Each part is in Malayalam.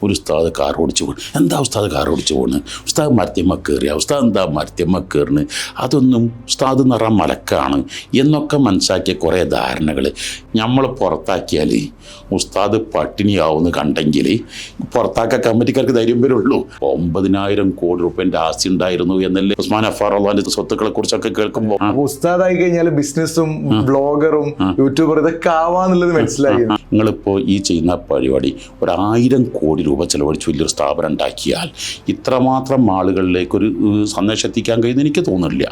ഒരു ഉസ്താദ് കാർ ഓടിച്ചു പോകുന്നു. എന്താ ഉസ്താദ് കാർ ഓടിച്ചു പോകുന്നത്? ഉസ്താദ് മരത്തിമ്മ കയറിയ ഉസ്താദ് എന്താ മരത്തിമ്മ കയറുന്നത്? അതൊന്നും ഉസ്താദ് നിറ മലക്കാണ് എന്നൊക്കെ മനസ്സിലാക്കിയ കുറേ ധാരണകൾ നമ്മൾ പുറത്താക്കിയാൽ ഉസ്താദ് പട്ടിണിയാവുമെന്ന് കണ്ടെങ്കിൽ പുറത്താക്കാൻ കമ്മിറ്റിക്കാർക്ക് ധൈര്യം വരുള്ളൂ. 9,000 കോടി രൂപേൻ്റെ ആസ്തി ഉണ്ടായിരുന്നു എന്നല്ലേ ഉസ്മാൻ അഫാർ അള്ളാന്റെ സ്വത്തുക്കളെ കുറിച്ചൊക്കെ കേൾക്കുമ്പോൾ. ഉസ്താദായി കഴിഞ്ഞാൽ ബിസിനസ്സും ബ്ലോഗറും യൂട്യൂബറും ഇതൊക്കെ ആവാന്നുള്ളത് മനസ്സിലായി. നിങ്ങളിപ്പോൾ ഈ ചെയ്യുന്ന പരിപാടി 1,000 കോടി രൂപ ചെലവഴിച്ച് വലിയൊരു സ്ഥാപനം ഉണ്ടാക്കിയാൽ ഇത്രമാത്രം ആളുകളിലേക്കൊരു സന്ദേശം എത്തിക്കാൻ കഴിയുമെന്ന് എനിക്ക് തോന്നുന്നില്ല.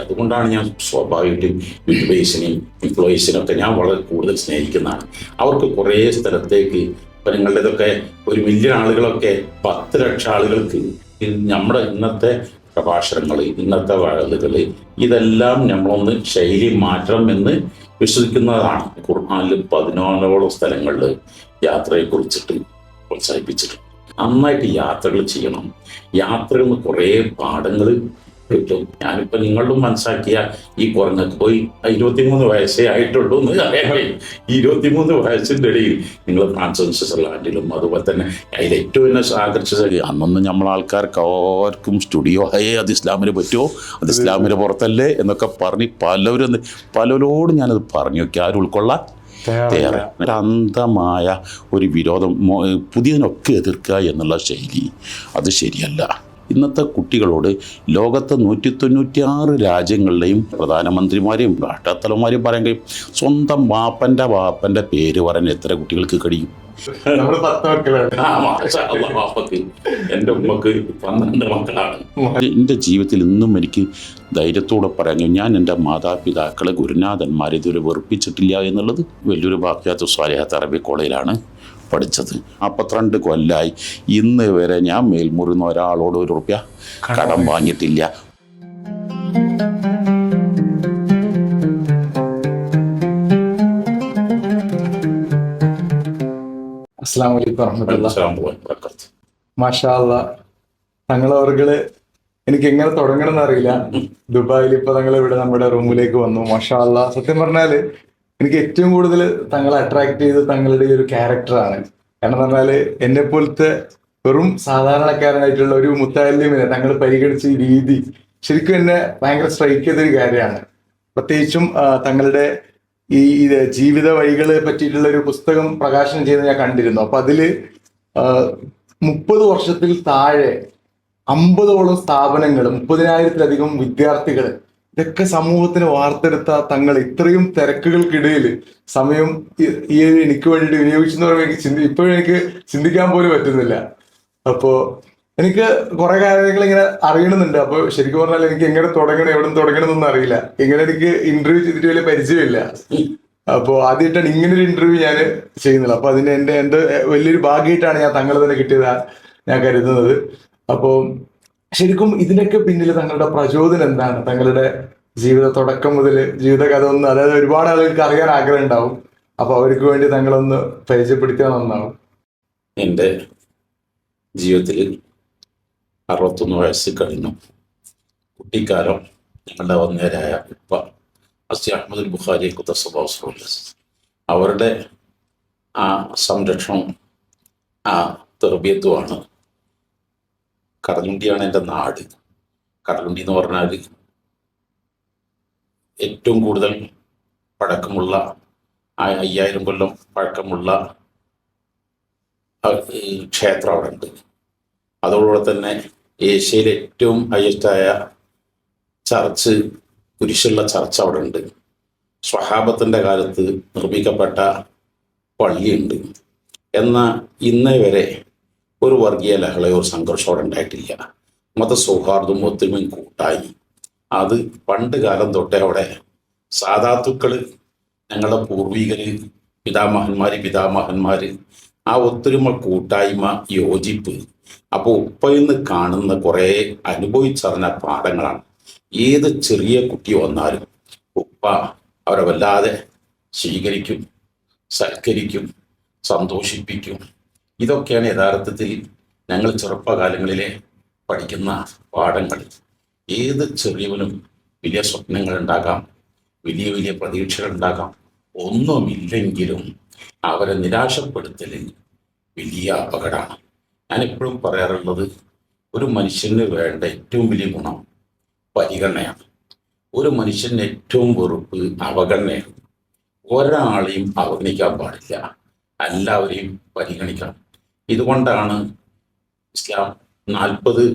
അതുകൊണ്ടാണ് ഞാൻ സ്വാഭാവികമായിട്ടും യൂട്യൂബേഴ്സിനെയും ഇൻഫ്ലുവൻസിനൊക്കെ ഞാൻ വളരെ കൂടുതൽ സ്നേഹിക്കുന്നതാണ്. അവർക്ക് കുറേ സ്ഥലത്തേക്ക് ഇപ്പം നിങ്ങളുടേതൊക്കെ 1 മില്യൺ ആളുകളൊക്കെ 10 ലക്ഷം ആളുകൾക്ക് നമ്മുടെ ഇന്നത്തെ പ്രഭാഷണങ്ങൾ, ഇന്നത്തെ വഴലുകൾ ഇതെല്ലാം നമ്മളൊന്ന് ശൈലി മാറ്റണം എന്ന് വിശ്വസിക്കുന്നതാണ്. ഖുർആനിൽ 14ഓളം സ്ഥലങ്ങളിൽ യാത്രയെക്കുറിച്ചിട്ട് പ്രോത്സാഹിപ്പിച്ചിട്ടുണ്ട്. നന്നായിട്ട് യാത്രകൾ ചെയ്യണം. യാത്രകളിൽ നിന്ന് കുറേ പാഠങ്ങൾ കിട്ടും. ഞാനിപ്പോൾ നിങ്ങളും മനസ്സിലാക്കിയ ഈ കുറഞ്ഞൊക്കെ പോയി 23 വയസ്സേ ആയിട്ടുള്ളൂ എന്ന് അറിയാൻ കഴിയും. 23 വയസ്സിൻ്റെ ഇടയിൽ നിങ്ങൾ ഫ്രാൻസിസ് സ്വിറ്റ്സർലാൻഡിലും അതുപോലെ തന്നെ അതിൽ ഏറ്റവും എന്നെ ആകർഷിച്ചത് അന്നൊന്നും നമ്മളെ ആൾക്കാർക്ക് ആർക്കും സ്റ്റുഡിയോ അത് ഇസ്ലാമിന് പറ്റുമോ, അത് ഇസ്ലാമിന് പുറത്തല്ലേ എന്നൊക്കെ പറഞ്ഞ് പലരോട് ഞാനത് പറഞ്ഞു നോക്കി. ആരും ഉൾക്കൊള്ളാൻ തയ്യാറ്. അന്ധമായ ഒരു വിരോധം, പുതിയതിനൊക്കെ എതിർക്കുക എന്നുള്ള ശൈലി അത് ശരിയല്ല. ഇന്നത്തെ കുട്ടികളോട് ലോകത്തെ 196 രാജ്യങ്ങളുടെയും പ്രധാനമന്ത്രിമാരെയും രാഷ്ട്രത്തലവന്മാരെയും പറയാൻ കഴിയും. സ്വന്തം വാപ്പൻ്റെ പേര് പറയാൻ എത്ര കുട്ടികൾക്ക് കഴിയും? എൻ്റെ ഉമ്മക്ക് 12 മക്കളാണ്. എൻ്റെ ജീവിതത്തിൽ ഇന്നും എനിക്ക് ധൈര്യത്തോടെ പറയാൻ ഞാൻ എൻ്റെ മാതാപിതാക്കളെ ഗുരുനാഥന്മാരെ ഇതുവരെ വെറുപ്പിച്ചിട്ടില്ല എന്നുള്ളത് വലിയൊരു ബാക്കിയാത്ത സ്വാലിഹാത്ത് അറബി കോളേജിലാണ് പഠിച്ചത്. 42 കൊല്ലമായി ഇന്ന് വരെ ഞാൻ മേൽമുറിന്ന് ഒരാളോട് 1 രൂപ കടം വാങ്ങിയിട്ടില്ല. അസ്സലാമു അലൈക്കും വറഹ്മത്തുള്ളാഹി. മാഷാ അല്ലാഹ്. തങ്ങളവർകള് എനിക്ക് എങ്ങനെ തുടങ്ങണം എന്നറിയില്ല. ദുബായിൽ ഇപ്പൊ തങ്ങൾ ഇവിടെ നമ്മുടെ റൂമിലേക്ക് വന്നു. മാഷാ അല്ലാഹ്. സത്യം പറഞ്ഞാല് എനിക്ക് ഏറ്റവും കൂടുതൽ തങ്ങളെ അട്രാക്ട് ചെയ്ത് തങ്ങളുടെ ഒരു ക്യാരക്ടറാണ്. കാരണം പറഞ്ഞാല് എന്നെ പോലത്തെ വെറും സാധാരണക്കാരനായിട്ടുള്ള ഒരു മുത്തഅല്ലിമിനെ തങ്ങൾ പരിഗണിച്ച ഈ രീതി ശരിക്കും എന്നെ ഭയങ്കര സ്ട്രൈക്ക് ചെയ്തൊരു കാര്യമാണ്. പ്രത്യേകിച്ചും തങ്ങളുടെ ഈ ജീവിത വഴികളെ പറ്റിയിട്ടുള്ള ഒരു പുസ്തകം പ്രകാശനം ചെയ്ത് ഞാൻ കണ്ടിരുന്നു. അപ്പൊ അതില് 30 വർഷത്തിൽ താഴെ 50ഓളം സ്ഥാപനങ്ങൾ, 30,000-ലധികം വിദ്യാർത്ഥികൾ, ഇതൊക്കെ സമൂഹത്തിന് വാർത്തെടുത്ത തങ്ങൾ ഇത്രയും തിരക്കുകൾക്കിടയിൽ സമയം ഈ എനിക്ക് വേണ്ടിയിട്ട് വിനിയോഗിച്ചെന്ന് പറയുമ്പോൾ ഇപ്പോഴും എനിക്ക് ചിന്തിക്കാൻ പോലും പറ്റുന്നില്ല. അപ്പോ എനിക്ക് കുറെ കാര്യങ്ങൾ ഇങ്ങനെ അറിയണമെന്നുണ്ട്. അപ്പൊ ശരിക്കും പറഞ്ഞാൽ എനിക്ക് എങ്ങനെ തുടങ്ങണം, എവിടെ നിന്ന് തുടങ്ങണം എന്നൊന്നും അറിയില്ല. ഇങ്ങനെ എനിക്ക് ഇന്റർവ്യൂ ചെയ്തിട്ട് വലിയ പരിചയമില്ല. അപ്പോ ആദ്യമായിട്ടാണ് ഇങ്ങനൊരു ഇന്റർവ്യൂ ഞാൻ ചെയ്യുന്നത്. അപ്പൊ അതിന് എന്റെ വലിയൊരു ഭാഗ്യമായിട്ടാണ് ഞാൻ തങ്ങൾ തന്നെ കിട്ടിയത് ഞാൻ കരുതുന്നത്. അപ്പോ ശരിക്കും ഇതിനൊക്കെ പിന്നിൽ തങ്ങളുടെ പ്രചോദനം എന്താണ്? തങ്ങളുടെ ജീവിത തുടക്കം മുതൽ ജീവിതകഥ ഒന്ന്, അതായത് ഒരുപാട് ആളുകൾക്ക് അറിയാൻ ആഗ്രഹം ഉണ്ടാവും. അപ്പൊ അവർക്ക് വേണ്ടി തങ്ങളൊന്ന് പരിചയപ്പെടുത്തിയാൽ നന്നാവും. എൻ്റെ ജീവിതത്തിൽ 61 വയസ്സ് കഴിഞ്ഞു. കുട്ടിക്കാലം ഞങ്ങളുടെ വന്നേരായ ഉപ്പ അസ്തി അഹമ്മദ് ബുഖാരി ഖുദ്ദസല്ലാഹു അവരുടെ ആ സംരക്ഷണവും ആ തെർബിയത്തുമാണ്. കടലുണ്ടിയാണ് എൻ്റെ നാട്. കടലുണ്ടി എന്ന് പറഞ്ഞാൽ ഏറ്റവും കൂടുതൽ പഴക്കമുള്ള 5000 കൊല്ലം പഴക്കമുള്ള ക്ഷേത്രം അവിടെ ഉണ്ട്. അതോടുകൂടെ തന്നെ ഏഷ്യയിലെ ഏറ്റവും ഹയസ്റ്റായ ചർച്ച്, കുരിശുള്ള ചർച്ച് അവിടെ ഉണ്ട്. സ്വഹാബത്തിൻ്റെ കാലത്ത് നിർമ്മിക്കപ്പെട്ട പള്ളിയുണ്ട്. എന്നാൽ ഇന്നേ വരെ ഒരു വർഗീയ ലഹളയോ ഒരു സംഘർഷം അവിടെ ഉണ്ടായിട്ടില്ല. മതസൗഹാർദ്ദവും ഒത്തൊരുമയും കൂട്ടായി. അത് പണ്ട് കാലം തൊട്ടേ അവിടെ സാദാത്തുക്കൾ, ഞങ്ങളുടെ പൂർവികര്, പിതാമഹന്മാര് ആ ഒത്തൊരുമ, കൂട്ടായ്മ, യോജിപ്പ്. അപ്പോൾ ഉപ്പയിൽ നിന്ന് കാണുന്ന കുറേ അനുഭവിച്ചറിഞ്ഞ പാഠങ്ങളാണ്. ഏത് ചെറിയ കുട്ടി വന്നാലും ഉപ്പ അവരെ വല്ലാതെ സ്വീകരിക്കും, സൽക്കരിക്കും, സന്തോഷിപ്പിക്കും. ഇതൊക്കെയാണ് യഥാർത്ഥത്തിൽ ഞങ്ങൾ ചെറുപ്പകാലങ്ങളിലെ പഠിക്കുന്ന പാഠങ്ങൾ. ഏത് ചെറിയവനും വലിയ സ്വപ്നങ്ങളുണ്ടാകാം, വലിയ വലിയ പ്രതീക്ഷകളുണ്ടാകാം. ഒന്നുമില്ലെങ്കിലും അവരെ നിരാശപ്പെടുത്തൽ വലിയ അപകടമാണ്. ഞാൻ എപ്പോഴും പറയാറുള്ളത്, ഒരു മനുഷ്യന് വേണ്ട ഏറ്റവും വലിയ ഗുണം പരിഗണനയാണ്. ഒരു മനുഷ്യന് ഏറ്റവും വെറുപ്പ് അവഗണനയാണ്. ഒരാളെയും അവഗണിക്കാൻ പാടില്ല, എല്ലാവരെയും പരിഗണിക്കണം. ഇതുകൊണ്ടാണ് ഇസ്ലാം 40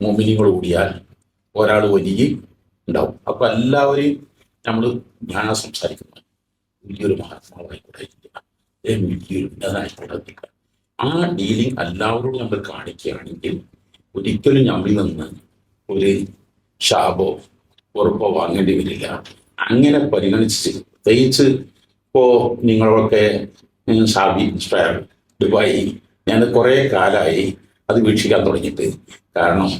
മോമിനികൾ കൂടിയാൽ ഒരാൾ വലിയ ഉണ്ടാവും. അപ്പൊ എല്ലാവരെയും നമ്മൾ ഞാൻ സംസാരിക്കുന്നത് വലിയൊരു മഹാത്മാവായിക്കൂടെ, വലിയൊരു ഉന്നതനായിക്കൂടെ, ആ ഡീലിംഗ് എല്ലാവരോടും നമ്മൾ കാണിക്കുകയാണെങ്കിൽ ഒരിക്കലും നമ്മിൽ നിന്ന് ഒരു ശാപോ ഉറപ്പോ വാങ്ങേണ്ടി വരില്ല. അങ്ങനെ പരിഗണിച്ച്, പ്രത്യേകിച്ച് ഇപ്പോ നിങ്ങളൊക്കെ ഷാബി സ്ക്വയർ ദുബായി, ഞാൻ കുറേ കാലമായി അത് വീക്ഷിക്കാൻ തുടങ്ങിയിട്ട്. കാരണം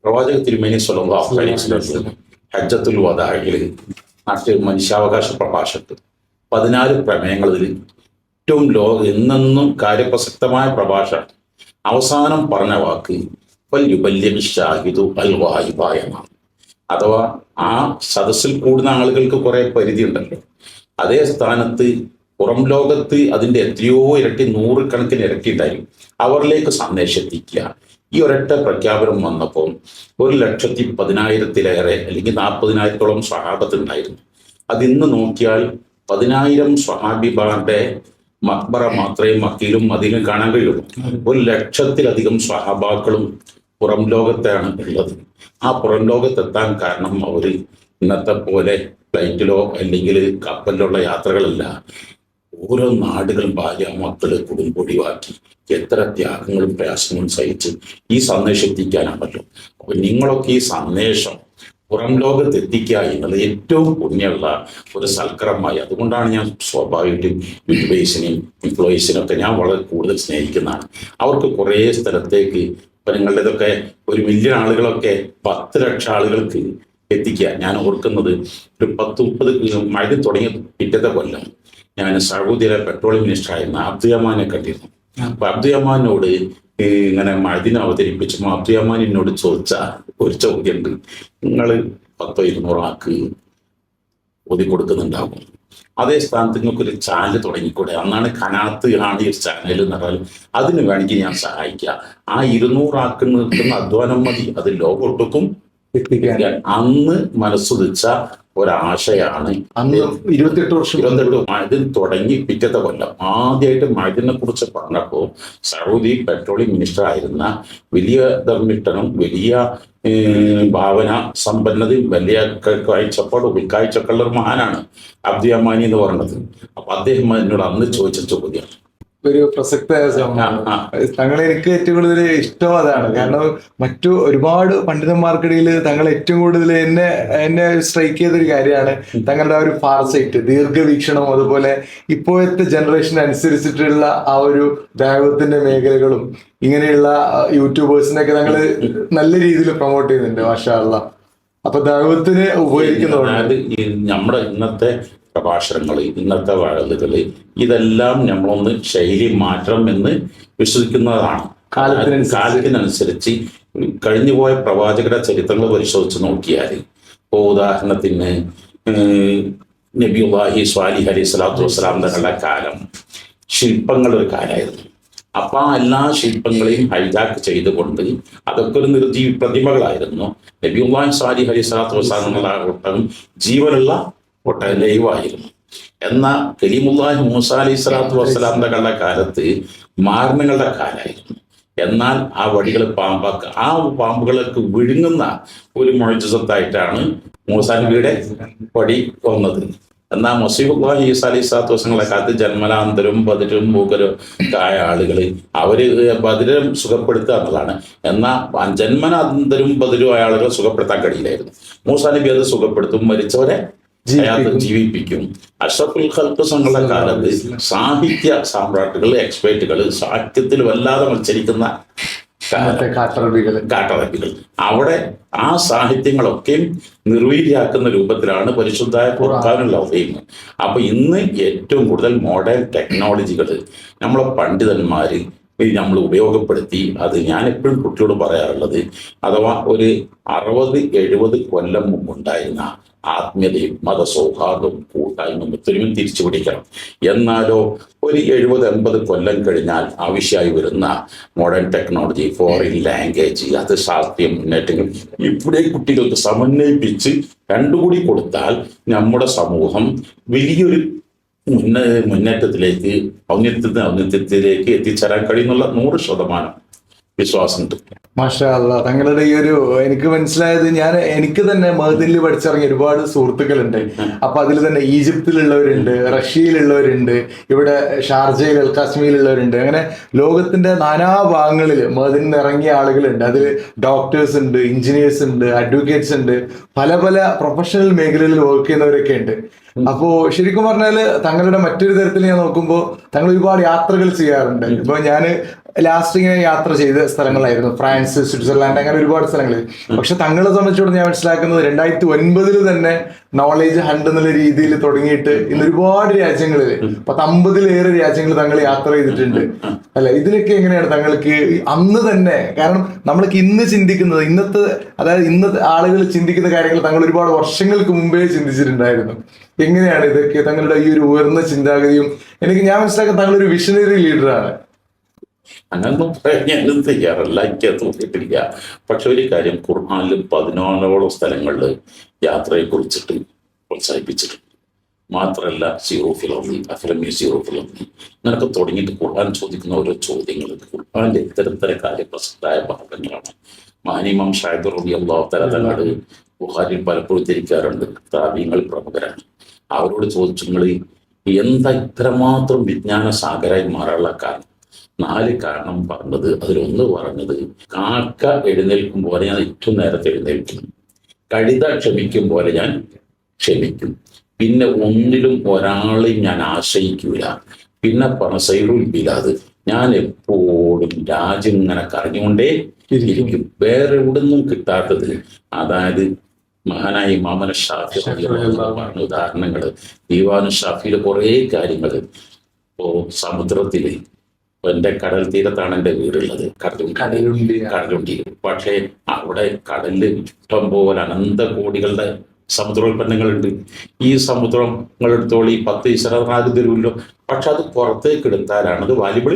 പ്രവാചക തിരുമേനി സ്വല്ലല്ലാഹു അലൈഹി വസല്ലം ഹജ്ജത്തുൽ വദാഇൽ മനുഷ്യാവകാശ പ്രഭാഷണത്തിൽ 14 പ്രമേയങ്ങളിൽ ഏറ്റവും എന്നെന്നും കാര്യപ്രസക്തമായ പ്രഭാഷണം അവസാനം പറഞ്ഞ വാക്ക് ഷാഹിദു അൽ ഗായിബ എന്നാണ്. അഥവാ ആ സദസ്സിൽ കൂടുന്ന ആളുകൾക്ക് കുറെ പരിധി ഉണ്ടല്ലോ, അതേ സ്ഥാനത്ത് പുറം ലോകത്ത് അതിൻ്റെ എത്രയോ ഇരട്ടി, 100 കണക്കിന് ഇരട്ടി ഉണ്ടായിരിക്കും. അവരിലേക്ക് സന്ദേശം എത്തിക്കുക. ഈ ഒരൊറ്റ പ്രഖ്യാപനം വന്നപ്പോൾ 1,10,000-ലേറെ അല്ലെങ്കിൽ 40,000-ഓളം സ്വഹാബത്ത് ഉണ്ടായിരുന്നു. അതിന്ന് നോക്കിയാൽ 10,000 സ്വഹാബിമാരുടെ മക്ബറ മാത്രമേ മക്കയിലും മദീനയിലും കാണാൻ കഴിയുള്ളൂ. 1,00,000-ലധികം സ്വഹാബാക്കളും പുറം ലോകത്താണ് ഉള്ളത്. ആ പുറം ലോകത്തെത്താൻ കാരണം അവർ ഇന്നത്തെ പോലെ ഫ്ലൈറ്റിലോ അല്ലെങ്കിൽ കപ്പലിലുള്ള യാത്രകളല്ല. ഓരോ നാടുകളും ഭാര്യ മക്കള് കുടുംബം ഒഴിവാക്കി എത്ര ത്യാഗങ്ങളും പ്രയാസങ്ങളും സഹിച്ച് ഈ സന്ദേശം എത്തിക്കാനാണല്ലോ. അപ്പൊ നിങ്ങളൊക്കെ ഈ സന്ദേശം പുറം ലോകത്ത് എത്തിക്കുക എന്നുള്ളത് ഏറ്റവും പുണ്യമുള്ള ഒരു സൽക്കരമായി. അതുകൊണ്ടാണ് ഞാൻ സ്വാഭാവികമായിട്ടും യൂട്യൂബേഴ്സിനെയും ഇൻഫ്ലുവൻസിനും ഒക്കെ ഞാൻ വളരെ കൂടുതൽ സ്നേഹിക്കുന്നതാണ്. അവർക്ക് കുറേ സ്ഥലത്തേക്ക് ഇപ്പൊ നിങ്ങളുടേതൊക്കെ 1 മില്യൺ ആളുകളൊക്കെ 10 ലക്ഷം ആളുകൾക്ക് എത്തിക്കുക. ഞാൻ ഓർക്കുന്നത് ഒരു 10-30 മഴ തുടങ്ങിയ പിറ്റത്തെ കൊല്ലം ഞാൻ സൗദിയിലെ പെട്രോളിയം മിനിസ്റ്റർ ആയിരുന്ന അബ്ദുറഹ്മാനെ കണ്ടിരുന്നു. അപ്പൊ അബ്ദുറഹ്മാനോട് ഇങ്ങനെ മഴദിനം അവതരിപ്പിച്ചപ്പോൾ അബ്ദുറഹ്മാനോട് ചോദിച്ച ഒരു ചോദ്യമുണ്ട്, നിങ്ങൾ 100-200 ആൾക്ക് ഒതുക്കി കൊടുക്കുന്നുണ്ടാകും, അതേ സ്ഥാനത്ത് നിങ്ങൾക്കൊരു ചാനൽ തുടങ്ങിക്കൂടെ? അന്നാണ് കനാത്ത് ആണ് ഈ ചാനൽ എന്ന് പറഞ്ഞാൽ അതിന് വേണമെങ്കിൽ ഞാൻ സഹായിക്കാം. ആ 200 ആൾക്ക് നിൽക്കുന്ന അധ്വാനം മതി അത് ലോകമൊട്ടുക്കും എത്തിക്കാൻ അന്ന് മനസ്സുദിച്ച ഒരാശയാണ്. അന്ന് 28 മഴദിൻ തുടങ്ങി പിറ്റത്തെ കൊല്ലം ആദ്യമായിട്ട് മഴദിനെ കുറിച്ച് പറഞ്ഞപ്പോൾ സൗദി പെട്രോളിയം മിനിസ്റ്റർ ആയിരുന്ന വലിയ ധർമ്മിഷ്ഠനും വലിയ ഭാവന സമ്പന്നതയും വലിയ കാഴ്ചപ്പാടും ഉൾക്കാഴ്ചക്കുള്ള ഒരു മഹാനാണ് അബ്ദുറഹ്മാനി എന്ന് പറയുന്നത്. അപ്പൊ അദ്ദേഹം എന്നോട് അന്ന് ചോദിച്ച ചോദ്യം ഒരു പ്രസക്തമായ സംഭവമാണ്. തങ്ങളെ എനിക്ക് ഏറ്റവും കൂടുതൽ ഇഷ്ടം അതാണ്. കാരണം മറ്റു ഒരുപാട് പണ്ഡിതന്മാർക്കിടയിൽ തങ്ങൾ ഏറ്റവും കൂടുതൽ എന്നെ സ്ട്രൈക്ക് ചെയ്തൊരു കാര്യമാണ് തങ്ങളുടെ ആ ഒരു ഫാർസൈറ്റ്, ദീർഘവീക്ഷണം, അതുപോലെ ഇപ്പോഴത്തെ ജനറേഷൻ അനുസരിച്ചിട്ടുള്ള ആ ഒരു ദൈവത്തിന്റെ മേഖലകളും ഇങ്ങനെയുള്ള യൂട്യൂബേഴ്സിനൊക്കെ തങ്ങൾ നല്ല രീതിയിൽ പ്രൊമോട്ട് ചെയ്യുന്നുണ്ട്. മാഷാ അല്ലാഹ്. അപ്പൊ ദൈവത്തിന് ഉപകരിക്കുന്നതാണ് നമ്മുടെ ഇന്നത്തെ പ്രഭാഷണങ്ങൾ, ഇന്നത്തെ വാഴലുകൾ, ഇതെല്ലാം നമ്മളൊന്ന് ശൈലി മാറ്റണം എന്ന് വിശ്വസിക്കുന്നതാണ്. കാലത്തിനനുസരിച്ച് കഴിഞ്ഞുപോയ പ്രവാചകരുടെ ചരിത്രങ്ങൾ പരിശോധിച്ച് നോക്കിയാൽ, ഇപ്പോൾ ഉദാഹരണത്തിന് നബിയുല്ലാഹി സ്വാലിഹ് അലൈഹി സ്വലാത്തു വസ്സലാം തങ്ങളുടെ കാലം ശില്പങ്ങളുടെ ഒരു കാലമായിരുന്നു. അപ്പൊ ആ എല്ലാ ശില്പങ്ങളെയും ഹൈജാക്ക് ചെയ്തുകൊണ്ട് അതൊക്കെ ഒരു നിർജീവ പ്രതിമകളായിരുന്നു. നബിയുല്ലാഹി സ്വാലിഹ് അലൈഹി സ്വലാത്തു വസ്സലാം ഒട്ടകം ജീവനുള്ള ലൈവായിരുന്നു. എന്നാൽ കലീമുല്ലാഹി മൂസ അലൈഹി സ്വലാത്തു വസ്സലാമിന്റെ കാലത്ത് മാരണങ്ങളുടെ കാലമായിരുന്നു. എന്നാൽ ആ വടികൾ ആ പാമ്പുകളൊക്കെ വിഴുങ്ങുന്ന ഒരു മുഅ്ജിസത്തായിട്ടാണ് മൂസാ നബിയുടെ വടി വന്നത്. എന്നാൽ മസീഹുല്ലാഹി ഈസാ അലൈഹി സ്വലാത്തു വസ്സലാമിന്റെ കാലത്ത് ജന്മനാന്തരവും ബദരും മൂകരും ആയ ആളുകൾ അവര് ബദരം സുഖപ്പെടുത്തുക എന്നതാണ്. എന്നാൽ ജന്മനാന്തരും ബദരും ആയ ആളുകൾ സുഖപ്പെടുത്താൻ കഴിയില്ലായിരുന്നു. മൂസാ നബി അത് സുഖപ്പെടുത്തും, മരിച്ചവരെ ജീവിപ്പിക്കും. അഷ്റഫുൽ ഖൽഖ് സംഘങ്ങളുടെ കാലത്ത് സാഹിത്യ സാമ്രാട്ടുകൾ, എക്സ്പേർട്ടുകൾ, സാഹിത്യത്തിൽ വല്ലാതെ മത്സരിക്കുന്ന കാട്ടറബികൾ, അവിടെ ആ സാഹിത്യങ്ങളൊക്കെയും നിർവീര്യാക്കുന്ന രൂപത്തിലാണ് പരിശുദ്ധായ ഖുർആനുൽ അദീം. അപ്പൊ ഇന്ന് ഏറ്റവും കൂടുതൽ മോഡേൺ ടെക്നോളജികൾ നമ്മളെ പണ്ഡിതന്മാര് നമ്മൾ ഉപയോഗപ്പെടുത്തി. അത് ഞാൻ എപ്പോഴും കുട്ടിയോട് പറയാറുള്ളത്, അഥവാ ഒരു 60-70 കൊല്ലം മുമ്പുണ്ടായിരുന്ന ആത്മീയതയും മതസൗഹാർദ്ദവും കൂട്ടായ്മയും ഒത്തൊരുമയും തിരിച്ചു പിടിക്കണം. എന്നാലോ ഒരു 70-80 കൊല്ലം കഴിഞ്ഞാൽ ആവശ്യമായി വരുന്ന മോഡേൺ ടെക്നോളജി, ഫോറിൻ ലാംഗ്വേജ്, അത് ശാസ്ത്രീയ മുന്നേറ്റങ്ങൾ ഇവിടെ കുട്ടികൾക്ക് സമന്വയിപ്പിച്ച് രണ്ടുകൂടി കൊടുത്താൽ നമ്മുടെ സമൂഹം വലിയൊരു മുന്നേറ്റത്തിലേക്ക് ഔന്നത്യത്തിലേക്ക് എത്തിച്ചേരാൻ കഴിയുന്നുള്ള 100% വിശ്വാസമുണ്ട്. മാഷാ അല്ലാ, തങ്ങളുടെ ഈ ഒരു എനിക്ക് മനസ്സിലായത്, എനിക്ക് തന്നെ മഹദിൽ പഠിച്ചിറങ്ങിയ ഒരുപാട് സുഹൃത്തുക്കളുണ്ട്. അപ്പൊ അതിൽ തന്നെ ഈജിപ്തിലുള്ളവരുണ്ട്, റഷ്യയിലുള്ളവരുണ്ട്, ഇവിടെ ഷാർജയിൽ അൽക്കാസ്മിയിലുള്ളവരുണ്ട്. അങ്ങനെ ലോകത്തിന്റെ നാനാഭാഗങ്ങളിൽ മഹദിൽ നിന്ന് ഇറങ്ങിയ ആളുകളുണ്ട്. അതിൽ ഡോക്ടേഴ്സ് ഉണ്ട്, എഞ്ചിനീയേഴ്സ് ഉണ്ട്, അഡ്വക്കേറ്റ്സ് ഉണ്ട്, പല പല പ്രൊഫഷണൽ മേഖലകളിൽ വർക്ക് ചെയ്യുന്നവരൊക്കെ ഉണ്ട്. അപ്പോ ശരിക്കും പറഞ്ഞാല് തങ്ങളുടെ മറ്റൊരു തരത്തിൽ ഞാൻ നോക്കുമ്പോൾ തങ്ങൾ ഒരുപാട് യാത്രകൾ ചെയ്യാറുണ്ട്. ഇപ്പൊ ഞാൻ ലാസ്റ്റ് ഇങ്ങനെ യാത്ര ചെയ്ത സ്ഥലങ്ങളായിരുന്നു ഫ്രാൻസ്, സ്വിറ്റ്സർലാൻഡ്, അങ്ങനെ ഒരുപാട് സ്ഥലങ്ങളിൽ. പക്ഷെ തങ്ങളെ സംബന്ധിച്ചോളം ഞാൻ മനസ്സിലാക്കുന്നത് 2009 തന്നെ നോളേജ് ഹണ്ട് എന്നുള്ള രീതിയിൽ തുടങ്ങിയിട്ട് ഇന്ന് ഒരുപാട് രാജ്യങ്ങളിൽ 50-ലേറെ രാജ്യങ്ങൾ തങ്ങൾ യാത്ര ചെയ്തിട്ടുണ്ട് അല്ല. ഇതിനൊക്കെ എങ്ങനെയാണ് തങ്ങൾക്ക് അന്ന് തന്നെ, കാരണം നമ്മൾക്ക് ഇന്ന് ചിന്തിക്കുന്നത് ഇന്നത്തെ ആളുകൾ ചിന്തിക്കുന്ന കാര്യങ്ങൾ തങ്ങൾ ഒരുപാട് വർഷങ്ങൾക്ക് മുമ്പേ ചിന്തിച്ചിട്ടുണ്ടായിരുന്നു. എങ്ങനെയാണ് ഇതൊക്കെ തങ്ങളുടെ ഈ ഒരു ഉയർന്ന ചിന്താഗതിയും? ഞാൻ മനസ്സിലാക്കുന്നത് താങ്കൾ ഒരു വിഷണറി ലീഡറാണ്. അങ്ങനൊന്നും പറയാനും തയ്യാറല്ല, എനിക്ക് തോന്നിയിട്ടില്ല. പക്ഷെ ഒരു കാര്യം, ഖുർആനിൽ 14ഓളം സ്ഥലങ്ങളിൽ യാത്രയെ കുറിച്ചിട്ട് പ്രോത്സാഹിപ്പിച്ചിട്ടുണ്ട്. മാത്രമല്ല ഇങ്ങനൊക്കെ തുടങ്ങിയിട്ട് ഖുർആൻ ചോദിക്കുന്ന ഓരോ ചോദ്യങ്ങൾ ഖുർആന്റെ ഇത്തരത്തിലെ കാര്യപ്രസക്തമായ ഭാഗങ്ങളാണ്. മാനിമാം ഷാഹിദ് റളിയല്ലാഹു തആല തങ്ങൾ ബുഖാരിയിൽ പലപ്പോഴും ധരിക്കാറുണ്ട്. താബീങ്ങൾ പ്രമുഖരാണ്. അവരോട് ചോദിച്ചു, നിങ്ങൾ എന്താ ഇത്രമാത്രം വിജ്ഞാന സാഗരായി മാറാനുള്ള കാരണം? 4 കാരണം പറഞ്ഞത്. അതിലൊന്ന് പറഞ്ഞത്, കാക്ക എഴുന്നേൽക്കും പോലെ ഞാൻ ഏറ്റവും നേരത്തെ എഴുന്നേൽക്കും, കഴുത ക്ഷമിക്കും പോലെ ഞാൻ ക്ഷമിക്കും, പിന്നെ ഒന്നിലും ഒരാളെയും ഞാൻ ആശ്രയിക്കൂല, പിന്നെ പറഞ്ഞ സൈറുൽ ബിലാദ്, ഞാൻ എപ്പോഴും രാജ്യം ഇങ്ങനെ കറങ്ങിക്കൊണ്ടേ ഇരിക്കും. വേറെ എവിടുന്നും കിട്ടാത്തത്, അതായത് മഹാനായ ഇമാമുന ഷാഫി പറഞ്ഞ ഉദാഹരണങ്ങൾ, ദീവാനു ഷാഫിയിലെ കുറേ കാര്യങ്ങൾ. ഇപ്പോ സമുദ്രത്തില്, എൻ്റെ കടൽ തീരത്താണ് എൻ്റെ വീടുള്ളത്, കടലുണ്ടി. പക്ഷേ അവിടെ കടലിൽ ഇഷ്ടം പോലെ അനന്ത കോടികളുടെ സമുദ്രോൽപ്പന്നങ്ങളുണ്ട്. ഈ സമുദ്രങ്ങളെടുത്തോളം 10 ഇസ്രാഗ് തരുമല്ലോ, പക്ഷെ അത് പുറത്തേക്ക് എടുത്താലാണ് അത് വാല്യുബിൾ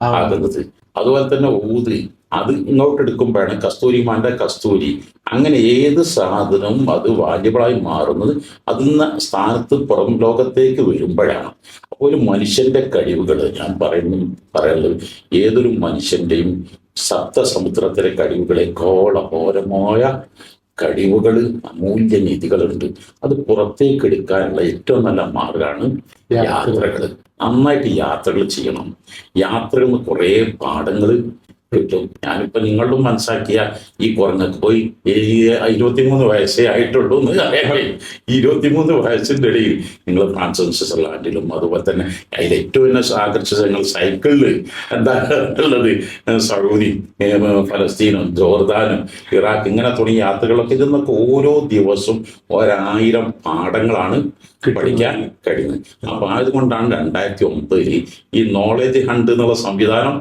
ആകുന്നത്. അതുപോലെ തന്നെ ഊത്, അത് ഇങ്ങോട്ട് എടുക്കുമ്പോഴാണ് കസ്തൂരിമാന്റെ കസ്തൂരി. അങ്ങനെ ഏത് സാധനവും അത് വാല്യബിളായി മാറുന്നത് അതിന്ന് സ്ഥാനത്ത് പുറം ലോകത്തേക്ക് വരുമ്പോഴാണ്. അപ്പോൾ ഒരു മനുഷ്യന്റെ കഴിവുകൾ, ഞാൻ പറയുന്നത് ഏതൊരു മനുഷ്യന്റെയും സപ്തസമുദ്രത്തിലെ കഴിവുകളെ ഘോരമായ കഴിവുകൾ, അമൂല്യ നിധികളുണ്ട്. അത് പുറത്തേക്ക് എടുക്കാനുള്ള ഏറ്റവും നല്ല മാർഗമാണ് യാത്രകൾ. നന്നായിട്ട് യാത്രകൾ ചെയ്യണം. യാത്രകൾ കുറേ പാഠങ്ങൾ കിട്ടും. ഞാനിപ്പോ നിങ്ങളും മനസ്സാക്കിയ ഈ കുറഞ്ഞൊക്കെ പോയി 23 വയസ്സേ ആയിട്ടുള്ളൂ എന്ന് അറിയാൻ കഴിയും. 23 വയസ്സിൻ്റെ ഇടയിൽ നിങ്ങൾ ഫ്രാൻസും സ്വിറ്റ്സർലാൻഡിലും, അതുപോലെ തന്നെ അതിൽ ഏറ്റവും എന്നെ ആകർഷിച്ച ഞങ്ങൾ സൈക്കിളിൽ എന്താ ഉള്ളത്, സൗദി, ഫലസ്തീനും, ജോർദാനും, ഇറാഖ്, ഇങ്ങനെ തുടങ്ങിയ യാത്രകളൊക്കെ ഇതെന്നൊക്കെ ഓരോ ദിവസവും 1000 പാഠങ്ങളാണ് പഠിക്കാൻ കഴിയുന്നത്. അപ്പൊ അതുകൊണ്ടാണ് 2009 ഈ നോളേജ് ഹണ്ട് എന്നുള്ള സംവിധാനം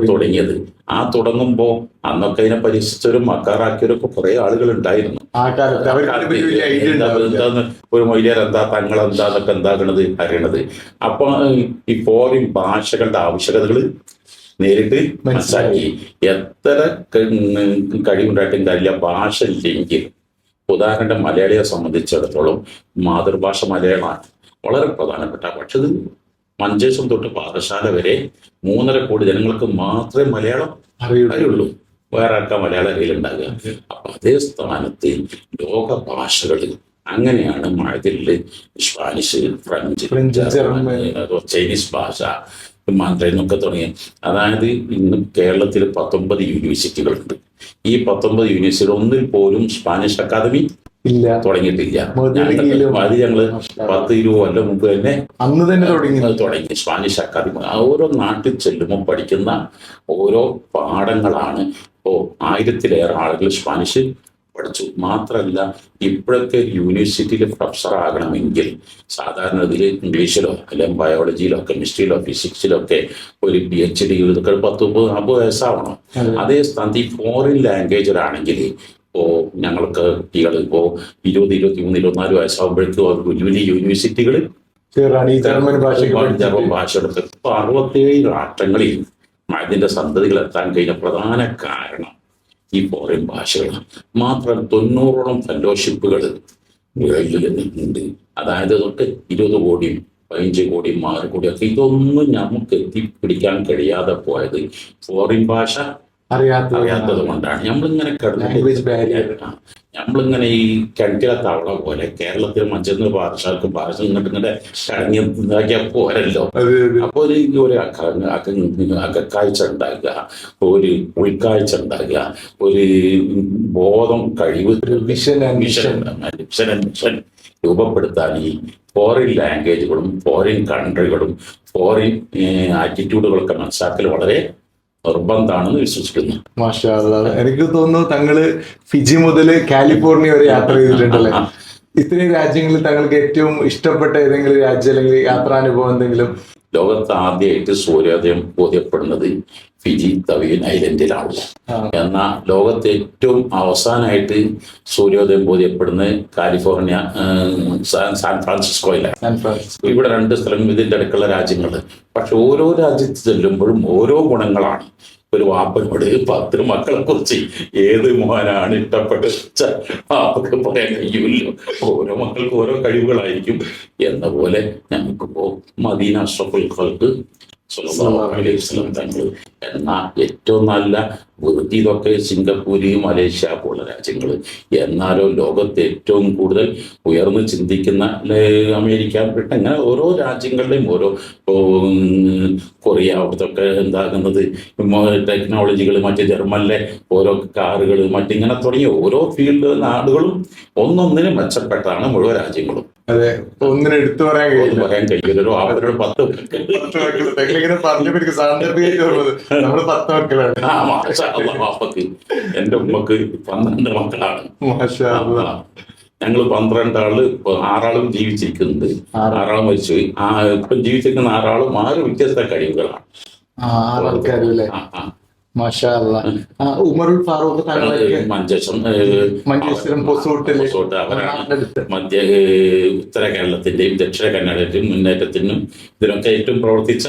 തുടങ്ങിയത്. ആ തുടങ്ങുമ്പോ അന്നൊക്കെ അതിനെ പരിശീലിച്ചവരും മക്കാറാക്കിയവരൊക്കെ കുറെ ആളുകൾ ഉണ്ടായിരുന്നു. ഒരു മൊയ്ലിയർ എന്താ, തങ്ങൾ എന്താന്നൊക്കെ എന്താകണത് അറിയണത്. അപ്പൊ ഈ ഫോറിൻ ഭാഷകളുടെ ആവശ്യകതകൾ നേരിട്ട് മനസ്സിലാക്കി. എത്ര കഴിവുണ്ടായിട്ടും കാര്യമില്ല, ഭാഷ ഇല്ലെങ്കിൽ. ഉദാഹരണം, മലയാളിയെ സംബന്ധിച്ചിടത്തോളം മാതൃഭാഷ മലയാളമാണ്, വളരെ പ്രധാനപ്പെട്ട. പക്ഷെ ഇത് മഞ്ചേശ്വരം തൊട്ട് പാഠശാല വരെ 3.5 കോടി ജനങ്ങൾക്ക് മാത്രമേ മലയാളം അറിയുള്ളൂ. വേറെ ആർക്കാ മലയാളം അറിയിലുണ്ടാകുക? അപ്പൊ അതേ സ്ഥാനത്ത് ലോക ഭാഷകൾ അങ്ങനെയാണ്. മഴതില് സ്പാനിഷ്, ഫ്രഞ്ച്, ചൈനീസ് ഭാഷ, മാൻഡറിനൊക്കെ തുടങ്ങി. അതായത് ഇന്ന് കേരളത്തിൽ 19 യൂണിവേഴ്സിറ്റികളുണ്ട്. ഈ 19 യൂണിവേഴ്സിറ്റി ഒന്നിൽ പോലും സ്പാനിഷ് അക്കാദമി തുടങ്ങിയിട്ടില്ല. അത് ഞങ്ങള് 10-20 കൊല്ലം മുമ്പ് തന്നെ അന്ന് തന്നെ തുടങ്ങി സ്പാനിഷ് അക്കാദമി. ഓരോ നാട്ടിൽ ചെല്ലുമ്പോൾ പഠിക്കുന്ന ഓരോ പാഠങ്ങളാണ്. ഇപ്പോ 1000-ലേറെ ആളുകൾ സ്പാനിഷ് പഠിച്ചു. മാത്രമല്ല, ഇപ്പോഴൊക്കെ യൂണിവേഴ്സിറ്റിയിൽ പ്രൊഫസർ ആകണമെങ്കിൽ സാധാരണ ഇതിൽ ഇംഗ്ലീഷിലോ അല്ലെങ്കിൽ ബയോളജിയിലോ കെമിസ്ട്രിയിലോ ഫിസിക്സിലോ ഒക്കെ ഒരു PhD ഇതൊക്കെ 10-40 വയസ്സാവണം. അതേ സ്ഥാനത്ത് ഈ ഫോറിൻ ലാംഗ്വേജിലാണെങ്കിൽ ഇപ്പോൾ ഞങ്ങൾക്ക് കുട്ടികൾ ഇപ്പോൾ 20, 23, 24 വയസ്സാകുമ്പോഴേക്കും അവർ വലിയ വലിയ യൂണിവേഴ്സിറ്റികൾ ജർമ്മൻ ഭാഷ എടുത്ത് ഇപ്പോൾ 67 രാഷ്ട്രങ്ങളിൽ അതിൻ്റെ സന്തതികൾ എത്താൻ കഴിഞ്ഞ പ്രധാന കാരണം ഈ ഫോറിൻ ഭാഷകളാണ്. മാത്രം 90ഓളം ഫെലോഷിപ്പുകൾ ഉണ്ട്. അതായത് തൊട്ട് 20 കോടിയും 15 കോടിയും 6 കോടിയൊക്കെ ഇതൊന്നും നമുക്ക് എത്തിപ്പിടിക്കാൻ കഴിയാതെ പോയത് ഫോറിൻ ഭാഷ അറിയാത്തത് കൊണ്ടാണ്. നമ്മളിങ്ങനെ ഈ കിണറ്റിലെ തവള പോലെ കേരളത്തിൽ മഞ്ചെന്ന് ഭാഷക്ക് ഭാഷ ഇങ്ങോട്ട് കടങ്ങി ഇതാക്കിയാൽ പോരല്ലോ. അപ്പോൾ ഒരു അകക്കാഴ്ച ഉണ്ടാകുക, ഒരു ഉൾക്കാഴ്ച ഉണ്ടാകുക, ഒരു ബോധം കഴിവ് മിഷൻ രൂപപ്പെടുത്താൻ ഈ ഫോറിൻ ലാംഗ്വേജുകളും ഫോറിൻ കൺട്രികളും ഫോറിൻ ആറ്റിറ്റ്യൂഡുകളൊക്കെ മനസ്സിലാക്കൽ വളരെ നിർബന്ധമാണെന്ന് വിശ്വസിക്കുന്നു. മാഷാ അല്ലാഹ്. എനിക്ക് തോന്നുന്നു താങ്കള് ഫിജി മുതൽ കാലിഫോർണിയ വരെ യാത്ര ചെയ്തിട്ടുണ്ടല്ലേ? ഇത്രയും രാജ്യങ്ങളിൽ താങ്കൾക്ക് ഏറ്റവും ഇഷ്ടപ്പെട്ട ഏതെങ്കിലും രാജ്യം അല്ലെങ്കിൽ യാത്രാനുഭവം എന്തെങ്കിലും? ലോകത്ത് ആദ്യമായിട്ട് സൂര്യോദയം ബോധ്യപ്പെടുന്നത് ഫിജി തവീൻ ഐലൻഡിലാണ്. എന്നാൽ ലോകത്ത് ഏറ്റവും അവസാനമായിട്ട് സൂര്യോദയം ബോധ്യപ്പെടുന്നത് കാലിഫോർണിയ സാൻ ഫ്രാൻസിസ്കോയിലാണ്. ഇവിടെ 2 സ്ഥലം ഇതിൻ്റെ അടുക്കുള്ള രാജ്യങ്ങൾ. പക്ഷെ ഓരോ രാജ്യത്ത് ചെല്ലുമ്പോഴും ഓരോ ഗുണങ്ങളാണ്. ഒരു വാപ്പനോട് 10 മക്കളെ കുറിച്ച് ഏത് മോനാണ് ഇഷ്ടപ്പെട്ട വാപ്പക്ക് പറയാൻ കഴിയുമല്ലോ. ഓരോ മക്കൾക്ക് ഓരോ കഴിവുകളായിരിക്കും. എന്ന പോലെ നമുക്കിപ്പോ മദീന അഷ്റഫുൽ ഖൽഖ് സ്വല്ലല്ലാഹു അലൈഹി വസല്ലം തങ്ങൾ എന്ന ഏറ്റവും നല്ല വൃത്തി. ഇതൊക്കെ സിംഗപ്പൂര്, മലേഷ്യ പോലുള്ള രാജ്യങ്ങൾ. എന്നാലോ ലോകത്ത് ഏറ്റവും കൂടുതൽ ഉയർന്ന് ചിന്തിക്കുന്ന അമേരിക്ക, ബ്രിട്ടൻ, അങ്ങനെ ഓരോ രാജ്യങ്ങളുടെയും ഓരോ കൊറിയ അവിടുത്തെ എന്താകുന്നത് ടെക്നോളജികൾ, മറ്റ് ജർമ്മനിലെ ഓരോ കാറുകൾ, മറ്റിങ്ങനെ തുടങ്ങിയ ഓരോ ഫീൽഡ് നാടുകളും ഒന്നൊന്നിനും മെച്ചപ്പെട്ടാണ് മുഴുവൻ രാജ്യങ്ങളും. അതെ, ഒന്നിനും എടുത്തു പറയാൻ കഴിയില്ലല്ലോ. അവരോട് 10 വാപ്പക്ക് എന്റെ ഉമ്മക്ക് 12 മക്കളാണ്. ഞങ്ങൾ 12 ആള്, 6 ആളും ജീവിച്ചിരിക്കുന്നുണ്ട്, 6 ആളും മരിച്ചുപോയി. ഇപ്പം ജീവിച്ചിരിക്കുന്ന 6 ആളും 6 വ്യത്യസ്ത കഴിവുകളാണ്. ഉമറുൽ ഫാറൂഖ് മധ്യ ഉത്തര കേരളത്തിന്റെയും ദക്ഷിണ കന്നഡത്തിന്റെയും മുന്നേറ്റത്തിനും ഇതിനൊക്കെ ഏറ്റവും പ്രവർത്തിച്ച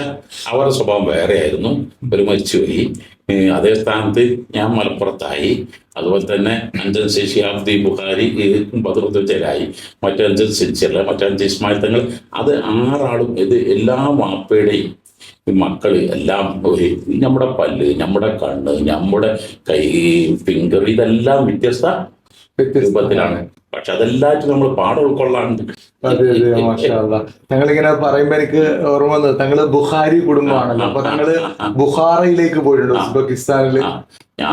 അവരുടെ സ്വഭാവം വേറെയായിരുന്നു. ഒരു മരിച്ചുപോയി. അതേ സ്ഥാനത്ത് ഞാൻ മലപ്പുറത്തായി. അതുപോലെ തന്നെ അഞ്ചൻ ഷിഹാബുദ്ദീൻ ബുഖാരി ബദറുദ്ദീനായി, മറ്റഞ്ചൻ സിൻസിയർ, മറ്റഞ്ച് ഇസ്മായിൽ തങ്ങൾ. അത് 6 ആളും ഇത് എല്ലാ വാപ്പയുടെയും മക്കള് എല്ലാം ഒരു നമ്മുടെ പല്ല്, നമ്മുടെ കണ്ണ്, നമ്മുടെ കൈ, ഫിംഗർ, ഇതെല്ലാം വ്യത്യസ്ത രൂപത്തിലാണ്. പക്ഷെ അതെല്ലാറ്റും നമ്മൾ പാഠം ഉൾക്കൊള്ളാണ്ട്. ഞങ്ങളിങ്ങനെ പറയുമ്പോ എനിക്ക് ഓർമ്മ വന്നത് താങ്കള് ബുഖാരി കുടുംബമാണല്ലോ. അപ്പൊ താങ്കള് ബുഖാറയിലേക്ക് പോയിട്ടുണ്ട്, ഉസ്ബെക്കിസ്ഥാനില്.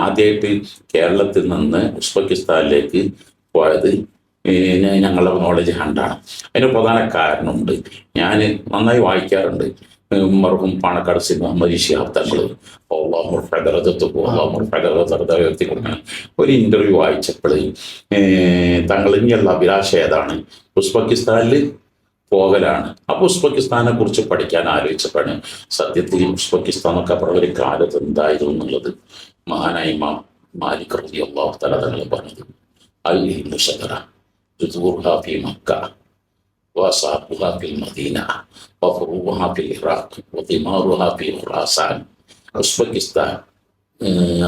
ആദ്യമായിട്ട് കേരളത്തിൽ നിന്ന് ഉസ്ബെക്കിസ്ഥാനിലേക്ക് പോയത് ഞങ്ങളുടെ നോളജ് ഹണ്ടാണ്. അതിന് പ്രധാന കാരണമുണ്ട്. ഞാൻ നന്നായി വായിക്കാറുണ്ട്. മർഹൂം പാണക്കാട് സി മുഹമ്മദ് ശിഹാബ് തങ്ങൾ ഉയർത്തി കൊടുക്കണം. ഒരു ഇന്റർവ്യൂ വായിച്ചപ്പോൾ തങ്ങൾ ഇനിയുള്ള അഭിലാഷ ഏതാണ്? ഉസ്ബെക്കിസ്ഥാനിൽ പോകലാണ്. അപ്പോൾ ഉസ്ബെക്കിസ്ഥാനെ കുറിച്ച് പഠിക്കാൻ ആലോചിച്ചപ്പോഴാണ് സത്യത്തിൽ ഉസ്ബെക്കിസ്ഥാൻ എന്നൊക്കെ പറഞ്ഞ ഒരു കാലത്ത് എന്തായിരുന്നു എന്നുള്ളത് മഹാനായ ഇമാം മാലിക് റളിയല്ലാഹു തആല തങ്ങൾ പറഞ്ഞത്. അൽ ഹിന്ദു ശതറ ജുദൂറുഹാ ഫീ മക്ക وأصحابها في المدينة وفروعها في العراق وثمارها في خراسان. ഉസ്ബെക്കിസ്ഥാൻ,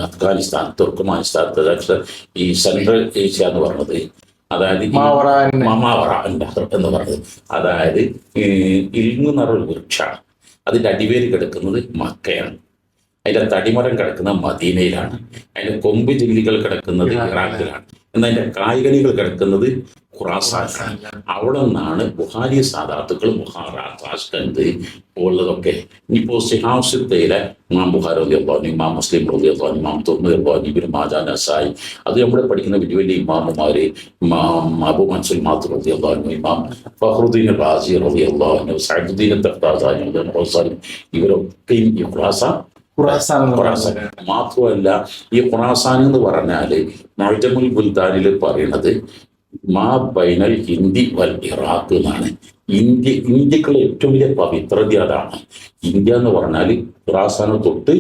അഫ്ഗാനിസ്ഥാൻ, തുർക്കുമാനിസ്ഥാൻ, ഈ സെൻട്രൽ ഏഷ്യ എന്ന് പറഞ്ഞത്, അതായത് മാവറ എന്ന് പറഞ്ഞത്, അതായത് ഇൽമു നിറൊരു വൃക്ഷമാണ്. അതിൻ്റെ അടിവേര് കിടക്കുന്നത് മക്കയാണ്. അതിൻ്റെ തടിമരം കിടക്കുന്നത് മദീനയിലാണ്. അതിൻ്റെ കൊമ്പ് ജില്ലികൾ കിടക്കുന്നത് ഇറാഖിലാണ്. എന്നാൽ അതിൻ്റെ കായ്കനികൾ കിടക്കുന്നത് ഖുറാസാനിലാണ്. അവിടെ നിന്നാണ് ബുഖാരി സാദാത്തുക്കൾ, ബുഖാറ, താഷ്കന്ത് ഉള്ളതൊക്കെ. ഇനിയിപ്പോൾ സിഹാസിത്തയിലെ ഇമാം ബുഖാരി റളിയല്ലാഹു അൻഹു, ഇമാം മുസ്ലിം റളിയല്ലാഹു അൻഹു, ഇമാം തുർമുദി റളിയല്ലാഹു അൻഹു, ഇബ്നു മാജ, നസായി, അത് നമ്മുടെ പഠിക്കുന്ന വലിയ വലിയ ഇമാമുമാര്, ഇമാം അബൂ മൻസൂർ മാത്തുർ റളിയല്ലാഹു അൻഹു, ഇമാം ഫഖ്റുദ്ദീൻ റാസി റളിയല്ലാഹു അൻഹു, സഅദുദ്ദീൻ തഖ്താസാനി, ഇവരൊക്കെയും ഈ ഖുറാസാൻ മാത്രമല്ല. ഈ ഖുറാസാൻ എന്ന് പറഞ്ഞാല് മുഅ്ജമുൽ ബുൽദാനിൽ പറയുന്നത് മാ ബൈനൽ ഹിന്ദി വൽ ഇറാഖ് എന്നാണ്. ഇന്ത്യക്കുള്ള ഏറ്റവും വലിയ പവിത്രത അതാണ്. ഇന്ത്യ എന്ന് പറഞ്ഞാൽ ഖുറാസാനെ തൊട്ട്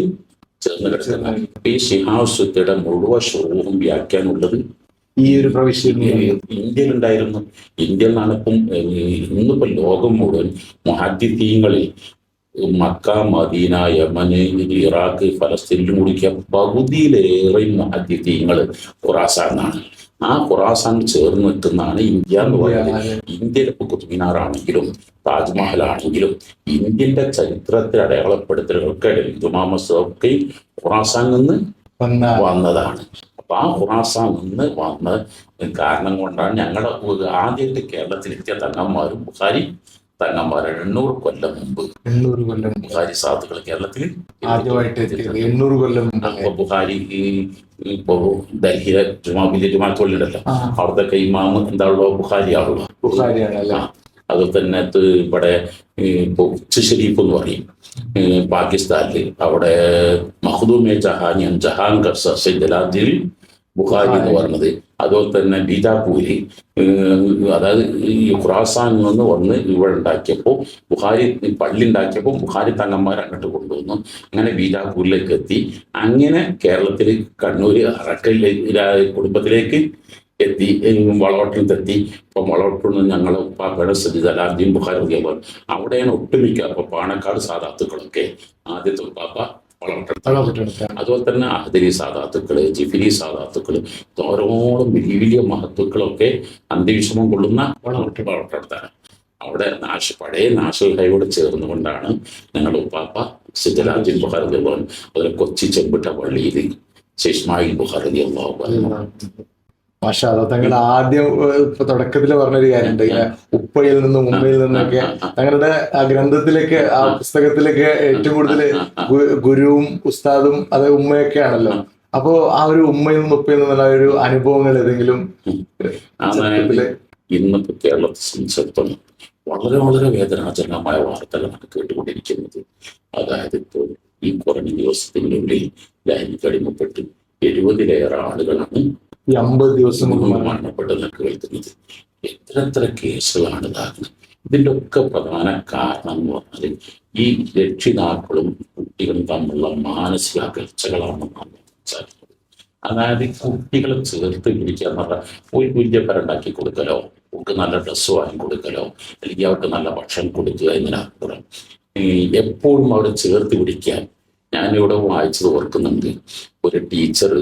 ചേർന്ന് കിടക്കുന്ന. ഈ ശിഹാബ് സുദ്ദീയുടെ മുഴുവൻ ഷുറൂഹും വ്യാഖ്യാനമുള്ളത് ഈ ഒരു പ്രവിശ്യയിൽ ഇന്ത്യയിലുണ്ടായിരുന്നു. ഇന്ത്യയിൽ നിന്നാണ് ഇന്നിപ്പം ലോകം മുഴുവൻ മുഹദ്ദിഥീങ്ങളിൽ മക്ക, മദീന, യമന്, ഇറാഖ്, ഫലസ്തീനിലും കുടിക്കുക പകുതിയിലേറെ മുഹദ്ദിഥീങ്ങൾ ഖുറാസാനാണ്. ആ ഖുറാസാൻ ചേർന്ന് നിൽക്കുന്നതാണ് ഇന്ത്യ എന്ന് പറയുന്നത്. ഇന്ത്യയിലെ ഇപ്പോൾ കുത്തുബ് താജ്മഹൽ ആണെങ്കിലും ഇന്ത്യൻ്റെ ചരിത്രത്തിൽ അടയാളപ്പെടുത്തലുകൾക്കിടയിൽ ജുമാ മസ്ജിദൊക്കെ ഖുറാസാനിൽ നിന്ന് വന്നതാണ്. അപ്പൊ ആ ഖുറാസാൻ നിന്ന് വന്ന കാരണം കൊണ്ടാണ് ഞങ്ങളുടെ ആദ്യമായിട്ട് കേരളത്തിലെത്തിയ തങ്ങന്മാരും ബുഖാരി തങ്ങന്മാർ 800 കൊല്ലം മുമ്പ് ബുഖാരി സാധുക്കൾ കേരളത്തിൽ ആദ്യമായിട്ട് 800 കൊല്ലം മുമ്പ് ബുഖാരി ഇപ്പോ ഡൽഹിയിലെ ജുമാത്തുള്ളിലല്ലോ അവിടുത്തെ ഇമാമ് എന്താണല്ലോ ബുഖാരി ആണല്ലോ. അതുപോലെ തന്നെ ഇവിടെ ഇപ്പോൾ ഉച്ച ഷരീഫ് എന്ന് പറയും പാകിസ്ഥാനിൽ, അവിടെ മഖ്ദൂമെ ജഹാംഗീർ സൈദലാദ്ദീൻ ബുഖാരി എന്ന് പറയുന്നത്. അതുപോലെ തന്നെ ബീജാപൂരി, അതായത് ഈ ഖുറാസാനിൽ നിന്ന് വന്ന് ഇവിടെ ഉണ്ടാക്കിയപ്പോൾ ബുഖാരി പള്ളി ഉണ്ടാക്കിയപ്പോൾ ബുഖാരി തങ്ങന്മാർ അങ്ങോട്ട് കൊണ്ടുവന്നു. അങ്ങനെ ബീജാപൂരിലേക്ക് എത്തി. അങ്ങനെ കേരളത്തിൽ കണ്ണൂർ അറക്കലിലേക്ക് കുടുംബത്തിലേക്ക് എത്തി, വളവട്ടത്തെത്തി. ഇപ്പം വളവട്ടിൽ നിന്ന് ഞങ്ങൾ ഉപ്പാപ്പയുടെ സജിദലാദ്ദീൻ ബുഖാരി അവിടെയാണ് ഒട്ടുമിക്ക. അപ്പോൾ പാണക്കാട് സാദാത്തുക്കളൊക്കെ ആദ്യത്തെ ഉപ്പാപ്പ വളവട്ടെടുത്ത. അതുപോലെ തന്നെ അഹദരി സാദാത്തുക്കള്, ജിഫിരി സാദാത്തുക്കള്, ധാരാളം വലിയ വലിയ മഹത്തുക്കളൊക്കെ അന്ത്യവിഷമം കൊള്ളുന്ന വളവട്ടെടുത്താണ്. അവിടെ പഴയ നാഷണൽ ഹൈവേയോട് ചേർന്നുകൊണ്ടാണ് ഞങ്ങളുടെ ഉപ്പാപ്പ സജിദലാദ്ദീൻ ബുഖാരി അതുപോലെ കൊച്ചി ചെമ്പിട്ട പള്ളിയിൽ ഇസ്മായിൽ ബുഖാരി മാഷാ അല്ലാഹ്. തങ്ങൾ ആദ്യം ഇപ്പൊ തുടക്കത്തിൽ പറഞ്ഞൊരു കാര്യമുണ്ട്, ഇങ്ങനെ ഉപ്പയിൽ നിന്നും ഉമ്മയിൽ നിന്നൊക്കെ തങ്ങളുടെ ആ ഗ്രന്ഥത്തിലേക്ക്, ആ പുസ്തകത്തിലേക്ക് ഏറ്റവും കൂടുതൽ ഗുരുവും ഉസ്താദും അത് ഉമ്മയൊക്കെ ആണല്ലോ. അപ്പോ ആ ഒരു ഉമ്മയിൽ നിന്നും ഉപ്പയിൽ നിന്നുള്ള ഒരു അനുഭവങ്ങൾ ഏതെങ്കിലും? ഇന്നിപ്പോ കേരളത്തെ സംബന്ധിച്ചിടത്തോളം വളരെ വളരെ വേദനാജനകമായ വാർത്തകളാണ് കേട്ടുകൊണ്ടിരിക്കുന്നത്. അതായത് ഇപ്പോൾ ഈ കുറഞ്ഞ ദിവസത്തിനുള്ളിൽ ലഹരിക്ക് അടിമപ്പെട്ട് 70-ലേറെ ആളുകളാണ് 50 ദിവസം മരണപ്പെട്ടെന്ന് കേൾക്കുന്നത്. എത്ര കേസുകളാണ് ഇതാകുന്നത്. ഇതിൻ്റെ ഒക്കെ പ്രധാന കാരണം എന്ന് പറഞ്ഞാൽ ഈ രക്ഷിതാക്കളും കുട്ടികളും തമ്മിലുള്ള മാനസിക അകൽച്ചകളാണെന്നാണ് മനസ്സിലാക്കുന്നത്. അതായത് കുട്ടികളെ ചേർത്ത് പിടിക്കുക എന്ന് പറഞ്ഞാൽ ഒരു കുഞ്ഞപ്പരുണ്ടാക്കി കൊടുക്കലോ, അവർക്ക് നല്ല ഡ്രസ്സ് വാങ്ങി കൊടുക്കലോ, അല്ലെങ്കിൽ അവർക്ക് നല്ല ഭക്ഷണം കൊടുക്കുക എന്നതിനപ്പുറം എപ്പോഴും അവിടെ ചേർത്ത് പിടിക്കാൻ ഞാനിവിടെ വായിച്ചത് ഓർക്കുന്നുണ്ട്. ഒരു ടീച്ചർ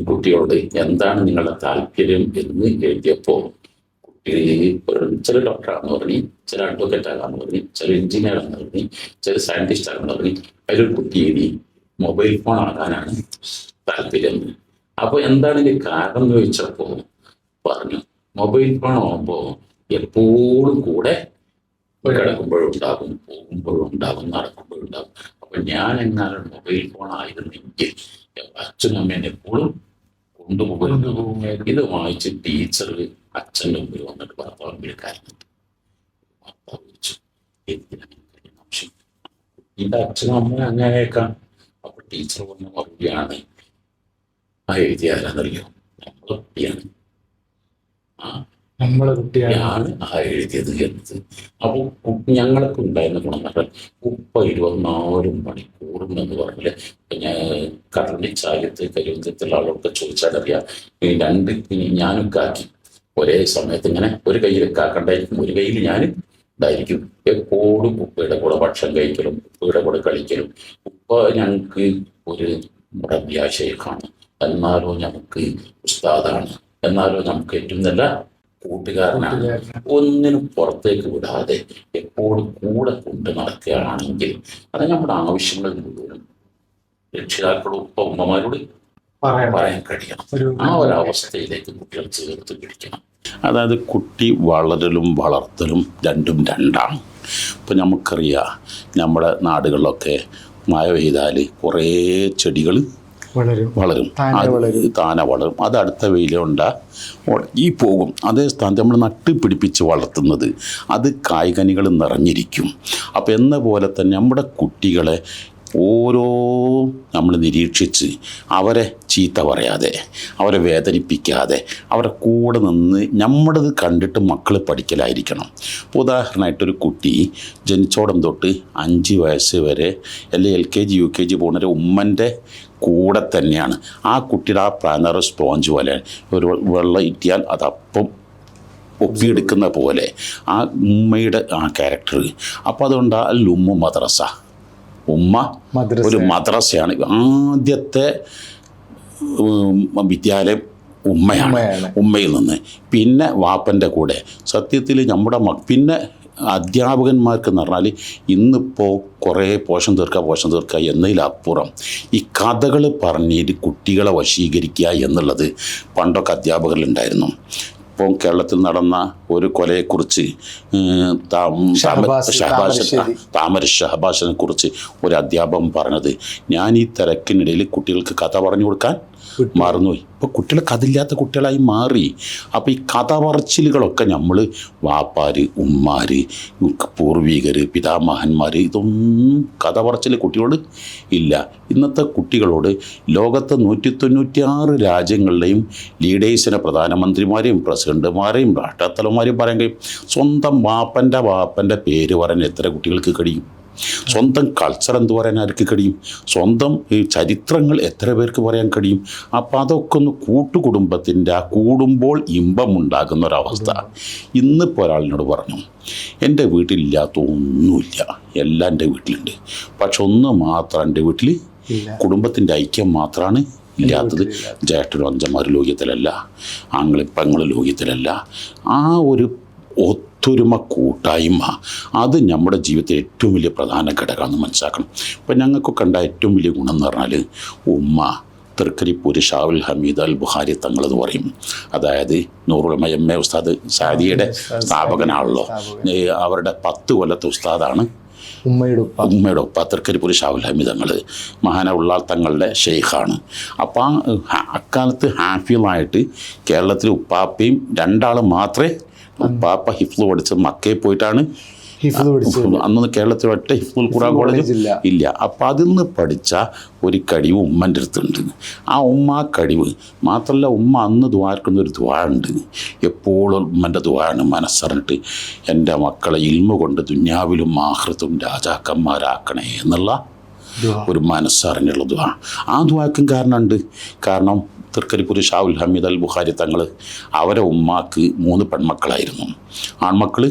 കുട്ടിയോട് എന്താണ് നിങ്ങളുടെ താല്പര്യം എന്ന് എഴുതിയപ്പോൾ കുട്ടി ചില ഡോക്ടറാണെന്ന് പറഞ്ഞു, ചില അഡ്വക്കേറ്റ് ആകാന്ന് പറഞ്ഞു, ചില എഞ്ചിനീയർ ആണെന്ന് പറഞ്ഞു, ചില സയന്റിസ്റ്റ് ആണെന്ന് പറഞ്ഞു. അതിലൊരു കുട്ടി എഴുതി മൊബൈൽ ഫോൺ ആകാനാണ് താല്പര്യം. അപ്പോൾ എന്താണ് ഇതിന്റെ കാരണം എന്ന് ചോദിച്ചപ്പോൾ പറഞ്ഞു മൊബൈൽ ഫോൺ ആകുമ്പോൾ എപ്പോഴും കൂടെ കിടക്കുമ്പോഴും ഉണ്ടാകും, പോകുമ്പോഴും ഉണ്ടാകും, നടക്കുമ്പോഴും ഉണ്ടാകും. അപ്പൊ ഞാൻ എങ്ങാനും മൊബൈൽ ഫോൺ ആയിരുന്നെങ്കിൽ അച്ഛനും അമ്മേനെ എപ്പോഴും കൊണ്ടുപോകുന്നു. ഇത് വായിച്ച് ടീച്ചർ അച്ഛൻ്റെ മുമ്പിൽ വന്നിട്ട് ഭർത്താവിൻ്റെ കാര്യം ഭർത്താവ് വിളിച്ചു, ഇതിന്റെ അച്ഛനും അമ്മയും അങ്ങനെയൊക്കെ. അപ്പൊ ടീച്ചർ പറഞ്ഞ മറുപടിയാണ് ആ എഴുതിയ ആരാന്നറിയോ, നമ്മളെ കുട്ടിയാണ്, നമ്മളെ കുട്ടിയാണ് ആ എഴുതിയത് എന്നത്. അപ്പോൾ ഞങ്ങൾക്ക് ഉണ്ടായിരുന്ന ഗുണം പറഞ്ഞാൽ ഉപ്പ 24 മണിക്കൂറും എന്ന് പറഞ്ഞാൽ ഞാൻ കടലിച്ചാലത്ത് കരുവന്തത്തുള്ള ആളൊക്കെ ചോദിച്ചാലറിയാം. രണ്ട് ഞാനൊക്കെ ആക്കി ഒരേ സമയത്ത് ഇങ്ങനെ ഒരു കയ്യിൽ കാക്കണ്ടായിരിക്കും, ഒരു കയ്യിൽ ഞാൻ ഉണ്ടായിരിക്കും. എപ്പോഴും ഉപ്പയുടെ കൂടെ ഭക്ഷണം കഴിക്കലും ഉപ്പയുടെ കൂടെ കളിക്കലും. ഉപ്പ ഞങ്ങൾക്ക് ഒരു മുറബ്യാശയക്കാണ്, എന്നാലോ നമുക്ക് ഉസ്താദാണ്, എന്നാലോ നമുക്ക് ഏറ്റവും നല്ല കൂട്ടുകാരനാണ്. ഒന്നിനും പുറത്തേക്ക് വിടാതെ എപ്പോഴും കൂടെ കൊണ്ട് നടക്കുകയാണെങ്കിൽ അത് നമ്മുടെ ആവശ്യങ്ങൾ മുഴുവനും രക്ഷിതാക്കളും ഉമ്മമാരോട് പറയാൻ കഴിയണം. ആ ഒരവസ്ഥയിലേക്ക് കുട്ടികൾ ചേർത്ത് പിടിക്കണം. അതായത് കുട്ടി വളരലും വളർത്തലും രണ്ടും രണ്ടാണ്. ഇപ്പം നമുക്കറിയാം നമ്മുടെ നാടുകളിലൊക്കെ മഴ പെയ്താൽ കുറേ ചെടികൾ വളരും, താനെ വളരും. അത് അടുത്ത വെയിലുണ്ട ഈ പോകും. അതേ സ്ഥാനത്ത് നമ്മൾ നട്ട് പിടിപ്പിച്ച് വളർത്തുന്നത് അത് കായ്കനികൾ നിറഞ്ഞിരിക്കും. അപ്പം എന്ന പോലെ തന്നെ നമ്മുടെ കുട്ടികളെ ഓരോ നമ്മൾ നിരീക്ഷിച്ച് അവരെ ചീത്ത പറയാതെ, അവരെ വേദനിപ്പിക്കാതെ, അവരെ കൂടെ നിന്ന് നമ്മുടേത് കണ്ടിട്ട് മക്കൾ പഠിക്കലായിരിക്കണം. ഉദാഹരണമായിട്ടൊരു കുട്ടി ജനിച്ചോടം തൊട്ട് 5 വയസ്സ് വരെ അല്ലെങ്കിൽ LKG UKG പോകുന്നൊരു ഉമ്മൻ്റെ കൂടെ തന്നെയാണ്. ആ കുട്ടിയുടെ ആ പ്രാണർ സ്പോഞ്ച് പോലെ ഒരു വെള്ളം ഇറ്റിയാൽ അതപ്പം ഒപ്പിയെടുക്കുന്ന പോലെ ആ ഉമ്മയുടെ ആ ക്യാരക്ടർ. അപ്പോൾ അതുകൊണ്ട് ഉമ്മ മദ്രസ, ഉമ്മ ഒരു മദ്രസയാണ്. ആദ്യത്തെ വിദ്യാലയം ഉമ്മയാണ്. ഉമ്മയിൽ നിന്ന് പിന്നെ വാപ്പൻ്റെ കൂടെ. സത്യത്തിൽ നമ്മുടെ പിന്നെ അധ്യാപകന്മാർക്കെന്ന് പറഞ്ഞാൽ ഇന്നിപ്പോൾ കുറേ പോഷൻ തീർക്കുക എന്നതിലപ്പുറം ഈ കഥകൾ പറഞ്ഞിട്ട് കുട്ടികളെ വശീകരിക്കുക എന്നുള്ളത് പണ്ടൊക്കെ അധ്യാപകരിലുണ്ടായിരുന്നു. ഇപ്പം കേരളത്തിൽ നടന്ന ഒരു കൊലയെക്കുറിച്ച് താമര ഷഹബാസിനെ കുറിച്ച് ഒരു അധ്യാപകൻ പറഞ്ഞത്, ഞാൻ ഈ തിരക്കിനിടയിൽ കുട്ടികൾക്ക് കഥ പറഞ്ഞു കൊടുക്കാൻ മറന്നുപോയി. ഇപ്പോൾ കുട്ടികൾ കഥയില്ലാത്ത കുട്ടികളായി മാറി. അപ്പോൾ ഈ കഥ പറച്ചിലുകളൊക്കെ നമ്മൾ വാപ്പാർ, ഉമ്മാർ, പൂർവികർ, പിതാമഹന്മാർ, ഇതൊന്നും കഥ പറച്ചിൽ കുട്ടികളോട് ഇല്ല. ഇന്നത്തെ കുട്ടികളോട് ലോകത്തെ 196 രാജ്യങ്ങളിലെയും ലീഡേഴ്സിനെ, പ്രധാനമന്ത്രിമാരെയും പ്രസിഡന്റുമാരെയും രാഷ്ട്രത്തലവന്മാരെയും പറയാൻ കഴിയും. സ്വന്തം വാപ്പൻ്റെ പേര് പറയാൻ എത്ര കുട്ടികൾക്ക് കഴിയും? സ്വന്തം കൾച്ചർ എന്ത് പറയാൻ ആർക്ക് കഴിയും? സ്വന്തം ഈ ചരിത്രങ്ങൾ എത്ര പേർക്ക് പറയാൻ കഴിയും? അപ്പം അതൊക്കെ ഒന്ന് കൂട്ടുകുടുംബത്തിൻ്റെ ആ കൂടുമ്പോൾ ഇമ്പമുണ്ടാകുന്ന ഒരവസ്ഥ. ഇന്നിപ്പോൾ ഒരാളിനോട് പറഞ്ഞു, എൻ്റെ വീട്ടിലില്ലാത്ത ഒന്നുമില്ല, എല്ലാം എൻ്റെ വീട്ടിലുണ്ട്. പക്ഷെ ഒന്ന് മാത്രം എൻ്റെ വീട്ടിൽ കുടുംബത്തിൻ്റെ ഐക്യം മാത്രമാണ് ഇല്ലാത്തത്. ജ്യേഷ്ഠനും അഞ്ചന്മാർ ലോകത്തിലല്ല, ആങ്ങളും പെങ്ങളും ലോകത്തിലല്ല. ആ ഒരു ഒത്തൊരുമ, കൂട്ടായ്മ, അത് നമ്മുടെ ജീവിതത്തിൽ ഏറ്റവും വലിയ പ്രധാന ഘടകമാണെന്ന് മനസ്സിലാക്കണം. ഇപ്പം ഞങ്ങൾക്കൊക്കെ ഉണ്ടായ ഏറ്റവും വലിയ ഗുണം എന്ന് പറഞ്ഞാൽ ഉമ്മ തൃക്കരിപ്പൂര് ഷാവുൽ ഹമീദ് അൽ ബുഖാരി തങ്ങളെന്ന് പറയും. അതായത് നൂറുൽ മയമ്മ ഉസ്താദ് സാദിയുടെ സ്ഥാപകനാണല്ലോ. അവരുടെ 10 കൊല്ലത്തെ ഉസ്താദാണ് ഉമ്മയുടെ ഉപ്പ തൃക്കരിപ്പൂര് ഷാവുൽ ഹമീദ് തങ്ങൾ. മഹാന ഉള്ളാൾ തങ്ങളുടെ ഷെയ്ഖാണ്. അപ്പം അക്കാലത്ത് ഹാഫിളായിട്ട് കേരളത്തിൽ ഉപ്പാപ്പയും 2 ആൾ മാത്രമേ ഉപ്പാപ്പ ഹിഫ്ള് പഠിച്ചത് മക്കയിൽ പോയിട്ടാണ്. അന്നൊന്ന് കേരളത്തിൽ ഒറ്റ ഹിഫ്ളുൽ ഖുർആൻ കോളേജ് ഇല്ല. അപ്പം അതിൽ നിന്ന് പഠിച്ച ഒരു കഴിവ് ഉമ്മൻ്റെ അടുത്തുണ്ട്. ആ ഉമ്മ കഴിവ് മാത്രമല്ല, ഉമ്മ അന്ന് ദ്വാർക്കുന്നൊരു ദ്വാണ്ട്, എപ്പോഴും ഉമ്മൻ്റെ ദ്വാണ് മനസ്സറിഞ്ഞിട്ട് എൻ്റെ മക്കളെ ഇൽമ കൊണ്ട് ദുന്യാവിലും ആഖിറത്തും രാജാക്കന്മാരാക്കണേ എന്നുള്ള ഒരു മനസ്സറിഞ്ഞുള്ള ദ്വാ. ആ ദ്വാക്കും കാരണമുണ്ട്. കാരണം തൃക്കരിപ്പൂര് ഷാവുൽ ഹമീദ് അൽ ബുഖാരി തങ്ങൾ, അവരെ ഉമ്മാക്ക് 3 പെൺമക്കളായിരുന്നു, ആൺമക്കൾ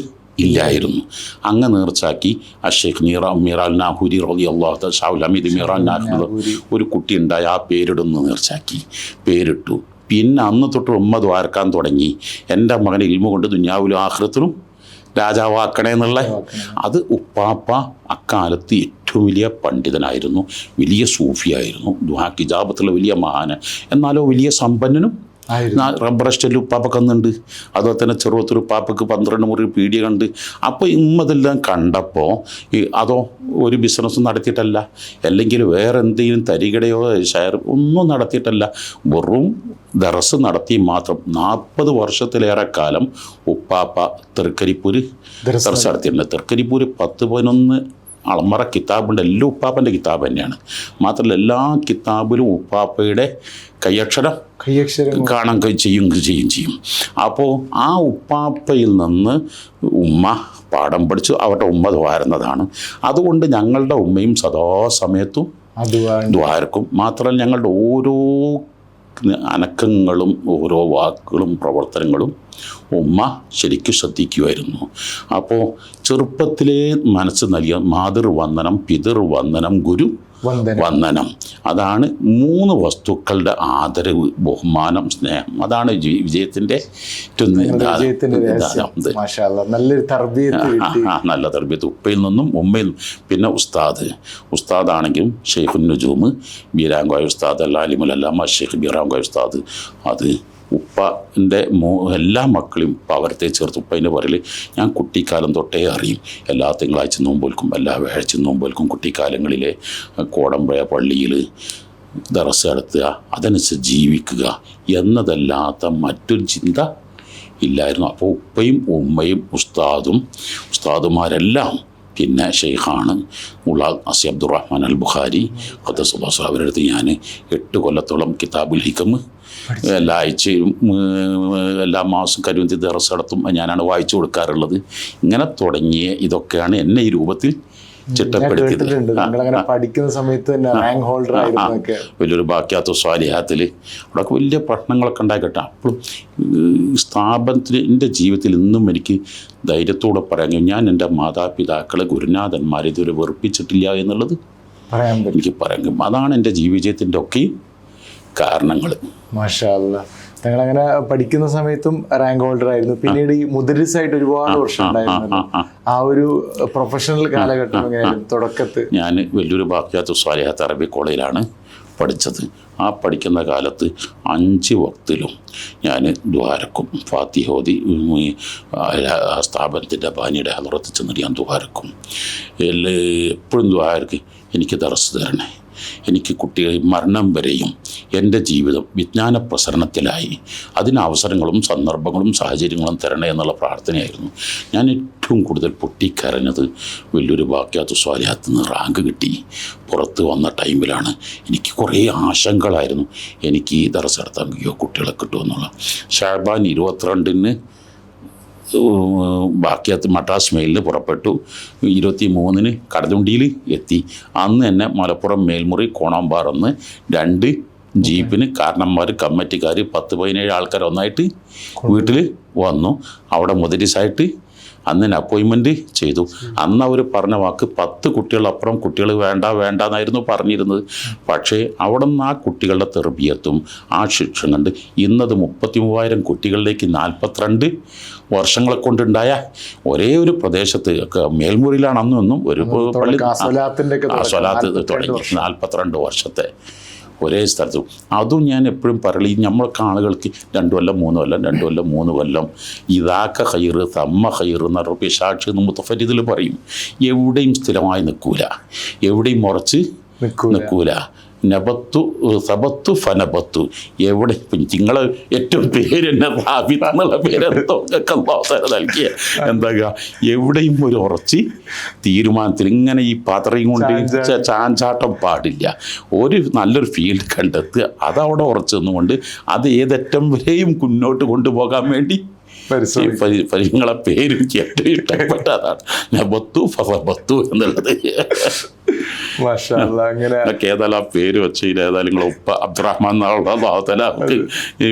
ഇല്ലായിരുന്നു. അങ്ങ് നേർച്ചാക്കി അഷേഖ് മീറാൽ നാഹൂരി റളിയല്ലാഹു ഷാവുൽ ഹമീദ് മീറാൽ നാഹൂരി ഒരു കുട്ടി ഉണ്ടായി, ആ പേരിടുന്ന നേർച്ചാക്കി പേരിട്ടു. പിന്നെ അന്ന് തൊട്ട് ഉമ്മ ദ്വാരക്കാൻ തുടങ്ങി, എൻ്റെ മകനെ ഇൽമ കൊണ്ട് ദുനിയാവിലും ആഖിറത്തിലും രാജാവാക്കണേ എന്നുള്ള. അത് ഉപ്പാപ്പ അക്കാലത്ത് ഏറ്റവും വലിയ പണ്ഡിതനായിരുന്നു, വലിയ സൂഫിയായിരുന്നു, ദുആ കിജാബത്തുള്ള വലിയ മഹാന്, എന്നാലോ വലിയ സമ്പന്നനും. റബ്ബർ എസ്റ്റേറ്റിൽ ഉപ്പാപ്പ കന്നുണ്ട്, അതുപോലെ തന്നെ ചെറുപ്പത്തിൽ ഉപ്പാപ്പക്ക് 12 മുറി പീടിക കണ്ട്. അപ്പോൾ ഇമ്മതെല്ലാം കണ്ടപ്പോൾ അതോ ഒരു ബിസിനസ് നടത്തിയിട്ടല്ല, അല്ലെങ്കിൽ വേറെ എന്തെങ്കിലും തരികടയോ ഷെയർ ഒന്നും നടത്തിയിട്ടല്ല, വെറും ദറസ് നടത്തി മാത്രം. 40 വർഷത്തിലേറെ കാലം ഉപ്പാപ്പ തൃക്കരിപ്പൂര് ദറസ് നടത്തിയിട്ടുണ്ട്. തൃക്കരിപ്പൂര് 10-11 അളമറ കിതാബുണ്ട്. എല്ലാം ഉപ്പാപ്പൻ്റെ കിതാബ് തന്നെയാണ്. മാത്രമല്ല എല്ലാ കിതാബിലും ഉപ്പാപ്പയുടെ കയ്യക്ഷരം കാണാൻ ചെയ്യും. അപ്പോൾ ആ ഉപ്പാപ്പയിൽ നിന്ന് ഉമ്മ പാഠം പഠിച്ചു, അവരുടെ ഉമ്മ ദ്വാരുന്നതാണ്. അതുകൊണ്ട് ഞങ്ങളുടെ ഉമ്മയും സദാസമയത്തും ദ്വാരക്കും. മാത്രമല്ല ഞങ്ങളുടെ ഓരോ അനക്കങ്ങളും ഓരോ വാക്കുകളും പ്രവർത്തനങ്ങളും ഉമ്മ ശരിക്കും ശ്രദ്ധിക്കുമായിരുന്നു. അപ്പോൾ ചെറുപ്പത്തിലേ മനസ്സ് നൽകിയ മാതൃവന്ദനം, പിതൃവന്ദനം, ഗുരു വന്ദനം, അതാണ് 3 വസ്തുക്കളുടെ ആദരവ്, ബഹുമാനം, സ്നേഹം. അതാണ് വിജയത്തിൻ്റെ നല്ല തർബീയത്ത് ഉപ്പയിൽ നിന്നും ഉമ്മയിൽ നിന്നും. പിന്നെ ഉസ്താദാണെങ്കിലും ഷെയ്ഖുൻ നുജൂമ് ബീരാങ്കോയ ഉസ്താദ്, അല്ലാലിമുൽ അല്ലാമ ഷെയ്ഖ് ബീരാങ്കോയ ഉസ്താദ്. അത് ഉപ്പൻ്റെ എല്ലാ മക്കളെയും ഉപ്പ അവരത്തെ ചേർത്ത് ഉപ്പേൻ്റെ പറയൽ ഞാൻ കുട്ടിക്കാലം തൊട്ടേ അറിയും. എല്ലാ തിങ്കളാഴ്ച നോമ്പേൽക്കും, എല്ലാ വ്യാഴാഴ്ച നോമ്പേൽക്കും. കുട്ടിക്കാലങ്ങളിലെ കോടമ്പുഴ പള്ളിയിൽ ദറസ് നടത്തുക, അതനുസരിച്ച് ജീവിക്കുക എന്നതല്ലാത്ത മറ്റൊരു ചിന്ത ഇല്ലായിരുന്നു. അപ്പോൾ ഉപ്പയും ഉമ്മയും ഉസ്താദുമാരെല്ലാം പിന്നെ ഷെയ്ഖാണ് ഉള്ളാദ് അസി അബ്ദുറഹ്മാൻ അൽ ബുഖാരി ഖദ്ദസുല്ലാഹു അവരുടെ അടുത്ത് ഞാൻ 8 കൊല്ലത്തോളം കിതാബുൽ ഹിക്മ എല്ലാ ആഴ്ചയും എല്ലാ മാസം കരുവന്തി ദർസ് നടത്തും, ഞാനാണ് വായിച്ചു കൊടുക്കാറുള്ളത്. ഇങ്ങനെ തുടങ്ങിയ ഇതൊക്കെയാണ് എന്നെ ഈ രൂപത്തിൽ ചിട്ടപ്പെടുത്തിയത്. പഠിക്കുന്ന സമയത്ത് റാങ്ക് ഹോൾഡർ വലിയൊരു ബാക്കിയാത്ത സ്വാലിഹാത്തിൽ അവിടെയൊക്കെ വലിയ പ്രശ്നങ്ങളൊക്കെ ഉണ്ടായിക്കട്ടെ. അപ്പോഴും സ്ഥാപനത്തിന് എൻ്റെ ജീവിതത്തിൽ ഇന്നും എനിക്ക് ധൈര്യത്തോടെ പറയാൻ ഞാൻ എൻ്റെ മാതാപിതാക്കളെ ഗുരുനാഥന്മാരെ ഇതുവരെ വെറുപ്പിച്ചിട്ടില്ല എന്നുള്ളത് എനിക്ക് പറയാൻ. അതാണ് എൻ്റെ ജീവിതത്തിൻ്റെ ഒക്കെ കാരണങ്ങൾ. മാഷാ അല്ലാഹ്. ഞങ്ങളങ്ങനെ പഠിക്കുന്ന സമയത്തും റാങ്ക് ഹോൾഡർ ആയിരുന്നു. പിന്നീട് ഈ മുദരിസായിട്ട് ഒരുപാട് വർഷം ഉണ്ടായിരുന്നു. ആ ഒരു പ്രൊഫഷണൽ കാലഘട്ടം എങ്ങനെയായിരുന്നു തുടക്കത്തിൽ? ഞാൻ വലിയൊരു ബാക്കിയാത്ത സ്വാലിഹാത്ത് അറബി കോളേജിലാണ് പഠിച്ചത്. ആ പഠിക്കുന്ന കാലത്ത് 5 വക്തിലും ഞാൻ ദ്വാരക്കും ഫാത്തിഹോദി സ്ഥാപനത്തിൻ്റെ ബാനിയുടെ ഹലറത്ത് ചെന്നിട്ട് ഞാൻ ദ്വാരക്കും. എപ്പോഴും ദ്വാരക്ക് എനിക്ക് ദർസ് തരണേ, എനിക്ക് കുട്ടികൾ മരണം വരെയും എൻ്റെ ജീവിതം വിജ്ഞാന പ്രസരണത്തിലായി അതിന് അവസരങ്ങളും സന്ദർഭങ്ങളും സാഹചര്യങ്ങളും തരണേ എന്നുള്ള പ്രാർത്ഥനയായിരുന്നു. ഞാൻ ഏറ്റവും കൂടുതൽ പൊട്ടിക്കരഞ്ഞത് വലിയൊരു ബാക്കിയാത്ത സ്വാലിഹാത്ത് നിന്ന് റാങ്ക് കിട്ടി പുറത്ത് വന്ന ടൈമിലാണ്. എനിക്ക് കുറേ ആശങ്കകളായിരുന്നു, എനിക്ക് ഈ ദർസ് നടത്താൻ കഴിയുമോ, കുട്ടികളെ കിട്ടുമെന്നുള്ള. ഷാബാൻ 22-ന് ബാക്കിയത്ത് മദ്രാസ് മെയിലിന് പുറപ്പെട്ടു. 23-ന് കടലുണ്ടിയിൽ എത്തി. അന്ന് തന്നെ മലപ്പുറം മേൽമുറി കോണാമ്പാറ 2 ജീപ്പിന് കാരണന്മാർ കമ്മിറ്റിക്കാർ 10-17 ആൾക്കാർ ഒന്നായിട്ട് വീട്ടിൽ വന്നു. അവിടെ മുദരിസായിട്ട് അന്ന് തന്നെ അപ്പോയിൻമെൻറ്റ് ചെയ്തു. അന്ന് അവർ പറഞ്ഞ വാക്ക് 10 കുട്ടികളപ്പുറം കുട്ടികൾ വേണ്ടെന്നായിരുന്നു പറഞ്ഞിരുന്നത്. പക്ഷേ അവിടെ നിന്ന് ആ കുട്ടികളുടെ തെർബിയത്തും ആ ശിക്ഷ കണ്ട് ഇന്നത് 33,000 കുട്ടികളിലേക്ക് 42 വർഷങ്ങളെ കൊണ്ടുണ്ടായ ഒരേ ഒരു പ്രദേശത്ത് മേൽമുറിയിലാണ് അന്നൊന്നും ഒരു പള്ളി സ്വലാത്ത് തുടങ്ങി 42 വർഷത്തെ ഒരേ സ്ഥലത്തും. അതും ഞാൻ എപ്പോഴും പറയും, നമ്മൾക്ക് ആളുകൾക്ക് 2 കൊല്ലം 3 കൊല്ലം 2 കൊല്ലം 3 കൊല്ലം ഇതാക്ക ഹൈറ് തമ്മ ഹൈറ് എന്ന് പറഞ്ഞ പിശാച്ച് എന്ന് മുത്തഫരീദിൽ പറയും. എവിടെയും സ്ഥിരമായി നിൽക്കൂല, എവിടെയും ഉറച്ച് നിൽക്കൂല. നബത്തു സബത്തു ഫനബത്തു. എവിടെ നിങ്ങളെ ഏറ്റവും പേര് എന്നെ റാബിത്ത് എന്നുള്ള പേരെന്തോ നൽകിയ എന്താ എവിടെയും ഒരു ഉറച്ച് തീരുമാനത്തിൽ ഇങ്ങനെ ഈ പാത്രയും കൊണ്ട് ചാഞ്ചാട്ടം പാടില്ല. ഒരു നല്ലൊരു ഫീൽഡ് കണ്ടെത്തുക, അതവിടെ ഉറച്ചു നിന്നുകൊണ്ട് അത് ഏതറ്റം വരെയും മുന്നോട്ട് കൊണ്ടുപോകാൻ വേണ്ടി നിങ്ങളെ പേര് എനിക്ക് ഏറ്റവും ഇഷ്ടപ്പെട്ട അതാണ് നബത്തു ഫസബത്തു എന്നുള്ളത്. ഏതായാലും ആ പേര് വെച്ച് ഏതായാലും നിങ്ങളെ ഉപ്പ അബ്ദുറഹ്മാൻ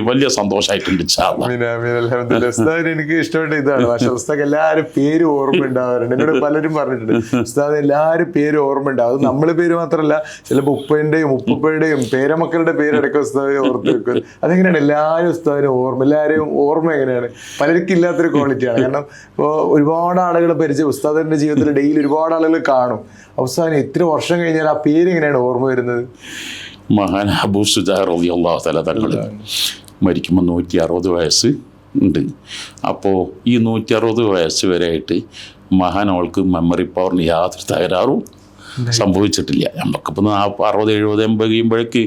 വലിയ സന്തോഷമായിട്ടുണ്ട്. എനിക്ക് ഇഷ്ടപ്പെട്ട ഇതാണ് ഉസ്താദ് എല്ലാവരും പേര് ഓർമ്മ ഉണ്ടാവാറുണ്ട്. എന്നോട് പലരും പറഞ്ഞിട്ടുണ്ട് ഉസ്താദ് എല്ലാവരും പേര് ഓർമ്മ ഉണ്ടാവും. അത് നമ്മളെ പേര് മാത്രമല്ല, ചിലപ്പോൾ ഉപ്പൻ്റെയും ഉപ്പയുടെയും പേരമക്കളുടെ പേരടക്കം ഉസ്താദിനെ ഓർത്ത് വെക്കും. അതെങ്ങനെയാണ് എല്ലാവരും ഉസ്താദിനെ ഓർമ്മ, എല്ലാവരെയും ഓർമ്മ എങ്ങനെയാണ്? പലർക്കും ഇല്ലാത്തൊരു ക്വാളിറ്റിയാണ്. കാരണം ഇപ്പോൾ ഒരുപാട് ആളുകളെ പരിചയം ഉസ്താദിൻ്റെ ജീവിതത്തിൽ ഡെയിലി ഒരുപാട് ആളുകൾ കാണും. അവസാനം ഇത്ര വർഷം കഴിഞ്ഞാൽ ആ പേര് എങ്ങനെയാണ് ഓർമ്മ വരുന്നത്? മഹാൻ അബൂ ശുജാ റളിയല്ലാഹു തആല തങ്ങൾ മരിക്കുമ്പോൾ 160 വയസ്സ് ഉണ്ട്. അപ്പോൾ ഈ 160 വയസ്സ് വരെയായിട്ട് മഹാനോൾക്ക് മെമ്മറി പവറിന് യാതൊരു തകരാറും സംഭവിച്ചിട്ടില്ല. നമുക്കിപ്പോൾ 60, 70, 80 കഴിയുമ്പോഴേക്ക്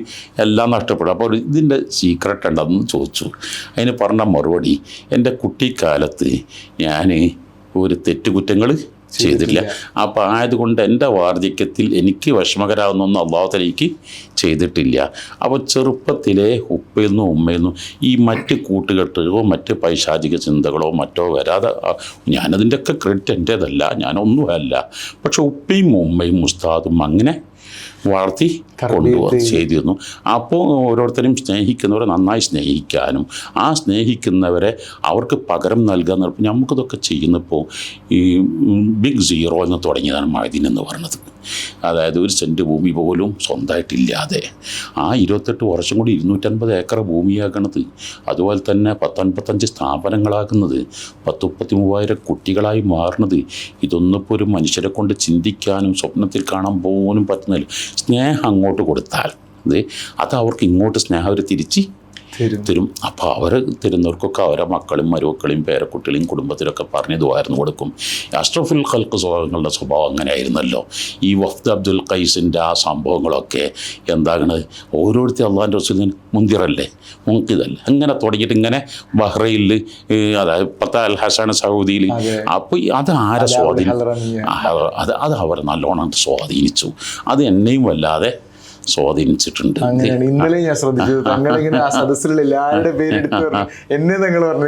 എല്ലാം നഷ്ടപ്പെടും. അപ്പോൾ ഇതിൻ്റെ സീക്രട്ട് ഉണ്ടെന്ന് ചോദിച്ചു. അതിന് പറഞ്ഞ മറുപടി, എൻ്റെ കുട്ടിക്കാലത്ത് ഞാൻ ഒരു തെറ്റുകുറ്റങ്ങൾ ചെയ്തില്ല. അപ്പോൾ ആയതുകൊണ്ട് എൻ്റെ വാർദ്ധക്യത്തിൽ എനിക്ക് വിഷമകരാവുന്നൊന്നും അള്ളാഹു തആല എനിക്ക് ചെയ്തിട്ടില്ല. അപ്പോൾ ചെറുപ്പത്തിലെ ഉപ്പയിൽ നിന്നും ഉമ്മയിൽ നിന്നും ഈ മറ്റ് കൂട്ടുകെട്ടുകളോ മറ്റ് പൈശാചിക ചിന്തകളോ മറ്റോ വരാതെ, ഞാനതിൻ്റെയൊക്കെ ക്രെഡിറ്റ് എൻ്റേതല്ല, ഞാനൊന്നുമല്ല. പക്ഷെ ഉപ്പയും ഉമ്മയും ഉസ്താദും അങ്ങനെ വളർത്തി കൊണ്ടുപോകാൻ ചെയ്തിരുന്നു. അപ്പോൾ ഓരോരുത്തരും സ്നേഹിക്കുന്നവരെ നന്നായി സ്നേഹിക്കാനും ആ സ്നേഹിക്കുന്നവരെ അവർക്ക് പകരം നൽകാൻ. നമുക്കിതൊക്കെ ചെയ്യുന്നപ്പോൾ ഈ ബിഗ് സീറോ എന്ന് തുടങ്ങിയതാണ് മഅദീൻ എന്ന് പറഞ്ഞത്. അതായത് 1 സെൻറ്റ് ഭൂമി പോലും സ്വന്തമായിട്ടില്ലാതെ ആ 28 വർഷം കൂടി 250 ഏക്കർ ഭൂമിയാക്കണത്, അതുപോലെ തന്നെ 10-55 സ്ഥാപനങ്ങളാക്കുന്നത്, 10-33,000 കുട്ടികളായി മാറുന്നത്, ഇതൊന്നും ഇപ്പോൾ ഒരു മനുഷ്യരെ കൊണ്ട് ചിന്തിക്കാനും സ്വപ്നത്തിൽ കാണാൻ പോലും പറ്റുന്നില്ല. സ്നേഹം അങ്ങോട്ട് കൊടുത്താൽ അത് അവർക്ക് ഇങ്ങോട്ട് സ്നേഹം അവർ തിരിച്ച് തരും. അപ്പോൾ അവർ തരുന്നവർക്കൊക്കെ അവരെ മക്കളും മരുമക്കളെയും പേരക്കുട്ടികളെയും കുടുംബത്തിലൊക്കെ പറഞ്ഞ് ദുആർന്ന് കൊടുക്കും. അഷ്റഫുൽ ഖൽഖ് സ്വഭാവങ്ങളുടെ സ്വഭാവം അങ്ങനെയായിരുന്നല്ലോ. ഈ വഫ്ദ് അബ്ദുൽ ഖൈസിൻ്റെ ആ സംഭവങ്ങളൊക്കെ എന്താകണത്, ഓരോരുത്തർ അള്ളാഹിൻ്റെ റസൂലിന് മുന്തിറല്ലേ, മുങ്കിതല്ലേ, അങ്ങനെ തുടങ്ങിയിട്ട് ഇങ്ങനെ ബഹ്റൈനിൽ, അതായത് ഇപ്പോഴത്തെ അൽ ഹസൻ സൗദിയിൽ. അപ്പോൾ അത് ആരെ അത് അവരെ നല്ലോണം സ്വാധീനിച്ചു. അത് എന്നെയും വല്ലാതെ സ്വാധീനിച്ചിട്ടുണ്ട്. അങ്ങനെയാണ് ഇന്നലെ ഞാൻ ശ്രദ്ധിച്ചത്. തങ്ങളിങ്ങനെ ആ സദസ്സിലുള്ള എല്ലാവരുടെ പേരെടുത്ത് പറഞ്ഞു, എന്നെ തങ്ങൾ പറഞ്ഞു,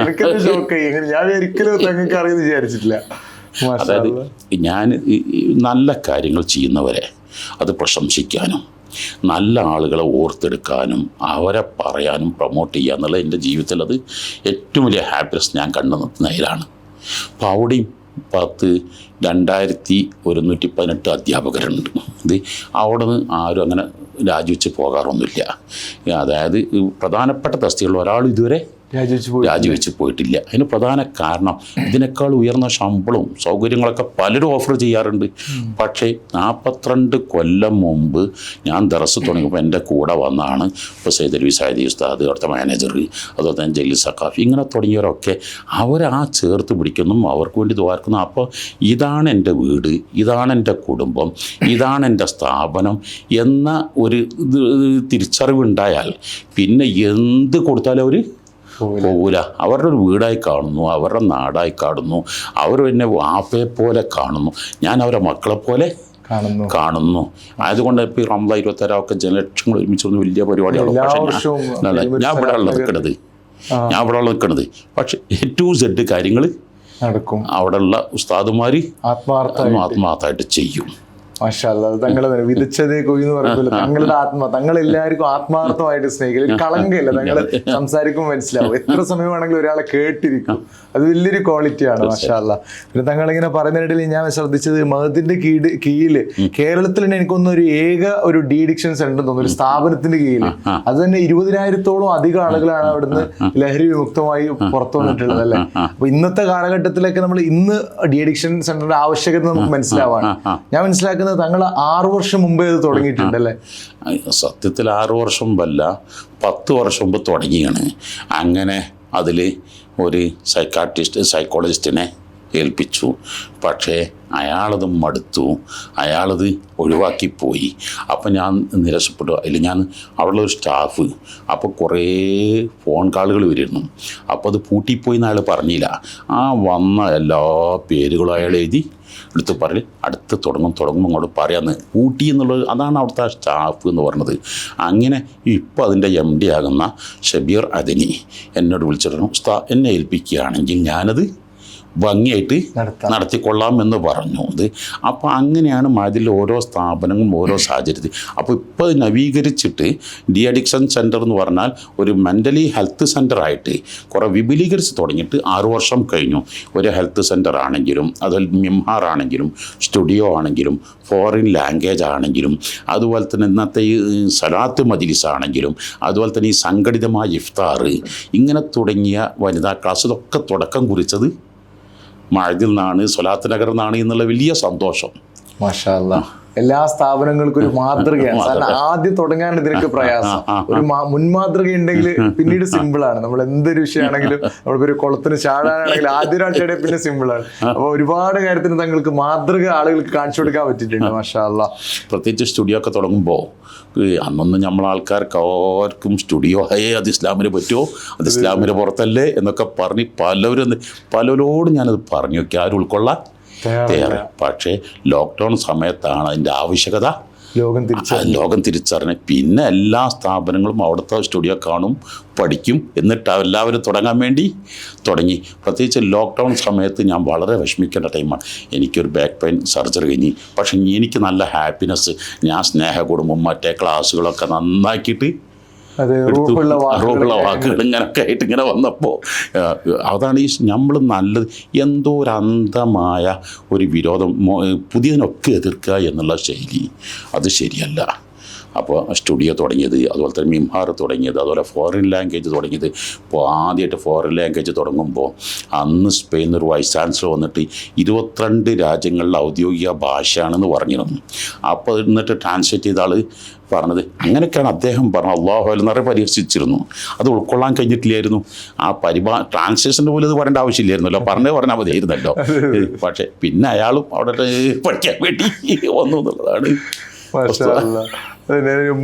എനിക്കത് ഷോക്കായി. ഞാൻ ഒരിക്കലും തങ്ങൾക്ക് അറിയുമെന്ന് വിചാരിച്ചിട്ടില്ല. അതായത് ഞാൻ നല്ല കാര്യങ്ങൾ ചെയ്യുന്നവരെ അത് പ്രശംസിക്കാനും നല്ല ആളുകളെ ഓർത്തെടുക്കാനും അവരെ പറയാനും പ്രൊമോട്ട് ചെയ്യുക എന്നുള്ളത് എൻ്റെ ജീവിതത്തിൽ അത് ഏറ്റവും വലിയ ഹാപ്പിനെസ് ഞാൻ കണ്ടുനിന്നതിലാണ്. അപ്പോൾ അവിടെയും 2118 അധ്യാപകരുണ്ട്. ഇത് അവിടെ നിന്ന് ആരും അങ്ങനെ രാജിവെച്ച് പോകാറൊന്നുമില്ല. അതായത് പ്രധാനപ്പെട്ട തസ്തികകളിൽ ഒരാൾ ഇതുവരെ രാജിവെച്ച് പോയിട്ടില്ല. അതിന് പ്രധാന കാരണം ഇതിനേക്കാൾ ഉയർന്ന ശമ്പളവും സൗകര്യങ്ങളൊക്കെ പലരും ഓഫർ ചെയ്യാറുണ്ട്. പക്ഷേ 42 കൊല്ലം മുമ്പ് ഞാൻ ദർസ് തുടങ്ങിയപ്പോൾ എൻ്റെ കൂടെ വന്നാണ് ഇപ്പോൾ സയ്യിദ് അലവി സായിദി ഉസ്താദ്, അവിടുത്തെ മാനേജർ, അതുപോലെ തന്നെ ജലീൽ സഖാഫി, ഇങ്ങനെ തുടങ്ങിയവരൊക്കെ അവരാ ചേർത്ത് പിടിക്കുന്നു, അവർക്ക് വേണ്ടി ദ്വാർക്കുന്നു. അപ്പോൾ ഇതാണ് എൻ്റെ വീട്, ഇതാണ് എൻ്റെ കുടുംബം, ഇതാണ് എൻ്റെ സ്ഥാപനം എന്ന ഒരു തിരിച്ചറിവുണ്ടായാൽ പിന്നെ എന്ത് കൊടുത്താലും അവർ പോകൂല. അവരുടെ ഒരു വീടായി കാണുന്നു, അവരുടെ നാടായി കാണുന്നു, അവർ എന്നെ വാപ്പയെ പോലെ കാണുന്നു, ഞാൻ അവരെ മക്കളെപ്പോലെ കാണുന്നു. ആയതുകൊണ്ട് ഇപ്പോൾ ഈ റംള 26 ജനലക്ഷങ്ങൾ ഒരുമിച്ച് വന്ന് വലിയ പരിപാടിയാണ്. പക്ഷേ ഞാൻ ഇവിടെ നിൽക്കുന്നത് പക്ഷെ A to Z കാര്യങ്ങൾ നടക്കും. അവിടെയുള്ള ഉസ്താദുമാർ ആത്മാർത്ഥമായിട്ട് ചെയ്യും. മാഷാ അല്ലാഹ്. തങ്ങളെ വിധിച്ചതേ കൊയ്യെന്ന് പറയുമ്പോൾ തങ്ങളുടെ തങ്ങളെല്ലാവർക്കും ആത്മാർത്ഥമായിട്ട് സ്നേഹിക്കും. ഒരു കളങ്കയില്ല. തങ്ങൾ സംസാരിക്കുമ്പോൾ മനസ്സിലാവും. എത്ര സമയമാണെങ്കിലും ഒരാളെ കേട്ടിരിക്കും. അത് വലിയൊരു ക്വാളിറ്റിയാണ്. മാഷാ അല്ലാഹ്. പിന്നെ തങ്ങളിങ്ങനെ പറയുന്നതിനിടയിൽ ഞാൻ ശ്രദ്ധിച്ചത് മഹദിന്റെ കീഴിൽ കേരളത്തിൽ തന്നെ എനിക്കൊന്നും ഒരു ഡി അഡിക്ഷൻ സെന്റർ തോന്നുന്നു, ഒരു സ്ഥാപനത്തിന്റെ കീഴിൽ. അത് തന്നെ 20,000-ഓളം അധികം ആളുകളാണ് അവിടുന്ന് ലഹരി വിമുക്തമായി പുറത്തു വന്നിട്ടുള്ളത് അല്ലേ. അപ്പൊ ഇന്നത്തെ കാലഘട്ടത്തിലൊക്കെ നമ്മൾ ഇന്ന് ഡി അഡിക്ഷൻ സെന്ററിന്റെ ആവശ്യകത നമുക്ക് മനസ്സിലാവാണ്. ഞാൻ മനസ്സിലാക്കുന്നത് തങ്ങൾ 6 വർഷം മുമ്പേ ഇത് തുടങ്ങിയിട്ടുണ്ടല്ലേ? സത്യത്തിൽ 6 വർഷം മുമ്പല്ല, 10 വർഷം മുമ്പ് തുടങ്ങിയാണ്. അങ്ങനെ അതിൽ ഒരു സൈക്കോളജിസ്റ്റിനെ ഏൽപ്പിച്ചു. പക്ഷേ അയാളത് മടുത്തു, അയാളത് ഒഴിവാക്കിപ്പോയി. അപ്പം ഞാൻ നിരാശപ്പെട്ടു. അതിൽ ഞാൻ അവിടെയുള്ള ഒരു സ്റ്റാഫ്, അപ്പോൾ കുറേ ഫോൺ കോളുകൾ വരുന്നു. അപ്പോൾ അത് പൂട്ടിപ്പോയി എന്ന് അയാൾ പറഞ്ഞില്ല. ആ വന്ന എല്ലാ പേരുകളും അയാൾ എഴുതി എടുത്ത് പറയും, അടുത്ത് തുടങ്ങുമ്പോൾ അങ്ങോട്ട് പറയാമെന്ന് ഊട്ടി എന്നുള്ളത്. അതാണ് അവിടുത്തെ സ്റ്റാഫ് എന്ന് പറഞ്ഞത്. അങ്ങനെ ഇപ്പോൾ അതിൻ്റെ MD ആകുന്ന ഷബീർ അദനി എന്നോട് വിളിച്ചിട്ട് ഉസ്താദ് എന്നെ ഏൽപ്പിക്കുകയാണെങ്കിൽ ഞാനത് ഭംഗിയായിട്ട് നടത്തിക്കൊള്ളാം എന്ന് പറഞ്ഞു. അത് അപ്പോൾ അങ്ങനെയാണ് അതിൽ ഓരോ സ്ഥാപനങ്ങളും ഓരോ സാഹചര്യത്തിൽ. അപ്പോൾ ഇപ്പോൾ നവീകരിച്ചിട്ട് ഡി അഡിക്ഷൻ സെൻറ്റർ എന്ന് പറഞ്ഞാൽ ഒരു മെൻ്റലി ഹെൽത്ത് സെൻ്ററായിട്ട് കുറേ വിപുലീകരിച്ച് തുടങ്ങിയിട്ട് 6 വർഷം കഴിഞ്ഞു. ഒരു ഹെൽത്ത് സെൻ്റർ ആണെങ്കിലും, അതുപോലെ മിംഹാർ ആണെങ്കിലും, സ്റ്റുഡിയോ ആണെങ്കിലും, ഫോറിൻ ലാംഗ്വേജ് ആണെങ്കിലും, അതുപോലെ തന്നെ ഇന്നത്തെ ഈ സലാത്ത് മജ്ലിസ് ആണെങ്കിലും, അതുപോലെ തന്നെ ഈ സംഘടിതമായ ഇഫ്താർ, ഇങ്ങനെ തുടങ്ങിയ വനിതാ ക്ലാസ്, ഇതൊക്കെ തുടക്കം കുറിച്ചത് മഅദിൽ നിന്നാണ്, സ്വലാത്ത് നഗർ നിന്നാണ് എന്നുള്ള വലിയ സന്തോഷം. മാഷാ അല്ലാഹ്. എല്ലാ സ്ഥാപനങ്ങൾക്കും ഒരു മാതൃകയാണ്. കാരണം ആദ്യം തുടങ്ങാൻ ഇതിനൊക്കെ പ്രയാസം. ഒരു മുൻമാതൃക ഉണ്ടെങ്കിൽ പിന്നീട് സിമ്പിളാണ്. നമ്മൾ എന്തൊരു വിഷയമാണെങ്കിലും, നമ്മൾക്കൊരു കുളത്തിന് ചാടാനാണെങ്കിലും ആദ്യ ഒരാഴ്ചയുടെ പിന്നെ സിമ്പിളാണ്. അപ്പോൾ ഒരുപാട് കാര്യത്തിന് തങ്ങൾക്ക് മാതൃക ആളുകൾക്ക് കാണിച്ചു കൊടുക്കാൻ പറ്റിയിട്ടുണ്ട്. മാഷാ അല്ലാഹ്. പ്രത്യേകിച്ച് സ്റ്റുഡിയോ ഒക്കെ തുടങ്ങുമ്പോൾ അന്നൊന്നും നമ്മളെ ആൾക്കാർക്ക് ആർക്കും സ്റ്റുഡിയോ അത് ഇസ്ലാമിന് പറ്റുമോ, അത് ഇസ്ലാമിന് പുറത്തല്ലേ എന്നൊക്കെ പറഞ്ഞ് പലരോടും ഞാനത് പറഞ്ഞു നോക്കി, ആരും ഉൾക്കൊള്ളാൻ തയ്യാറ്. പക്ഷേ ലോക്ക്ഡൗൺ സമയത്താണ് അതിൻ്റെ ആവശ്യകത ലോകം തിരിച്ചറിഞ്ഞ് പിന്നെ എല്ലാ സ്ഥാപനങ്ങളും അവിടുത്തെ സ്റ്റുഡിയോ കാണും, പഠിക്കും. എന്നിട്ട് എല്ലാവരും തുടങ്ങാൻ വേണ്ടി തുടങ്ങി. പ്രത്യേകിച്ച് ലോക്ക്ഡൗൺ സമയത്ത് ഞാൻ വളരെ വിഷമിക്കേണ്ട ടൈമാണ്. എനിക്കൊരു ബാക്ക് പെയിൻ സർജറി കഴിഞ്ഞ്, പക്ഷേ എനിക്ക് നല്ല ഹാപ്പിനെസ്, ഞാൻ സ്നേഹകുടുംബം മറ്റേ ക്ലാസ്സുകളൊക്കെ നന്നാക്കിയിട്ട് റൂഹുള്ള വാക്കുകൾ ഇങ്ങനെയൊക്കെ ആയിട്ട് ഇങ്ങനെ വന്നപ്പോൾ അതാണ് ഈ നമ്മൾ നല്ലത്. എന്തോ ഒരു അന്ധമായ ഒരു വിരോധം, പുതിയതിനൊക്കെ എതിർക്കുക എന്നുള്ള ശൈലി അത് ശരിയല്ല. അപ്പോൾ സ്റ്റുഡിയോ തുടങ്ങിയത്, അതുപോലെ തന്നെ മിംഹാർ തുടങ്ങിയത്, അതുപോലെ ഫോറിൻ ലാംഗ്വേജ് തുടങ്ങിയത്. ഇപ്പോൾ ആദ്യമായിട്ട് ഫോറിൻ ലാംഗ്വേജ് തുടങ്ങുമ്പോൾ അന്ന് സ്പെയിനിൽ ഒരു വൈസ് ചാൻസലർ വന്നിട്ട് 22 രാജ്യങ്ങളിലെ ഔദ്യോഗിക ഭാഷയാണെന്ന് പറഞ്ഞിരുന്നു. അപ്പോൾ എന്നിട്ട് ട്രാൻസ്ലേറ്റ് ചെയ്ത ആൾ പറഞ്ഞത് അങ്ങനെയൊക്കെയാണ് അദ്ദേഹം പറഞ്ഞത്. അള്ളാഹു എന്നറിയ പരിഹസിച്ചിരുന്നു. അത് ഉൾക്കൊള്ളാൻ കഴിഞ്ഞിട്ടില്ലായിരുന്നു. ആ ട്രാൻസ്ലേഷൻ്റെ പോലും ഇത് പറയേണ്ട ആവശ്യമില്ലായിരുന്നല്ലോ, പറഞ്ഞാൽ മതിയായിരുന്നല്ലോ. പക്ഷേ പിന്നെ അയാളും അവിടെ പഠിക്കാൻ വേണ്ടി വന്നു എന്നുള്ളതാണ്.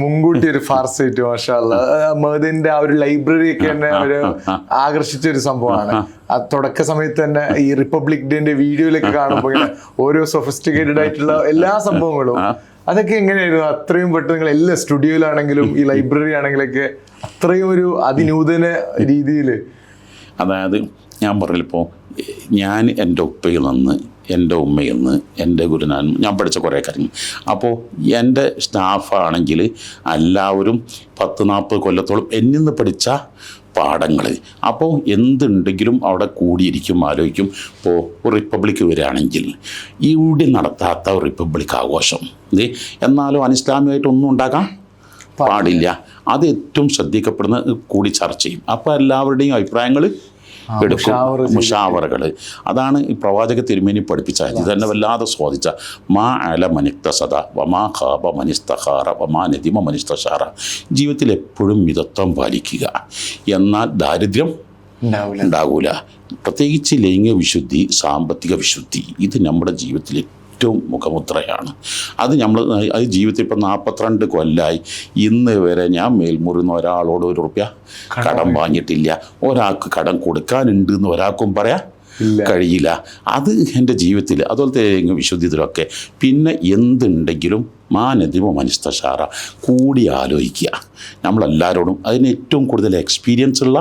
മുൻകൂട്ടി ഒരു ഫാർസൈറ്റ് മഹദിന്റെ ആ ഒരു ലൈബ്രറി ഒക്കെ തന്നെ ഒരു ആകർഷിച്ച ഒരു സംഭവമാണ്. ആ തുടക്ക സമയത്ത് തന്നെ ഈ റിപ്പബ്ലിക് ഡേന്റെ വീഡിയോയിലൊക്കെ കാണുമ്പോൾ ഓരോ സൊഫിസ്റ്റിക്കേറ്റഡ് ആയിട്ടുള്ള എല്ലാ സംഭവങ്ങളും അതൊക്കെ എങ്ങനെയായിരുന്നു? അത്രയും പെട്ടെന്ന് നിങ്ങൾ എല്ലാ സ്റ്റുഡിയോയിലാണെങ്കിലും ഈ ലൈബ്രറി ആണെങ്കിലൊക്കെ അത്രയും ഒരു അതിനൂതന രീതിയിൽ. അതായത് ഞാൻ പറഞ്ഞിപ്പോൾ ഞാൻ എൻ്റെ ഉപ്പയിൽ നിന്ന്, എൻ്റെ ഉമ്മയിൽ നിന്ന്, എൻ്റെ ഗുരുനാഥൻ, ഞാൻ പഠിച്ച കുറേ കാര്യങ്ങൾ. അപ്പോൾ എൻ്റെ സ്റ്റാഫാണെങ്കിൽ എല്ലാവരും 10-40 കൊല്ലത്തോളം എന്നിൽ നിന്ന് പഠിച്ച പാഠങ്ങൾ. അപ്പോൾ എന്തുണ്ടെങ്കിലും അവിടെ കൂടിയിരിക്കും, ആലോചിക്കും. ഇപ്പോൾ റിപ്പബ്ലിക് വരികയാണെങ്കിൽ ഇവിടെ നടത്താത്ത റിപ്പബ്ലിക് ആഘോഷം എന്നാലും അനിസ്ലാമികമായിട്ടൊന്നും ഉണ്ടാക്കാൻ പാടില്ല. അത് ഏറ്റവും ശ്രദ്ധിക്കപ്പെടുന്ന കൂടി ചർച്ച ചെയ്യും. അപ്പോൾ എല്ലാവരുടെയും അഭിപ്രായങ്ങൾ എടുക്കും, മുഷാവറകൾ. അതാണ് ഈ പ്രവാചക തിരുമേനി പഠിപ്പിച്ച. ഇത് തന്നെ വല്ലാതെ സ്വാധിച്ച മാ അല മനിക്തസദ വമാ ഖാബ മനിസ്തഖാറ വമാ നദിമ മനിസ്തഷാറ. ജീവിതത്തിൽ എപ്പോഴും മിതത്വം പാലിക്കുക, എന്നാൽ ദാരിദ്ര്യം ഉണ്ടാകൂല. പ്രത്യേകിച്ച് ലൈംഗിക വിശുദ്ധി, സാമ്പത്തിക വിശുദ്ധി, ഇത് നമ്മുടെ ജീവിതത്തിൽ ഏറ്റവും മുഖമുദ്രയാണ്. അത് ജീവിതത്തിൽ ഇപ്പം 42 കൊല്ലമായി ഇന്ന് വരെ ഞാൻ മേൽമുറിന്ന് ഒരാളോട് ₹1 കടം വാങ്ങിയിട്ടില്ല. ഒരാൾക്ക് കടം കൊടുക്കാനുണ്ട് എന്ന് ഒരാൾക്കും പറയാൻ കഴിയില്ല. അത് എൻ്റെ ജീവിതത്തിൽ അതുപോലത്തെ വിശുദ്ധിയിലൊക്കെ. പിന്നെ എന്തുണ്ടെങ്കിലും മാനദിമ മനിസ്തഷാറ, കൂടി ആലോചിക്കുക. നമ്മളെല്ലാവരോടും അതിന് ഏറ്റവും കൂടുതൽ എക്സ്പീരിയൻസ് ഉള്ള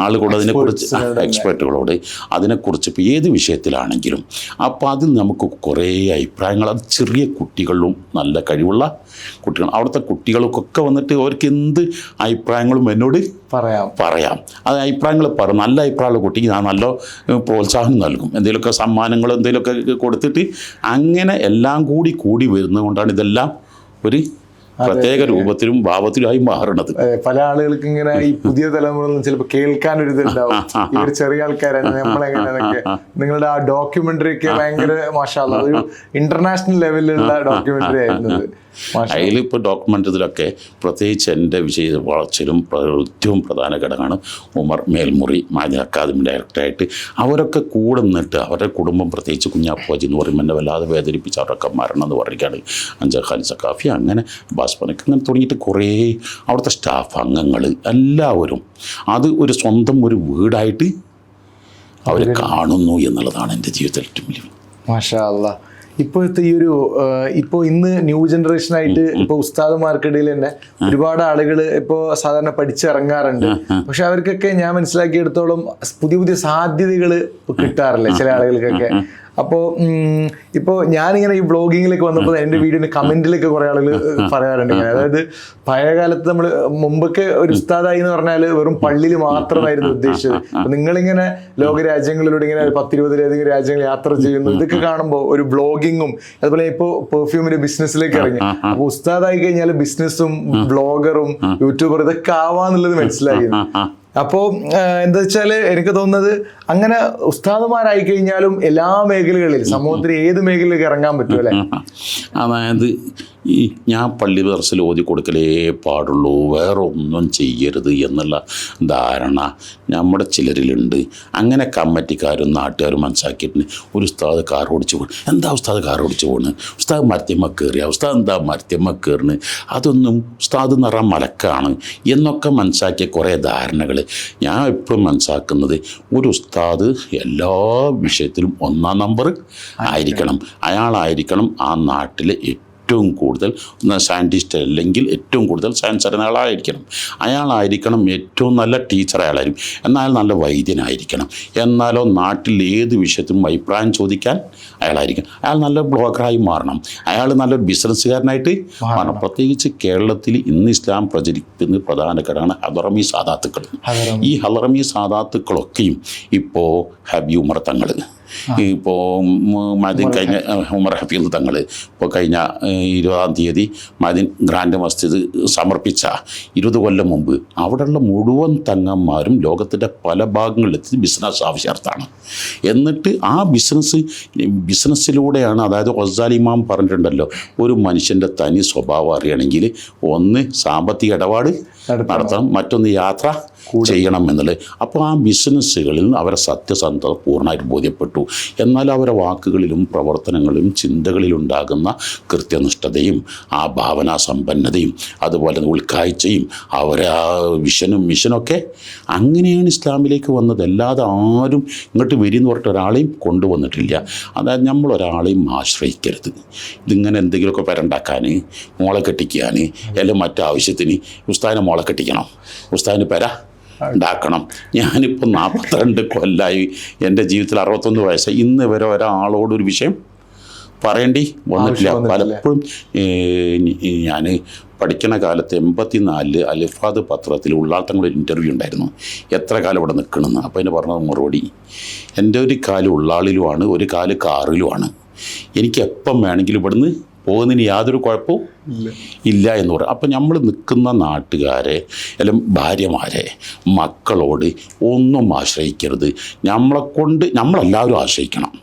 ആളുകളോട്, അതിനെക്കുറിച്ച് എക്സ്പേർട്ടുകളോട് അതിനെക്കുറിച്ച് ഇപ്പോൾ ഏത് വിഷയത്തിലാണെങ്കിലും. അപ്പോൾ അതിൽ നമുക്ക് കുറേ അഭിപ്രായങ്ങൾ, അത് ചെറിയ കുട്ടികളിലും നല്ല കഴിവുള്ള കുട്ടികൾ, അവിടുത്തെ കുട്ടികൾക്കൊക്കെ വന്നിട്ട് അവർക്ക് എന്ത് അഭിപ്രായങ്ങളും എന്നോട് പറയാം. അത് അഭിപ്രായങ്ങൾ നല്ല അഭിപ്രായമുള്ള കുട്ടിക്ക് ഞാൻ നല്ല പ്രോത്സാഹനം നൽകും, എന്തെങ്കിലുമൊക്കെ സമ്മാനങ്ങളോ എന്തെങ്കിലുമൊക്കെ കൊടുത്തിട്ട്. അങ്ങനെ എല്ലാം കൂടി വരുന്നതുകൊണ്ടാണ് ഇതെല്ലാം ഒരു പ്രത്യേക രൂപത്തിലും ഭാവത്തിലുമായി മാറണത്. പല ആളുകൾക്ക് ഇങ്ങനെ ഈ പുതിയ തലമുറ ചിലപ്പോൾ കേൾക്കാനൊരു ഇതുണ്ടാവും, ഇവർ ചെറിയ ആൾക്കാരാണ് നമ്മളെങ്ങനെയൊക്കെ. നിങ്ങളുടെ ആ ഡോക്യുമെന്ററി ഒക്കെ ഭയങ്കര മാഷാഅല്ലാ ഒരു ഇന്റർനാഷണൽ ലെവലിലുള്ള ഡോക്യുമെന്ററി ആയിരുന്നു. അതിലിപ്പോൾ ഡോക്യുമെൻ്ററിലൊക്കെ പ്രത്യേകിച്ച് എൻ്റെ വിജയ വളർച്ചയിലും ഏറ്റവും പ്രധാന ഘടകമാണ് ഉമർ മേൽമുറി, മാജ അക്കാദമി ഡയറക്ടറായിട്ട് അവരൊക്കെ കൂടെ നിന്നിട്ട് അവരുടെ കുടുംബം, പ്രത്യേകിച്ച് കുഞ്ഞാപ്പോജി എന്ന് പറയുമ്പോൾ എന്നെ വല്ലാതെ വേദനിപ്പിച്ച് അവരൊക്കെ മരണം എന്ന് പറഞ്ഞിട്ടാണ്. അഞ്ചാഖാലി സക്കാഫി, അങ്ങനെ ബാസ്പനക്ക്, അങ്ങനെ തുടങ്ങിയിട്ട് കുറേ അവിടുത്തെ സ്റ്റാഫ് അംഗങ്ങൾ എല്ലാവരും അത് ഒരു സ്വന്തം ഒരു വീടായിട്ട് അവർ കാണുന്നു എന്നുള്ളതാണ് എൻ്റെ ജീവിതത്തിൽ ഏറ്റവും വലിയ. മാഷാ അല്ലാ. ഇപ്പോഴത്തെ ഈ ഒരു ഇന്ന് ന്യൂ ജനറേഷനായിട്ട് ഇപ്പോൾ ഉസ്താദുമാർക്കിടയിൽ തന്നെ ഒരുപാട് ആളുകൾ ഇപ്പോൾ സാധാരണ പഠിച്ചിറങ്ങാറുണ്ട്. പക്ഷെ അവർക്കൊക്കെ ഞാൻ മനസ്സിലാക്കിയെടുത്തോളം പുതിയ സാധ്യതകൾ കിട്ടാറില്ല ചില ആളുകൾക്കൊക്കെ. അപ്പോൾ ഇപ്പോൾ ഞാനിങ്ങനെ ഈ ബ്ലോഗിങ്ങിലേക്ക് വന്നപ്പോൾ എൻ്റെ വീഡിയോന് കമൻറ്റിലൊക്കെ കുറേ ആളുകൾ പറയാറുണ്ട് ഇങ്ങനെ. അതായത് പഴയ കാലത്ത് നമ്മൾ മുമ്പൊക്കെ ഒരു ഉസ്താദായി എന്ന് പറഞ്ഞാൽ വെറും പള്ളിയിൽ മാത്രമായിരുന്നു ഉദ്ദേശിച്ചത്. അപ്പം നിങ്ങളിങ്ങനെ ലോകരാജ്യങ്ങളിലൂടെ ഇങ്ങനെ 10-20 രാജ്യങ്ങൾ യാത്ര ചെയ്യുന്നു, ഇതൊക്കെ കാണുമ്പോൾ ഒരു ബ്ലോഗിങ്ങും അതുപോലെ ഇപ്പോൾ പെർഫ്യൂമിന്റെ ബിസിനസ്സിലേക്ക് ഇറങ്ങി. അപ്പോൾ ഉസ്താദായി കഴിഞ്ഞാൽ ബിസിനസ്സും ബ്ലോഗറും യൂട്യൂബർ ഇതൊക്കെ ആവാന്നുള്ളത് മനസ്സിലായി. അപ്പോൾ എന്താ വെച്ചാൽ എനിക്ക് തോന്നുന്നത് അങ്ങനെ ഉസ്താദുമാരായി കഴിഞ്ഞാലും എല്ലാ മേഖലകളിൽ സമൂഹത്തിൽ ഏത് മേഖലയിലേക്ക് ഇറങ്ങാൻ പറ്റും അല്ലേ? അതായത് ഈ ഞാൻ പള്ളി ദർസിൽ ഓതി കൊടുക്കലേ പാടുള്ളൂ, വേറെ ഒന്നും ചെയ്യരുത് എന്നുള്ള ധാരണ നമ്മുടെ ചിലരിലുണ്ട്. അങ്ങനെ കമ്മിറ്റിക്കാരും നാട്ടുകാരും മനസ്സിലാക്കിയിട്ടുണ്ട്. ഒരു ഉസ്താദ് കാർ ഓടിച്ചു പോകും, എന്താ ഉസ്താദ് കാർ ഓടിച്ചു പോകുന്നത്, ഉസ്താദ് മരത്തിമ്മ കയറിയ, ഉസ്താദ് എന്താ മരത്തിമ്മ കയറുന്നത്, അതൊന്നും ഉസ്താദ് നിറ മലക്കാണ് എന്നൊക്കെ മനസ്സിലാക്കിയ കുറേ ധാരണകൾ. ഞാൻ എപ്പോഴും മനസ്സിലാക്കുന്നത് ഒരു ഉസ്താദ് എല്ലാ വിഷയത്തിലും 1-ാം നമ്പർ ആയിരിക്കണം. അയാളായിരിക്കണം ആ നാട്ടിലെ ഏറ്റവും കൂടുതൽ സയൻറ്റിസ്റ്റ്, അല്ലെങ്കിൽ ഏറ്റവും കൂടുതൽ സയൻസ് അറിയുന്ന ആളായിരിക്കണം. അയാളായിരിക്കണം ഏറ്റവും നല്ല ടീച്ചർ, അയാളായിരിക്കും. എന്നാൽ നല്ല വൈദ്യനായിരിക്കണം. എന്നാലോ നാട്ടിൽ ഏത് വിഷയത്തിലും അഭിപ്രായം ചോദിക്കാൻ അയാളായിരിക്കണം. അയാൾ നല്ല ബ്ലോഗറായി മാറണം. അയാൾ നല്ലൊരു ബിസിനസ്സുകാരനായിട്ട് മാറണം. പ്രത്യേകിച്ച് കേരളത്തിൽ ഇന്ന് ഇസ്ലാം പ്രചരിക്കുന്ന പ്രധാന ഘടകമാണ് ഹദറമി സാദാത്തുക്കൾ. ഈ ഹദറമി സാദാത്തുക്കളൊക്കെയും ഇപ്പോൾ ഹബീബ് ഉമർ തങ്ങൾ, ഇപ്പോൾ മദീൻ കഴിഞ്ഞ ഉമർ ഹഫീൽ തങ്ങൾ ഇപ്പോൾ കഴിഞ്ഞ 20-ാം തീയതി മദീൻ ഗ്രാൻഡ് മസ്ജിദ് സമർപ്പിച്ച 20 കൊല്ലം മുമ്പ് അവിടെയുള്ള മുഴുവൻ തങ്ങന്മാരും ലോകത്തിൻ്റെ പല ഭാഗങ്ങളിലെത്തി ബിസിനസ് ആവശ്യാർത്ഥാണ്. എന്നിട്ട് ആ ബിസിനസ്സിലൂടെയാണ്, അതായത് ഗസാലി ഇമാം പറഞ്ഞിട്ടുണ്ടല്ലോ, ഒരു മനുഷ്യൻ്റെ തനി സ്വഭാവം അറിയണമെങ്കിൽ ഒന്ന് സാമ്പത്തിക ഇടപാട് നടത്തണം, മറ്റൊന്ന് യാത്ര ചെയ്യണം എന്നുള്ളത്. അപ്പോൾ ആ ബിസിനസ്സുകളിൽ അവരെ സത്യസന്ധത പൂർണ്ണമായിട്ട് ബോധ്യപ്പെട്ടു. എന്നാൽ അവരെ വാക്കുകളിലും പ്രവർത്തനങ്ങളിലും ചിന്തകളിലുണ്ടാകുന്ന കൃത്യനിഷ്ഠതയും ആ ഭാവനാസമ്പന്നതയും അതുപോലെ ഉൾക്കാഴ്ചയും അവരെ ആ വിഷനും മിഷനൊക്കെ അങ്ങനെയാണ് ഇസ്ലാമിലേക്ക് വന്നത്. അല്ലാതെ ആരും ഇങ്ങോട്ട് വരിയെന്ന് പറഞ്ഞിട്ട് ഒരാളെയും കൊണ്ടുവന്നിട്ടില്ല. അതായത് നമ്മളൊരാളെയും ആശ്രയിക്കരുത്. ഇതിങ്ങനെ എന്തെങ്കിലുമൊക്കെ പെരണ്ടാക്കാൻ, മോളെ കെട്ടിക്കാൻ, അല്ലെങ്കിൽ മറ്റാവശ്യത്തിന് ഉസ്താദിനെ മോളെ കെട്ടിക്കണം, ഉസ്താദിന് പെര ഉണ്ടാക്കണം. ഞാനിപ്പോൾ 42 കൊല്ലമായി, എൻ്റെ ജീവിതത്തിൽ 61 വയസ്സായി, ഇന്ന് വരെ ഒരാളോടൊരു വിഷയം പറയേണ്ടി വന്നിട്ടില്ല. പലപ്പോഴും ഞാൻ പഠിക്കുന്ന കാലത്ത് 84 അലിഫാദ് പത്രത്തിൽ ഉള്ളാളത്തങ്ങളൊരു ഇൻ്റർവ്യൂ ഉണ്ടായിരുന്നു, എത്ര കാലം ഇവിടെ നിൽക്കണമെന്ന്. അപ്പോൾ അതിന് പറഞ്ഞത് മറുപടി, എൻ്റെ ഒരു കാല് ഉള്ളാളിലുമാണ്, ഒരു കാല് കാറിലുമാണ്, എനിക്ക് എപ്പം വേണമെങ്കിലും ഇവിടുന്ന് പോകുന്നതിന് യാതൊരു കുഴപ്പവും ഇല്ല എന്ന് പറയും. അപ്പം നമ്മൾ നിൽക്കുന്ന നാട്ടുകാരെ അല്ലെങ്കിൽ ഭാര്യമാരെ മക്കളോട് ഒന്നും ആശ്രയിക്കരുത്. നമ്മളെല്ലാവരും ആശ്രയിക്കണം,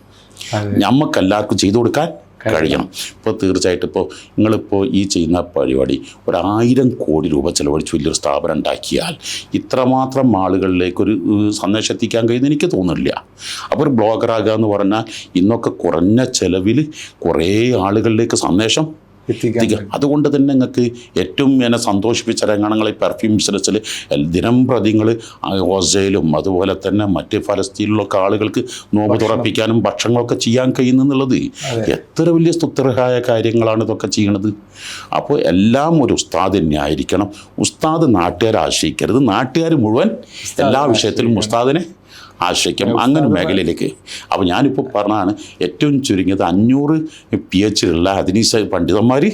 നമുക്കെല്ലാവർക്കും ചെയ്തു കൊടുക്കാൻ കഴിയണം. ഇപ്പോൾ തീർച്ചയായിട്ടും ഇപ്പോൾ നിങ്ങളിപ്പോൾ ഈ ചെയ്യുന്ന പരിപാടി 1000 കോടി രൂപ ചിലവഴിച്ച് വലിയൊരു സ്ഥാപനം ഉണ്ടാക്കിയാൽ ഇത്രമാത്രം ആളുകളിലേക്കൊരു സന്ദേശം എത്തിക്കാൻ കഴിയുമെന്ന് എനിക്ക് തോന്നുന്നില്ല. അപ്പോൾ ഒരു ബ്ലോഗറാകുക എന്ന് പറഞ്ഞാൽ ഇന്നൊക്കെ കുറഞ്ഞ ചിലവിൽ കുറേ ആളുകളിലേക്ക് സന്ദേശം എത്തിക്കുക. അതുകൊണ്ട് തന്നെ നിങ്ങൾക്ക് ഏറ്റവും എന്നെ സന്തോഷിപ്പിച്ച രംഗങ്ങൾ ഈ പെർഫ്യൂം ബിസിനസ്സിൽ ദിനം പ്രതി ഗസയിലും അതുപോലെ തന്നെ മറ്റ് ഫലസ്തീനിലൊക്കെ ആളുകൾക്ക് നോമ്പ് തുറപ്പിക്കാനും ഭക്ഷണങ്ങളൊക്കെ ചെയ്യാൻ കഴിയുന്നുള്ളത് എത്ര വലിയ സ്തുത്യർഹമായ കാര്യങ്ങളാണ് ഇതൊക്കെ ചെയ്യണത്. അപ്പോൾ എല്ലാം ഒരു ഉസ്താദ് തന്നെ ആയിരിക്കണം. ഉസ്താദ് നാട്ടുകാരെ ആശ്രയിക്കരുത്, നാട്ടുകാർ മുഴുവൻ എല്ലാ വിഷയത്തിലും ഉസ്താദിനെ ആശ്രയിക്കാം, അങ്ങനെ മേഖലയിലേക്ക്. അപ്പോൾ ഞാനിപ്പോൾ പറഞ്ഞതാണ് ഏറ്റവും ചുരുങ്ങിയത് 500 PhD ഉള്ള ഹദീസ് പണ്ഡിതന്മാർ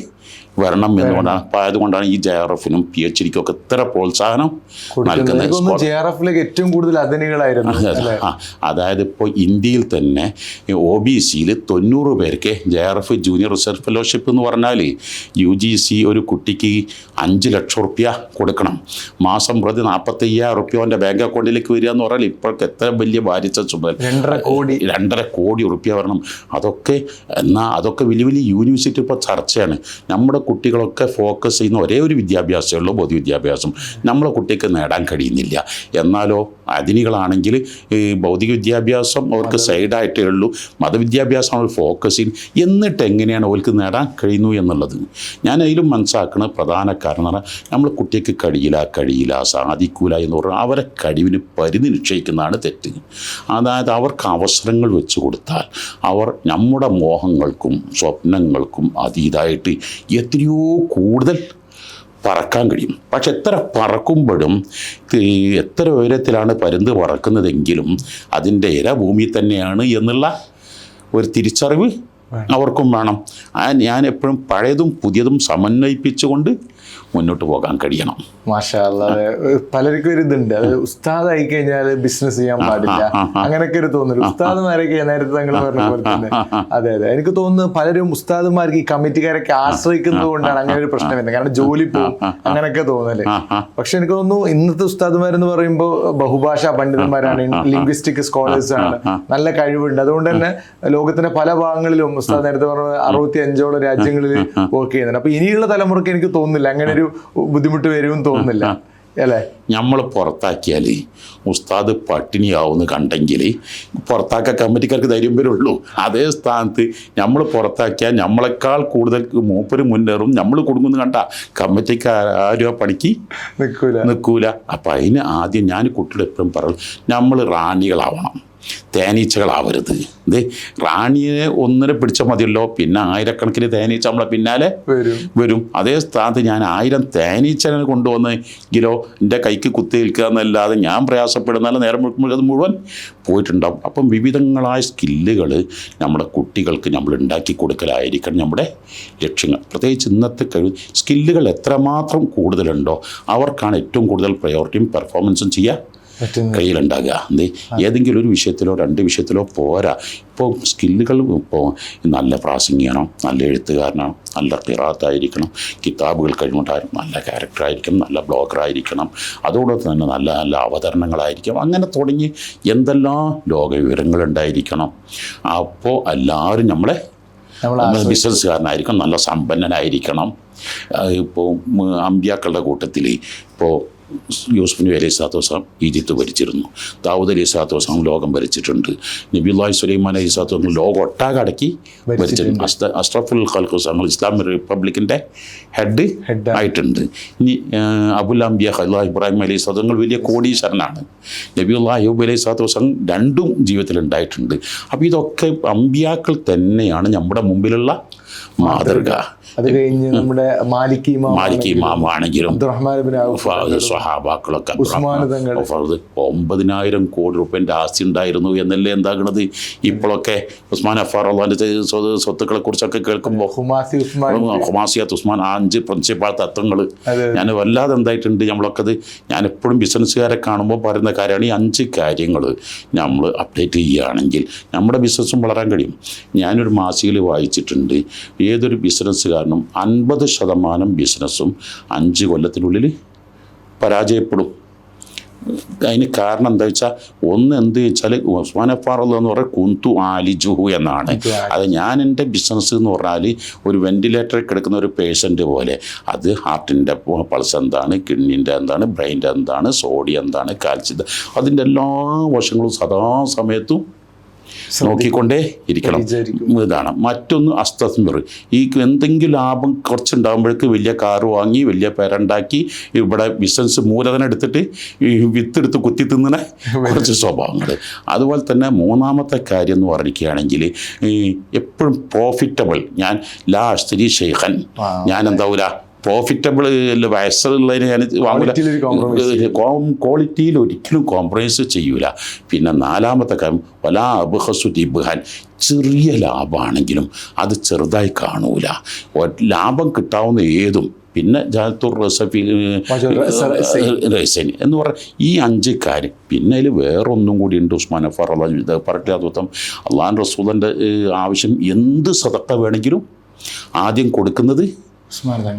വരണം എന്നുകൊണ്ടാണ്. അപ്പോൾ ആയതുകൊണ്ടാണ് ഈ JRFനും PhDക്കും ഒക്കെ ഇത്ര പ്രോത്സാഹനം നൽകുന്നത്. ഏറ്റവും കൂടുതൽ അധനികളായിരുന്നു. അതായത് ഇപ്പോൾ ഇന്ത്യയിൽ തന്നെ OBCയിൽ 90 പേർക്ക് JRF ജൂനിയർ റിസർച്ച് ഫെലോഷിപ്പ് എന്ന് പറഞ്ഞാൽ UGC ഒരു കുട്ടിക്ക് 5 ലക്ഷം റുപ്യ കൊടുക്കണം, മാസം പ്രതി 45,000 റുപ്യ അവൻ്റെ ബാങ്ക് അക്കൗണ്ടിലേക്ക് വരിക എന്ന് പറഞ്ഞാൽ ഇപ്പോഴൊക്കെ എത്ര വലിയ ഭാരിച്ച ചുമതല. 2.5 കോടി റുപ്യ വരണം. അതൊക്കെ വലിയ വലിയ യൂണിവേഴ്സിറ്റി ഇപ്പോൾ ചർച്ചയാണ്. നമ്മുടെ കുട്ടികളൊക്കെ ഫോക്കസ് ചെയ്യുന്ന ഒരേ ഒരു വിദ്യാഭ്യാസമേ ഉള്ളൂ, പൊതുവിദ്യാഭ്യാസം. നമ്മളെ കുട്ടിക്ക് നേടാൻ കഴിയുന്നില്ല. എന്നാലോ അധിനികളാണെങ്കിൽ ഈ ഭൗതിക വിദ്യാഭ്യാസം അവർക്ക് സൈഡായിട്ടേ ഉള്ളൂ, മതവിദ്യാഭ്യാസം അവർ ഫോക്കസ് ചെയ്യും. എന്നിട്ട് എങ്ങനെയാണ് അവർക്ക് നേടാൻ കഴിയുന്നു എന്നുള്ളത് ഞാൻ അതിലും മനസ്സിലാക്കുന്ന പ്രധാന കാരണം എന്ന് പറഞ്ഞാൽ നമ്മൾ കുട്ടിക്ക് കഴിയില്ല സാധിക്കൂല എന്ന് പറഞ്ഞാൽ അവരെ കഴിവിന് പരിധി നിശ്ചയിക്കുന്നതാണ് തെറ്റ്. അതായത് അവർക്ക് അവസരങ്ങൾ വെച്ച് കൊടുത്താൽ അവർ നമ്മുടെ മോഹങ്ങൾക്കും സ്വപ്നങ്ങൾക്കും അതീതമായിട്ട് എത്രയോ കൂടുതൽ പറക്കാൻ കഴിയും. പക്ഷെ എത്ര പറക്കുമ്പോഴും എത്ര ഉയരത്തിലാണ് പരുന്ത് പറക്കുന്നതെങ്കിലും അതിൻ്റെ ഇര ഭൂമി തന്നെയാണ് എന്നുള്ള ഒരു തിരിച്ചറിവ് അവർക്കും വേണം. ഞാൻ എപ്പോഴും പഴയതും പുതിയതും സമന്വയിപ്പിച്ചുകൊണ്ട് മുന്നോട്ട് പോകാൻ കഴിയണം. മാഷാ അല്ലാഹ്. പലർക്കും ഒരു ഇതുണ്ട്, അത് ഉസ്താദ് ആയി കഴിഞ്ഞാൽ ബിസിനസ് ചെയ്യാൻ പാടില്ല, അങ്ങനെയൊക്കെ ഒരു തോന്നുന്നു. ഉസ്താദുമാരൊക്കെ നേരത്തെ താങ്കൾ പറഞ്ഞ പോലെ തന്നെ. അതെ എനിക്ക് തോന്നുന്നു പലരും ഉസ്താദുമാർക്ക് ഈ കമ്മിറ്റിക്കാരൊക്കെ ആശ്രയിക്കുന്നത് കൊണ്ടാണ് അങ്ങനെ ഒരു പ്രശ്നം വരുന്നത്. കാരണം ജോലി പോകും അങ്ങനെയൊക്കെ തോന്നല്. പക്ഷെ എനിക്ക് തോന്നുന്നു ഇന്നത്തെ ഉസ്താദുമാരെന്ന് പറയുമ്പോൾ ബഹുഭാഷാ പണ്ഡിതന്മാരാണ്, ലിംഗ്വിസ്റ്റിക് സ്കോളേഴ്സ് ആണ്, നല്ല കഴിവുണ്ട്. അതുകൊണ്ട് തന്നെ ലോകത്തിന്റെ പല ഭാഗങ്ങളിലും ഉസ്താദ് നേരത്തെ പറഞ്ഞ 65ഓളം രാജ്യങ്ങളിൽ വർക്ക് ചെയ്യുന്നുണ്ട്. അപ്പൊ ഇനിയുള്ള തലമുറക്ക് എനിക്ക് തോന്നുന്നില്ല അങ്ങനെ ഒരു ബുദ്ധിമുട്ട് വരുമെന്ന് തോന്നുന്നില്ല അല്ലേ. നമ്മൾ പുറത്താക്കിയാൽ ഉസ്താദ് പട്ടിണിയാവുമെന്ന് കണ്ടെങ്കിൽ പുറത്താക്കാൻ കമ്മിറ്റിക്കാർക്ക് ധൈര്യം വരുള്ളൂ. അതേ സ്ഥാനത്ത് നമ്മൾ പുറത്താക്കിയാൽ നമ്മളെക്കാൾ കൂടുതൽ മൂപ്പര് മുന്നേറും, നമ്മൾ കൊടുക്കുമെന്ന് കണ്ട കമ്മിറ്റിക്ക് ആരും ആ പണിക്ക് നിൽക്കൂല. അപ്പം അതിന് ആദ്യം ഞാൻ കുട്ടികളെ എപ്പോഴും പറയും, നമ്മൾ റാണികളാവണം, തേനീച്ചകളാവരുത്. റാണിയെ ഒന്നിനെ പിടിച്ചാൽ മതിയല്ലോ, പിന്നെ ആയിരക്കണക്കിന് തേനീച്ച നമ്മളെ പിന്നാലെ വരും. അതേ സ്ഥാനത്ത് ഞാൻ 1000 തേനീച്ചനെ കൊണ്ടുവന്നെങ്കിലോ എൻ്റെ കൈക്ക് കുത്തി നിൽക്കുക എന്നല്ലാതെ ഞാൻ പ്രയാസപ്പെടുന്നാലും നേരം അത് മുഴുവൻ പോയിട്ടുണ്ടാവും. അപ്പം വിവിധങ്ങളായ സ്കില്ലുകൾ നമ്മുടെ കുട്ടികൾക്ക് നമ്മൾ ഉണ്ടാക്കി കൊടുക്കലായിരിക്കണം നമ്മുടെ ലക്ഷ്യങ്ങൾ. പ്രത്യേകിച്ച് ഇന്നത്തെ സ്കില്ലുകൾ എത്രമാത്രം കൂടുതലുണ്ടോ അവർക്കാണ് ഏറ്റവും കൂടുതൽ പ്രയോറിറ്റിയും പെർഫോമൻസും ചെയ്യാൻ കയ്യിലുണ്ടാകുക. ഏതെങ്കിലും ഒരു വിഷയത്തിലോ 2 വിഷയത്തിലോ പോരാ. ഇപ്പോൾ സ്കില്ലുകൾ ഇപ്പോൾ നല്ല പ്രാസിംഗ് ചെയ്യണം, നല്ല എഴുത്തുകാരനാണ്, നല്ല ഖിറാത്തായിരിക്കണം, കിതാബുകൾ കഴിവുണ്ടായിരുന്നു, നല്ല ക്യാരക്ടറായിരിക്കണം, നല്ല ബ്ലോഗറായിരിക്കണം, അതോടൊപ്പം തന്നെ നല്ല നല്ല അവതരണങ്ങളായിരിക്കും. അങ്ങനെ തുടങ്ങി എന്തെല്ലാം ലോക വിവരങ്ങളുണ്ടായിരിക്കണം. അപ്പോൾ എല്ലാവരും നമ്മളെ ബിസിനസ്സുകാരനായിരിക്കണം, നല്ല സമ്പന്നനായിരിക്കണം. ഇപ്പോൾ അമ്പിയാക്കളുടെ കൂട്ടത്തിൽ ഇപ്പോൾ യൂസുഫ് നബി അലൈഹി സ്വലാത്തു വസ്സലാം ഈജിപ്ത് ഭരിച്ചിരുന്നു. ദാവൂദ് അലൈഹി സ്വലാത്തു വസ്സലാം ലോകം ഭരിച്ചിട്ടുണ്ട്. നബിയുല്ലാഹി സുലൈമാൻ അലൈഹി സ്വലാത്തു വസ്സലാം ലോകം ഒട്ടാകെ അടക്കി ഭരിച്ചിട്ടുണ്ട്. അഷ്റഫുൽ ഖൽഖ് ഞങ്ങൾ ഇസ്ലാമിക് റിപ്പബ്ലിക്കിൻ്റെ ഹെഡ് ആയിട്ടുണ്ട്. ഇനി അബുൽ അംബിയ ഖലീൽ ഇബ്രാഹിം അലൈഹി സ്വലാത്തു വസ്സലാം വലിയ കോടീശ്വരനാണ്. നബിയുല്ലാഹി അയ്യൂബ് അലൈഹി സ്വലാത്തു വസ്സലാം 2 ജീവിതത്തിലുണ്ടായിട്ടുണ്ട്. അപ്പോൾ ഇതൊക്കെ അമ്പിയാക്കൾ തന്നെയാണ് നമ്മുടെ മുമ്പിലുള്ള മാതൃക. അത് കഴിഞ്ഞ് നമ്മുടെ മാലിക് ഇമാമാണെങ്കിലും സ്വഹാബാക്കളൊക്കെ 9,000 കോടി രൂപേൻ്റെ ആസ്തി ഉണ്ടായിരുന്നു എന്നല്ലേ എന്താകണത്. ഇപ്പോഴൊക്കെ ഉസ്മാൻ അഫാർ അള്ളാൻ്റെ സ്വത്തുക്കളെ കുറിച്ചൊക്കെ കേൾക്കുമ്പോൾ ഹുമാസിയത്ത് ഉസ്മാൻ 5 പ്രിൻസിപ്പാൾ തത്വങ്ങൾ ഞാൻ വല്ലാതെ എന്തായിട്ടുണ്ട്. നമ്മളൊക്കെ ഞാൻ എപ്പോഴും ബിസിനസ്സുകാരെ കാണുമ്പോൾ പറയുന്ന കാര്യമാണ് ഈ 5 കാര്യങ്ങൾ നമ്മൾ അപ്ഡേറ്റ് ചെയ്യുകയാണെങ്കിൽ നമ്മുടെ ബിസിനസ്സും വളരാൻ കഴിയും. ഞാനൊരു മാസികയിൽ വായിച്ചിട്ടുണ്ട്, ഏതൊരു ബിസിനസ്സുകാരനും 50% ബിസിനസ്സും 5 കൊല്ലത്തിനുള്ളിൽ പരാജയപ്പെടും. അതിന് കാരണം എന്താ വെച്ചാൽ, എന്ത് വെച്ചാൽ ഉസ്മാൻ അഫാറുള്ള എന്ന് പറഞ്ഞാൽ കുന്തു ആലിജുഹു എന്നാണ്. അത് ഞാൻ എൻ്റെ ബിസിനസ് എന്ന് പറഞ്ഞാൽ ഒരു വെൻറ്റിലേറ്ററിൽ കിടക്കുന്ന ഒരു പേഷ്യൻ്റ് പോലെ, അത് ഹാർട്ടിൻ്റെ പൾസ് എന്താണ്, കിഡ്നിൻ്റെ എന്താണ്, ബ്രെയിൻ്റെ എന്താണ്, സോഡിയം എന്താണ്, കാൽസ്യം, അതിൻ്റെ എല്ലാ വശങ്ങളും സദാസമയത്തും നോക്കിക്കൊണ്ടേ ഇരിക്കണം. ഇതാണ്. മറ്റൊന്ന് അസ്തസ്മിർ, ഈ എന്തെങ്കിലും ലാഭം കുറച്ചുണ്ടാകുമ്പോഴേക്ക് വലിയ കാറ് വാങ്ങി വലിയ പേരുണ്ടാക്കി ഇവിടെ ബിസിനസ് മൂലധനം എടുത്തിട്ട് ഈ വിത്തെടുത്ത് കുത്തി തിന്നുന്ന കുറച്ച് സ്വഭാവങ്ങൾ. അതുപോലെ തന്നെ 3ാമത്തെ കാര്യം എന്ന് പറഞ്ഞിരിക്കുകയാണെങ്കിൽ എപ്പോഴും പ്രോഫിറ്റബിൾ. ഞാൻ ലാ അഷ്തരി ഷെയ്ഖൻ, ഞാൻ എന്താവില്ല പ്രോഫിറ്റബിൾ വയസ്സുള്ളതിന് ഞാൻ വാങ്ങില്ല, ക്വാളിറ്റിയിൽ ഒരിക്കലും കോംപ്രമൈസ് ചെയ്യൂല. പിന്നെ 4ാമത്തെ കാര്യം വലാ അബ്ഖസു ദിബ്ഹാൻ, ചെറിയ ലാഭമാണെങ്കിലും അത് ചെറുതായി കാണൂല. ലാഭം കിട്ടാവുന്ന ഏതും. പിന്നെ ജാത്തുർ റസഫി റസൈൻ എന്ന് പറഞ്ഞാൽ ഈ 5 കാര്യം. പിന്നെ അതിൽ വേറൊന്നും കൂടി ഉണ്ട്. ഉസ്മാൻ അഫാർ അള്ളാഹ് പറയട്ടെ, അള്ളാഹു റസൂലിൻ്റെ ആവശ്യം എന്ത് സദഖ വേണമെങ്കിലും ആദ്യം കൊടുക്കുന്നത്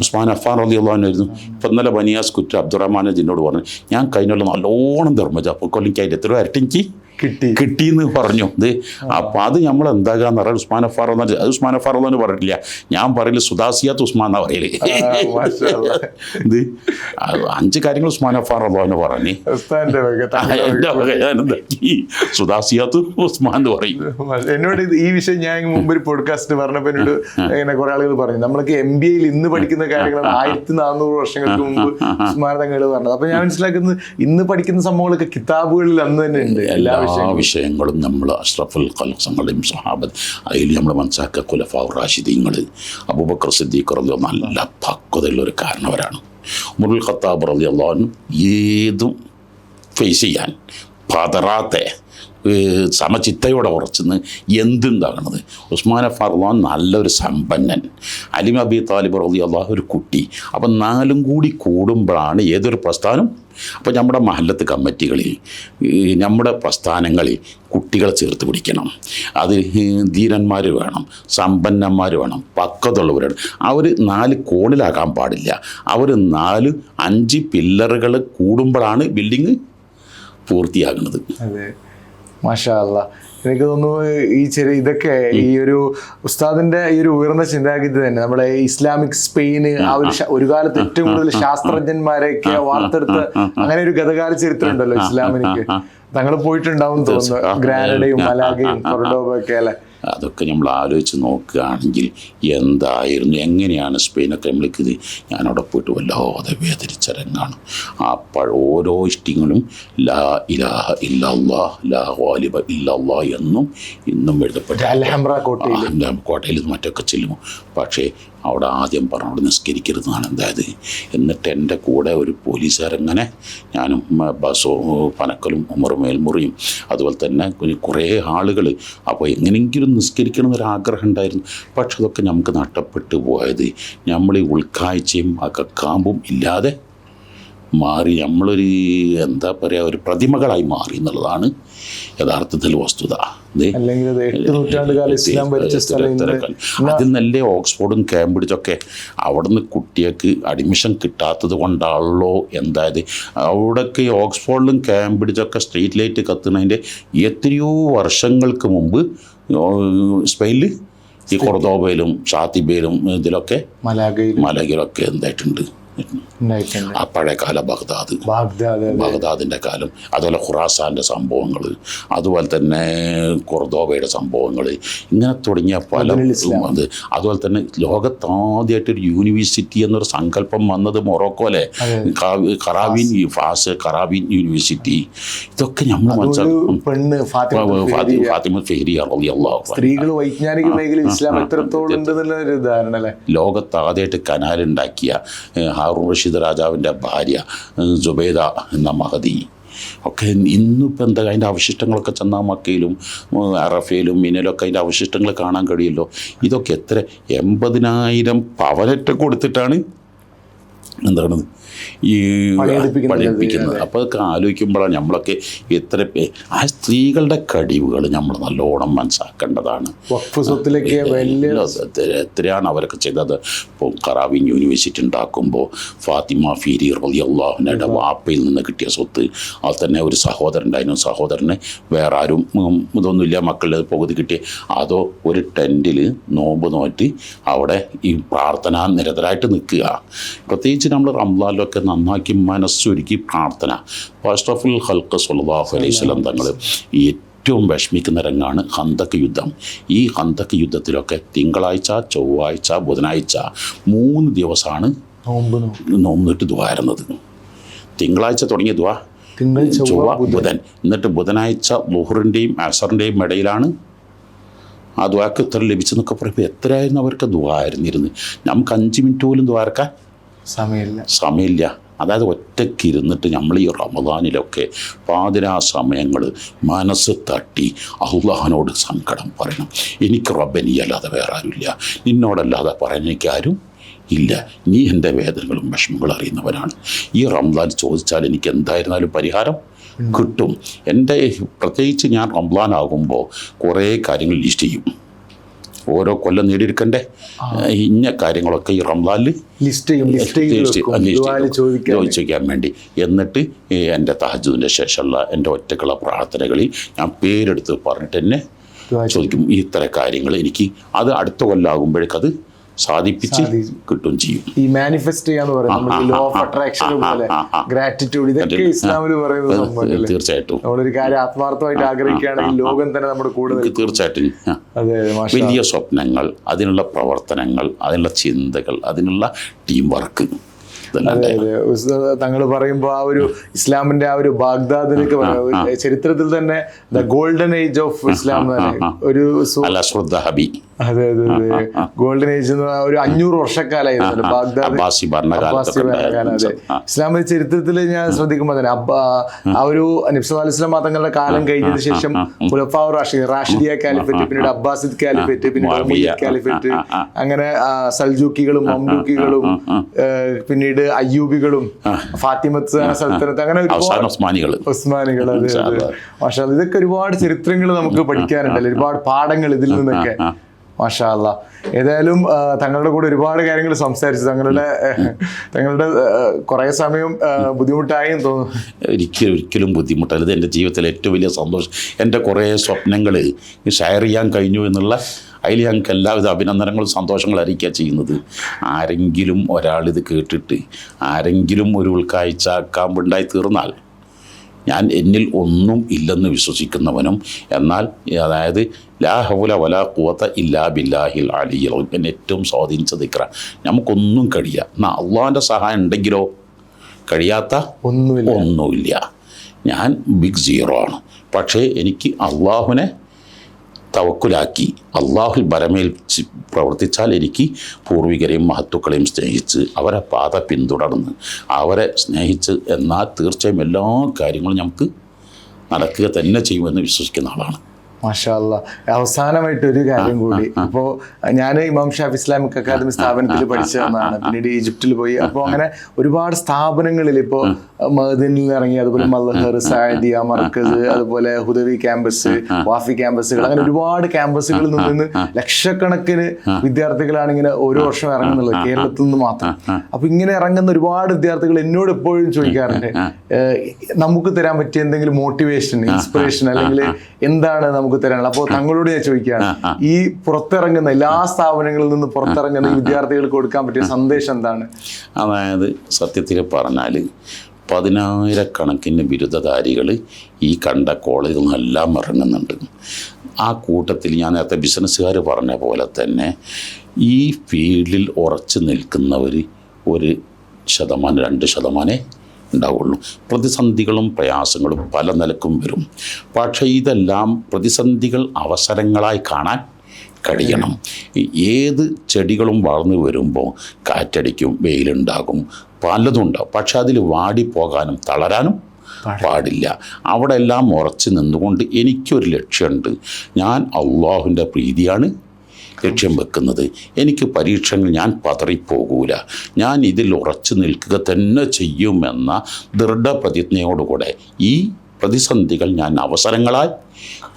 ഉസ്മാൻ അഫ്ഫാൻ റളിയല്ലാഹു അൻഹു ആയിരുന്നു. ഇപ്പം ഇന്നലെ ബനിയാസ് കുറ്റ അബ്ദുറഹ്മാൻ എന്നോട് പറഞ്ഞു, ഞാൻ കഴിഞ്ഞുള്ള നല്ലോണം ധർമ്മജ അപ്പോൾ കൊല്ലിക്ക് അതിൻ്റെ എത്ര ഇരട്ടിക്ക് കിട്ടിയെന്ന് പറഞ്ഞു. അപ്പം അത് നമ്മൾ എന്താകാന്ന് പറയാം, ഉസ്മാൻ അഫ്ഫാർ അത് ഉസ്മാൻ അഫ്ഫാർ എന്ന് പറഞ്ഞിട്ടില്ല, ഞാൻ പറയില്ല സുദാസിയാത്ത് ഉസ്മാൻ എന്നാ പറയല്. 5 കാര്യങ്ങൾ ഉസ്മാൻ അഫ്ഫാർ എന്ന് പറഞ്ഞ് സുദാസിയാത്ത് ഉസ്മാൻ എന്ന് പറയും. എന്നോട് ഈ വിഷയം ഞാൻ മുമ്പ് ഒരു പോഡ്കാസ്റ്റ് പറഞ്ഞപ്പോൾ എന്നോട് ഇങ്ങനെ കുറെ ആളുകൾ പറഞ്ഞു, നമ്മളൊക്കെ MBA ഇന്ന് പഠിക്കുന്ന കാര്യങ്ങൾ 1400 വർഷങ്ങൾക്ക് മുമ്പ് ഉസ്മാൻ തങ്ങൾ പറഞ്ഞത്. അപ്പൊ ഞാൻ മനസ്സിലാക്കുന്നത് ഇന്ന് പഠിക്കുന്ന സംഭവങ്ങളൊക്കെ കിതാബുകളിൽ അന്ന് തന്നെ ഉണ്ട്. എല്ലാ വിഷയങ്ങളും നമ്മൾ അഷ്റഫുൽ ഖൽഖും സ്വഹാബത്ത് അതിൽ നമ്മൾ മനസ്സിലാക്കുക ഖുലഫാഉർ റാഷിദീങ്ങൾ, അബൂബക്കർ സിദ്ദീഖ് റളിയല്ലാഹു അൻഹു നല്ല പക്വതയുള്ളൊരു കാരണവരാണ്. ഉമറുൽ ഖത്താബ് റളിയല്ലാഹു അൻഹു ഏതും ഫേസ് ചെയ്യാൻ പതറാത്തെ സമചിത്തയോടെ ഉറച്ചെന്ന് എന്തുണ്ടാകണത്. ഉസ്മാൻ അഫ്ഫാർ റളിയല്ലാഹു നല്ലൊരു സമ്പന്നൻ, അലി അബി താലിബ് റളിയല്ലാഹു ഒരു കുട്ടി. അപ്പം 4ഉം കൂടി കൂടുമ്പോഴാണ് ഏതൊരു പ്രസ്ഥാനം. അപ്പോൾ നമ്മുടെ മഹല്ലത്ത് കമ്മിറ്റികളിൽ നമ്മുടെ പ്രസ്ഥാനങ്ങളിൽ കുട്ടികളെ ചേർത്ത് പിടിക്കണം. അത് ധീരന്മാർ വേണം, സമ്പന്നന്മാർ വേണം, പക്വതുള്ളവർ വേണം. അവർ 4 കോണിലാകാൻ പാടില്ല. അവർ 4-5 പില്ലറുകൾ കൂടുമ്പോഴാണ് ബിൽഡിങ് പൂർത്തിയാകുന്നത്. മാഷാ അല്ലാ. എനിക്ക് തോന്നുന്നു ഈ ഇതൊക്കെ ഈ ഒരു ഉസ്താദിന്റെ ഈ ഒരു ഉയർന്ന ചിന്താഗതി തന്നെ നമ്മുടെ ഇസ്ലാമിക് സ്പെയിന് ഒരു കാലത്ത് ഏറ്റവും കൂടുതൽ ശാസ്ത്രജ്ഞന്മാരെയൊക്കെ വാർത്തെടുത്ത് അങ്ങനെ ഒരു ഗതകാല ചരിത്രം ഉണ്ടല്ലോ ഇസ്ലാമിനിക്ക്. തങ്ങൾ പോയിട്ടുണ്ടാവും തോന്നുന്നു, ഗ്രാനഡയും മലാഗയും കൊർഡോബയൊക്കെ അല്ലെ. അതൊക്കെ നമ്മൾ ആലോചിച്ച് നോക്കുകയാണെങ്കിൽ എന്തായിരുന്നു, എങ്ങനെയാണ് സ്പെയിനൊക്കെ നമ്മൾക്കിത്. ഞാനവിടെ പോയിട്ട് വല്ലാതെ വേദനിച്ച രംഗാണ്. അപ്പോൾ ഓരോ ഇഷ്ടിങ്ങളും ലാ ഇലാഹ ഇല്ലല്ലാഹ് ലാ ഗാലിബ ഇല്ലല്ലാഹ് എന്നും ഇന്നും എഴുതപ്പെട്ടു. അൽഹംറ കോട്ടയിൽ മറ്റൊക്കെ ചെല്ലുമോ. പക്ഷേ അവിടെ ആദ്യം പറഞ്ഞു അവിടെ നിസ്കരിക്കരുതെന്നാണ്. എന്തായത് എന്നിട്ട് എൻ്റെ കൂടെ ഒരു പോലീസുകാരങ്ങനെ, ഞാനും ബസോ പനക്കലും ഉമർ മേൽമുറിയും അതുപോലെ തന്നെ കുറേ ആളുകൾ. അപ്പോൾ എങ്ങനെയെങ്കിലും നിസ്കരിക്കണം എന്നൊരാഗ്രഹം ഉണ്ടായിരുന്നു. പക്ഷെ അതൊക്കെ നമുക്ക് നഷ്ടപ്പെട്ടു പോയത് നമ്മൾ ഈ ഉൾക്കാഴ്ചയും അകക്കാമ്പും ഇല്ലാതെ മാറി നമ്മളൊരു എന്താ പറയുക ഒരു പ്രതിമകളായി മാറി എന്നുള്ളതാണ് യഥാർത്ഥത്തിൽ വസ്തുത. അല്ലെങ്കിൽ അത് 8 നൂറ്റാണ്ടുകാലം ഇസ്ലാം ഭരിച്ച സ്ഥലം അതിൽ നല്ല ഓക്സ്ഫോർഡും കേംബ്രിഡ്ജൊക്കെ അവിടുന്ന് കുട്ടികൾക്ക് അഡ്മിഷൻ കിട്ടാത്തത് കൊണ്ടാണല്ലോ. എന്തായത് അവിടെയൊക്കെ ഈ ഓക്സ്ഫോർഡിലും കേംബ്രിഡ്ജൊക്കെ സ്ട്രീറ്റ് ലൈറ്റ് കത്തുന്നതിൻ്റെ എത്രയോ വർഷങ്ങൾക്ക് മുമ്പ് സ്പെയിനിൽ ഈ കൊർദോബയിലും ഷാത്തിബയിലും ഇതിലൊക്കെ മലാഗയിലൊക്കെ എന്തായിട്ടുണ്ട് ആ പഴയകാല ബഗ്ദാദിൻ്റെ കാലം, അതുപോലെ ഖുറാസാൻ്റെ സംഭവങ്ങൾ, അതുപോലെ തന്നെ കൊർദോബയുടെ സംഭവങ്ങൾ, ഇങ്ങനെ തുടങ്ങിയ പല അത് അതുപോലെ തന്നെ ലോകത്താദ്യമായിട്ടൊരു യൂണിവേഴ്സിറ്റി എന്നൊരു സങ്കല്പം വന്നത് മൊറോക്കോലെ ഖറാബീൻ യൂണിവേഴ്സിറ്റി. ഇതൊക്കെ നമ്മൾ ഫാത്തിമ ഫെഹ്രിയ റളിയല്ലാഹു അൻഹ. സ്ത്രീകൾ വൈജ്ഞാനിക മേഖലയിൽ ഇസ്ലാം എത്രത്തോളം ഉണ്ടെന്നുള്ള ഒരു ധാരണ അല്ലേ. ലോകത്താദ്യമായിട്ട് കനാലുണ്ടാക്കിയ ഹാറൂൺ റഷീദ് രാജാവിൻ്റെ ഭാര്യ സുബൈദ എന്ന മഹദി ഒക്കെ ഇന്നിപ്പോൾ എന്താ അതിൻ്റെ അവശിഷ്ടങ്ങളൊക്കെ ചെന്നാൽ മക്കയിലും അറഫയിലും മിനയിലൊക്കെ അതിൻ്റെ അവശിഷ്ടങ്ങൾ കാണാൻ കഴിയുമല്ലോ. ഇതൊക്കെ എത്ര 80,000 പവനൊക്കെ കൊടുത്തിട്ടാണ് എന്താണ് ഈ പഠിപ്പിക്കുന്നത്. അപ്പോൾ അതൊക്കെ ആലോചിക്കുമ്പോഴാണ് നമ്മളൊക്കെ എത്ര ആ സ്ത്രീകളുടെ കഴിവുകൾ നമ്മൾ നല്ലോണം മനസ്സിലാക്കേണ്ടതാണ്. എത്രയാണ് അവരൊക്കെ ചെയ്തത്. ഇപ്പോൾ ഖറാബീൻ യൂണിവേഴ്സിറ്റി ഉണ്ടാക്കുമ്പോൾ ഫാത്തിമ ഫീരി റളിയല്ലാഹു അൻഹയുടെ വാപ്പയിൽ നിന്ന് കിട്ടിയ സ്വത്ത്, അത് തന്നെ ഒരു സഹോദരൻ ഉണ്ടായിരുന്നു, സഹോദരന് വേറെ ആരും ഇതൊന്നുമില്ല, മക്കളുടെ പകുതി കിട്ടി, അതോ ഒരു ടെൻറ്റിൽ നോമ്പ് നോറ്റ് അവിടെ ഈ പ്രാർത്ഥന നിരതരായിട്ട് നിൽക്കുക. പ്രത്യേകിച്ച് നമ്മൾ റംളാനിലൊക്കെ നന്നാക്കി മനസ്സൊരുക്കി പ്രാർത്ഥന. അഷ്റഫുൽ ഖൽഖ് സ്വല്ലല്ലാഹു അലൈഹി വസല്ലം തങ്ങൾ ഏറ്റവും വിഷമിക്കുന്ന രംഗമാണ് ഖന്തക്ക് യുദ്ധം. ഈ ഖന്തക്ക് യുദ്ധത്തിലൊക്കെ തിങ്കളാഴ്ച, ചൊവ്വാഴ്ച, ബുധനാഴ്ച 3 ദിവസമാണ് നോമ്പിട്ട് ദുആയിരുന്നത്. തിങ്കളാഴ്ച തുടങ്ങിയ ദുആ, ചൊവ്വ, ബുധൻ, എന്നിട്ട് ബുധനാഴ്ച ളുഹറിൻ്റെയും അസറിൻ്റെയും ഇടയിലാണ് ആ ദുആക്ക് ഉത്തരം ലഭിച്ചെന്നൊക്കെ പറയുമ്പോൾ എത്രയായിരുന്നു അവർക്ക് ദുആയിരുന്നിരുന്നു. നമുക്ക് 5 മിനിറ്റ് പോലും ദുആർക്കാൻ സമയമില്ല. അതായത് ഒറ്റയ്ക്ക് ഇരുന്നിട്ട് നമ്മൾ ഈ റമദാനിലൊക്കെ പാതിരാ സമയങ്ങൾ മനസ്സ് തട്ടി അള്ളാഹിനോട് സങ്കടം പറയണം. എനിക്ക് റബ്ബെ നീ അല്ലാതെ വേറെ ആരുമില്ല, നിന്നോടല്ലാതെ പറയാൻ എനിക്കാരും ഇല്ല, നീ എൻ്റെ വേദനകളും വിഷമങ്ങളും അറിയുന്നവനാണ്. ഈ റംസാൻ ചോദിച്ചാൽ എനിക്ക് എന്തായിരുന്നാലും പരിഹാരം കിട്ടും. എൻ്റെ പ്രത്യേകിച്ച് ഞാൻ റംസാനാകുമ്പോൾ കുറേ കാര്യങ്ങൾ ലിസ്റ്റ് ചെയ്യും. ഓരോ കൊല്ലം നേടിയെടുക്കണ്ടേ ഇന്ന കാര്യങ്ങളൊക്കെ ഈ റംസാനിൽ ചോദിക്കാൻ വേണ്ടി. എന്നിട്ട് എൻ്റെ തഹജ്ജുദിൻ്റെ ശേഷമുള്ള എൻ്റെ ഒറ്റക്കുള്ള പ്രാർത്ഥനകളിൽ ഞാൻ പേരെടുത്ത് പറഞ്ഞിട്ട് എന്നെ ചോദിക്കും ഇത്ര കാര്യങ്ങൾ എനിക്ക് അത് അടുത്ത കൊല്ലാകുമ്പോഴേക്കത് സാധിപ്പിച്ച് കിട്ടുകയും ചെയ്യും. ഈ മാനിഫെസ്റ്റ് ചെയ്യാന്ന് പറയുന്നത് ലോ ഓഫ് അട്രാക്ഷൻ പോലെ ഗ്രാറ്റിറ്റ്യൂഡ്, ഇതൊക്കെ ഇസ്ലാമിൽ പറയുന്ന സംഭവം. തീർച്ചയായിട്ടും നമ്മളൊരു കാര്യം ആത്മാർത്ഥമായിട്ട് ആഗ്രഹിക്കുകയാണെങ്കിൽ ലോകം തന്നെ നമ്മുടെ കൂടെ. തീർച്ചയായിട്ടും വലിയ സ്വപ്നങ്ങൾ, അതിനുള്ള പ്രവർത്തനങ്ങൾ, അതിനുള്ള ചിന്തകൾ, അതിനുള്ള ടീം വർക്ക്. തങ്ങൾ പറയുമ്പോൾ ആ ഒരു ഇസ്ലാമിന്റെ ആ ഒരു ബാഗ്ദാദിലേക്ക് ചരിത്രത്തിൽ തന്നെ the golden age of Islam ഒരു അതെ ഗോൾഡൻ ഏജ് എന്ന് ഒരു 500 വർഷക്കാലായിരുന്നു ബാഗ്ദാദ് ഭരണകാലം. ഇസ്ലാമിക ചരിത്രത്തിൽ ഞാൻ ശ്രദ്ധിക്കുമ്പോൾ തന്നെ ആ ഒരു നബി സല്ലല്ലാഹു അലൈഹി വസല്ലം തങ്ങളുടെ കാലം കഴിഞ്ഞതിന് ശേഷം ഖുലഫാഉർ റാഷിദിയ കാലിഫറ്റ്, പിന്നീട് അബ്ബാസിദ് കാലിഫറ്റ്, പിന്നീട് ഉമയ്യദ് കാലിഫറ്റ്, അങ്ങനെ സൽജൂക്കികളും മംലൂക്കികളും, പിന്നീട് അയ്യൂബികളും, ഫാത്തിമത്ത് സൽത്തനത്ത്, അങ്ങനെ ഉസ്മാനികൾ. മാഷാ അല്ലാഹ്, ഇതൊക്കെ ഒരുപാട് ചരിത്രങ്ങൾ നമുക്ക് പഠിക്കാനുണ്ടല്ലോ, ഒരുപാട് പാഠങ്ങൾ ഇതിൽ നിന്നൊക്കെ. മാഷാ അല്ലാഹ്. ഏതായാലും തങ്ങളുടെ കൂടെ ഒരുപാട് കാര്യങ്ങൾ സംസാരിച്ചു. തങ്ങളുടെ കുറേ സമയം ബുദ്ധിമുട്ടായും തോന്നുന്നു. ഒരിക്കലും ബുദ്ധിമുട്ടല്ല. ഇത് എൻ്റെ ജീവിതത്തിലെ ഏറ്റവും വലിയ സന്തോഷം. എൻ്റെ കുറേ സ്വപ്നങ്ങൾ ഷെയർ ചെയ്യാൻ കഴിഞ്ഞു എന്നുള്ള അതിൽ ഞങ്ങൾക്ക് എല്ലാവിധ അഭിനന്ദനങ്ങളും സന്തോഷങ്ങളും അറിയിക്കുക ചെയ്യുന്നത്. ആരെങ്കിലും ഒരാളിത് കേട്ടിട്ട് ആരെങ്കിലും ഒരു ഉൾക്കാഴ്ച കാമ്പുണ്ടായി തീർന്നാൽ ഞാൻ എന്നിൽ ഒന്നും ഇല്ലെന്ന് വിശ്വസിക്കുന്നവനും, എന്നാൽ അതായത് ലാ ഹൗല വലാ ഖുവത ഇല്ലാ ബില്ലാഹിൽ അലിയ്യിൽ അദീം എന്നെ ഏറ്റവും സ്വാധീനിച്ച ദിക്റ. നമുക്കൊന്നും കഴിയുക എന്നാൽ അള്ളാഹിൻ്റെ സഹായം ഉണ്ടെങ്കിലോ കഴിയാത്ത ഒന്നുമില്ല. ഞാൻ ബിഗ് സീറോ ആണ്. പക്ഷേ എനിക്ക് അള്ളാഹുവിനെ തവക്കുലാക്കി അള്ളാഹുൽ ബരമേൽച്ച് പ്രവർത്തിച്ചാൽ എനിക്ക് പൂർവികരെയും മഹത്തുക്കളെയും സ്നേഹിച്ച് അവരെ പാത പിന്തുടർന്ന് അവരെ സ്നേഹിച്ച് എന്നാൽ തീർച്ചയായും എല്ലാ കാര്യങ്ങളും നമുക്ക് നടക്കുക തന്നെ ചെയ്യുമെന്ന് വിശ്വസിക്കുന്ന ആളാണ്. മാഷാ അല്ലാ. അവസാനമായിട്ട് ഒരു കാര്യം കൂടി. ഇപ്പോ ഞാൻ ഇമാം ഷാഫി ഇസ്ലാമിക് അക്കാദമി സ്ഥാപനത്തിൽ പഠിച്ചു വന്നതാണ്. പിന്നീട് ഈജിപ്തിൽ പോയി. അപ്പോൾ അങ്ങനെ ഒരുപാട് സ്ഥാപനങ്ങളിൽ ഇപ്പോൾ മദീനയിൽ ഇറങ്ങി, അതുപോലെ മൽഹർ, സാദിയ, മർക്കസ്, അതുപോലെ ഹുദവി ക്യാമ്പസ്, വാഫി ക്യാമ്പസുകൾ, അങ്ങനെ ഒരുപാട് ക്യാമ്പസുകളിൽ നിന്ന് ലക്ഷക്കണക്കിന് വിദ്യാർത്ഥികളാണ് ഇങ്ങനെ ഓരോ വർഷം ഇറങ്ങുന്നുള്ളത്, കേരളത്തിൽ നിന്ന് മാത്രം. അപ്പൊ ഇങ്ങനെ ഇറങ്ങുന്ന ഒരുപാട് വിദ്യാർത്ഥികൾ എന്നോട് എപ്പോഴും ചോദിക്കാറുണ്ട്, നമുക്ക് തരാൻ പറ്റിയ എന്തെങ്കിലും മോട്ടിവേഷൻ, ഇൻസ്പിറേഷൻ അല്ലെങ്കിൽ എന്താണ് നമുക്ക് തരാനുള്ളത്. അപ്പോൾ തങ്ങളോട് ഞാൻ ചോദിക്കുകയാണ്, ഈ പുറത്തിറങ്ങുന്ന എല്ലാ സ്ഥാപനങ്ങളിൽ നിന്ന് പുറത്തിറങ്ങുന്ന ഈ വിദ്യാർത്ഥികൾക്ക് കൊടുക്കാൻ പറ്റിയ സന്ദേശം എന്താണ്? അതായത് സത്യത്തിൽ പറഞ്ഞാൽ 10,000-കണക്കിന് ബിരുദധാരികൾ ഈ കണ്ട കോളേജിൽ നിന്നെല്ലാം ഇറങ്ങുന്നുണ്ട്. ആ കൂട്ടത്തിൽ ഞാൻ നേരത്തെ ബിസിനസ്സുകാർ പറഞ്ഞ പോലെ തന്നെ ഈ ഫീൽഡിൽ ഉറച്ചു നിൽക്കുന്നവർ 1%-2% ഉണ്ടാവുള്ളൂ. പ്രതിസന്ധികളും പ്രയാസങ്ങളും പല നിലക്കും വരും. പക്ഷേ ഇതെല്ലാം പ്രതിസന്ധികൾ അവസരങ്ങളായി കാണാൻ കഴിയണം. ഏത് ചെടികളും വളർന്നു വരുമ്പോൾ കാറ്റടിക്കും, വെയിലുണ്ടാകും, പലതും ഉണ്ടാകും. പക്ഷെ അതിൽ വാടിപ്പോകാനും തളരാനും പാടില്ല. അവിടെ എല്ലാം ഉറച്ചു നിന്നുകൊണ്ട് എനിക്കൊരു ലക്ഷ്യമുണ്ട്. ഞാൻ അള്ളാഹുവിൻ്റെ പ്രീതിയാണ് ലക്ഷ്യം വെക്കുന്നത്. എനിക്ക് പരീക്ഷകൾ ഞാൻ പതറിപ്പോകൂല, ഞാൻ ഇതിൽ ഉറച്ചു നിൽക്കുക തന്നെ ചെയ്യുമെന്ന ദൃഢപ്രതിജ്ഞയോടുകൂടെ ഈ പ്രതിസന്ധികൾ ഞാൻ അവസരങ്ങളായി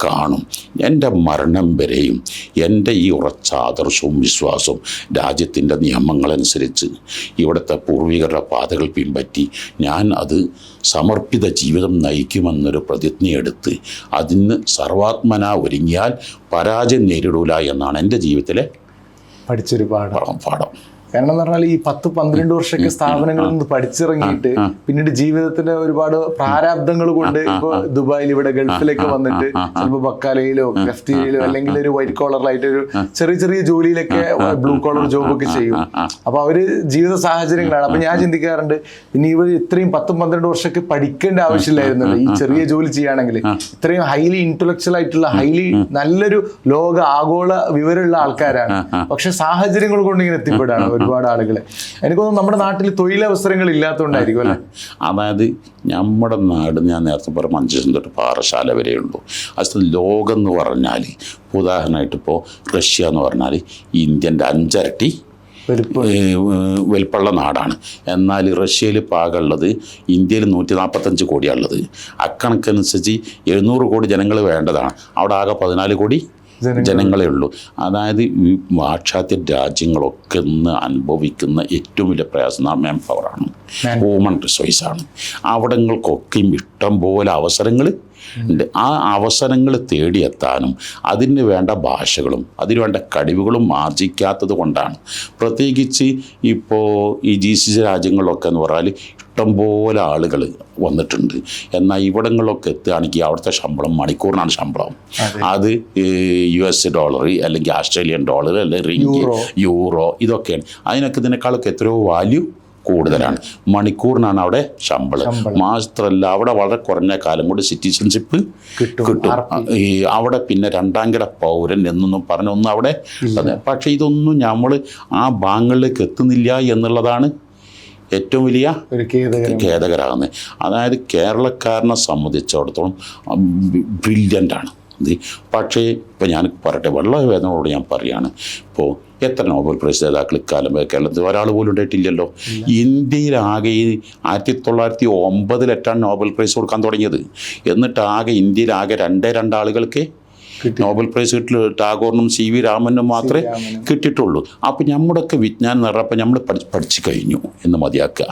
കാണും. എൻ്റെ മരണം വരെയും എൻ്റെ ഈ ഉറച്ച ആദർശവും വിശ്വാസവും രാജ്യത്തിൻ്റെ നിയമങ്ങളനുസരിച്ച് ഇവിടുത്തെ പൂർവികരുടെ പാതകൾ പിൻപറ്റി ഞാൻ അത് സമർപ്പിത ജീവിതം നയിക്കുമെന്നൊരു പ്രതിജ്ഞയെടുത്ത് അതിന് സർവാത്മന ഒരുങ്ങിയാൽ പരാജയം നേരിടൂല എന്നാണ് എൻ്റെ ജീവിതത്തിലെ പഠിച്ചൊരു പാഠം. കാരണം എന്ന് പറഞ്ഞാൽ ഈ 10-12 വർഷമൊക്കെ സ്ഥാപനങ്ങളിൽ നിന്ന് പഠിച്ചിറങ്ങിയിട്ട് പിന്നീട് ജീവിതത്തിന്റെ ഒരുപാട് പ്രാരാബ്ദങ്ങൾ കൊണ്ട് ഇപ്പോൾ ദുബായിൽ ഇവിടെ ഗൾഫിലേക്ക് വന്നിട്ട് ചിലപ്പോൾ ബക്കാലയിലോ കഫ്റ്റീരിയയിലോ അല്ലെങ്കിൽ ഒരു വൈറ്റ് കോളറിലായിട്ട് ഒരു ചെറിയ ചെറിയ ജോലിയിലൊക്കെ ബ്ലൂ കോളർ ജോബൊക്കെ ചെയ്യും. അപ്പൊ അവര് ജീവിത സാഹചര്യങ്ങളാണ്. അപ്പൊ ഞാൻ ചിന്തിക്കാറുണ്ട്, പിന്നെ ഇവർ ഇത്രയും 10-12 വർഷമൊക്കെ പഠിക്കേണ്ട ആവശ്യമില്ലായിരുന്നല്ലോ ഈ ചെറിയ ജോലി ചെയ്യുകയാണെങ്കിൽ. ഇത്രയും ഹൈലി ഇന്റലക്ച്വൽ ആയിട്ടുള്ള ഹൈലി നല്ലൊരു ലോക ആഗോള വിവരമുള്ള ആൾക്കാരാണ്. പക്ഷെ സാഹചര്യങ്ങൾ കൊണ്ട് ഇങ്ങനെ എത്തിപ്പെടാണ് ഒരുപാട് ആളുകളെ. എനിക്ക് തോന്നുന്നു നമ്മുടെ നാട്ടിൽ തൊഴിലവസരങ്ങൾ ഇല്ലാത്തതുകൊണ്ടായിരിക്കും അല്ലേ? അതായത് നമ്മുടെ നാട് ഞാൻ നേരത്തെ പറഞ്ഞ മഞ്ചേശ്വരം തൊട്ട് പാറശാല വരെയുള്ളൂ. അത് ലോകം എന്ന് പറഞ്ഞാൽ ഉദാഹരണമായിട്ട് ഇപ്പോൾ റഷ്യ എന്ന് പറഞ്ഞാൽ ഇന്ത്യൻ്റെ 5 ഇരട്ടി വലിപ്പമുള്ള നാടാണ്. എന്നാൽ റഷ്യയിൽ പാകമുള്ളത് ഇന്ത്യയിൽ 145 കോടിയാണുള്ളത്. അക്കണക്കനുസരിച്ച് 700 കോടി ജനങ്ങൾ വേണ്ടതാണ്. അവിടെ ആകെ 14 കോടി ജനങ്ങളേ ഉള്ളൂ. അതായത് ഈ പാശ്ചാത്യ രാജ്യങ്ങളൊക്കെ ഇന്ന് അനുഭവിക്കുന്ന ഏറ്റവും വലിയ പ്രയാസം മാൻ പവറാണ്, ഹ്യൂമൻ റിസോഴ്സാണ്. അവിടങ്ങൾക്കൊക്കെയും ഇഷ്ടം പോലെ അവസരങ്ങൾ ഉണ്ട്. ആ അവസരങ്ങൾ തേടിയെത്താനും അതിന് വേണ്ട ഭാഷകളും അതിന് വേണ്ട കഴിവുകളും ആർജിക്കാത്തത് കൊണ്ടാണ്. പ്രത്യേകിച്ച് ഇപ്പോൾ ഈ GCC രാജ്യങ്ങളിലൊക്കെ എന്ന് പറഞ്ഞാൽ ഇഷ്ടംപോലെ ആളുകൾ വന്നിട്ടുണ്ട്. എന്നാൽ ഇവിടങ്ങളിലൊക്കെ എത്തുകയാണെങ്കിൽ അവിടുത്തെ ശമ്പളം മണിക്കൂറിനാണ് ശമ്പളം. അത് US ഡോളർ അല്ലെങ്കിൽ ഓസ്ട്രേലിയൻ ഡോളർ അല്ലെങ്കിൽ യൂറോ ഇതൊക്കെയാണ്. അതിനൊക്കെ ഇതിനേക്കാളൊക്കെ എത്രയോ വാല്യൂ കൂടുതലാണ്. മണിക്കൂറിനാണ് അവിടെ ശമ്പളം. മാത്രമല്ല അവിടെ വളരെ കുറഞ്ഞ കാലം കൊണ്ട് സിറ്റിസൺഷിപ്പ് കിട്ടും. ഈ അവിടെ പിന്നെ 2ാംകിട പൗരൻ എന്നൊന്നും പറഞ്ഞൊന്നും അവിടെ. പക്ഷേ ഇതൊന്നും നമ്മൾ ആ ഭാഗങ്ങളിലേക്ക് എത്തുന്നില്ല എന്നുള്ളതാണ് ഏറ്റവും വലിയ ഖേദകരമാകുന്നത്. അതായത് കേരളക്കാരനെ സംബന്ധിച്ചിടത്തോളം ബ്രില്യൻ്റാണ് ഇത്. പക്ഷേ ഇപ്പോൾ ഞാൻ പറയട്ടെ, വളരെ വേദനയോട് ഞാൻ പറയുകയാണ്, ഇപ്പോൾ എത്ര നോബൽ പ്രൈസ് ജേതാക്കൾ ഇക്കാലം കേരളത്തിൽ ഒരാൾ പോലും ഉണ്ടായിട്ടില്ലല്ലോ. ഇന്ത്യയിലാകെ 1909 നോബൽ പ്രൈസ് കൊടുക്കാൻ തുടങ്ങിയത്. എന്നിട്ട് ആകെ ഇന്ത്യയിലാകെ 2 ആളുകൾക്ക് നോബൽ പ്രൈസ് കിട്ടില്ല. ടാഗോറിനും CV രാമനും മാത്രമേ കിട്ടിയിട്ടുള്ളൂ. അപ്പോൾ നമ്മുടെയൊക്കെ വിജ്ഞാനം നിറപ്പോൾ നമ്മൾ പഠിച്ചു കഴിഞ്ഞു എന്ന് മതിയാക്കുക.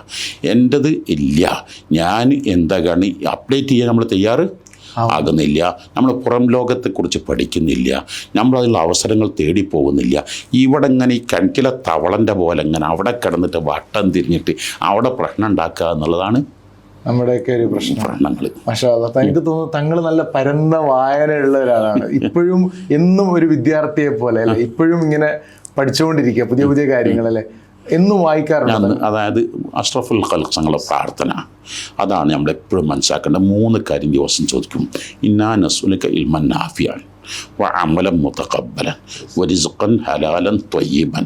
എൻ്റെത് ഇല്ല. ഞാൻ എന്താണ് അപ്ഡേറ്റ് ചെയ്യാൻ നമ്മൾ തയ്യാറ് ആകുന്നില്ല. നമ്മൾ പുറം ലോകത്തെക്കുറിച്ച് പഠിക്കുന്നില്ല. നമ്മളതിലുള്ള അവസരങ്ങൾ തേടിപ്പോകുന്നില്ല. ഇവിടെ ഇങ്ങനെ ഈ കിണറ്റിലെ തവളൻ്റെ പോലെ ഇങ്ങനെ അവിടെ കിടന്നിട്ട് വട്ടം തിരിഞ്ഞിട്ട് അവിടെ പ്രശ്നം ഉണ്ടാക്കുക എന്നുള്ളതാണ് നമ്മുടെയൊക്കെ ഒരു പ്രശ്നങ്ങൾ. മാഷാ അല്ലാഹ്. എനിക്ക് തോന്നുന്നു തങ്ങൾ നല്ല പരന്ന വായനയുള്ള ഒരാളാണ്. ഇപ്പോഴും എന്നും ഒരു വിദ്യാർത്ഥിയെ പോലെ അല്ലേ, ഇപ്പോഴും ഇങ്ങനെ പഠിച്ചുകൊണ്ടിരിക്കുക പുതിയ പുതിയ കാര്യങ്ങളല്ലേ. എന്നും വായിക്കാറുണ്ട്. അതായത് അഷ്റഫുൽ ഖൽഖ് ഞങ്ങളുടെ പ്രാർത്ഥന അതാണ് നമ്മളെപ്പോഴും മനസ്സിലാക്കേണ്ടത്. 3 കാര്യം ദിവസം ചോദിക്കും. ഇന്നാ നസ്അലുക ഇൽമൻ നാഫിഅൻ വഅമലൻ മുതഖബ്ബലൻ വറിസ്ഖൻ ഹലാലൻ ത്വയ്യിബൻ.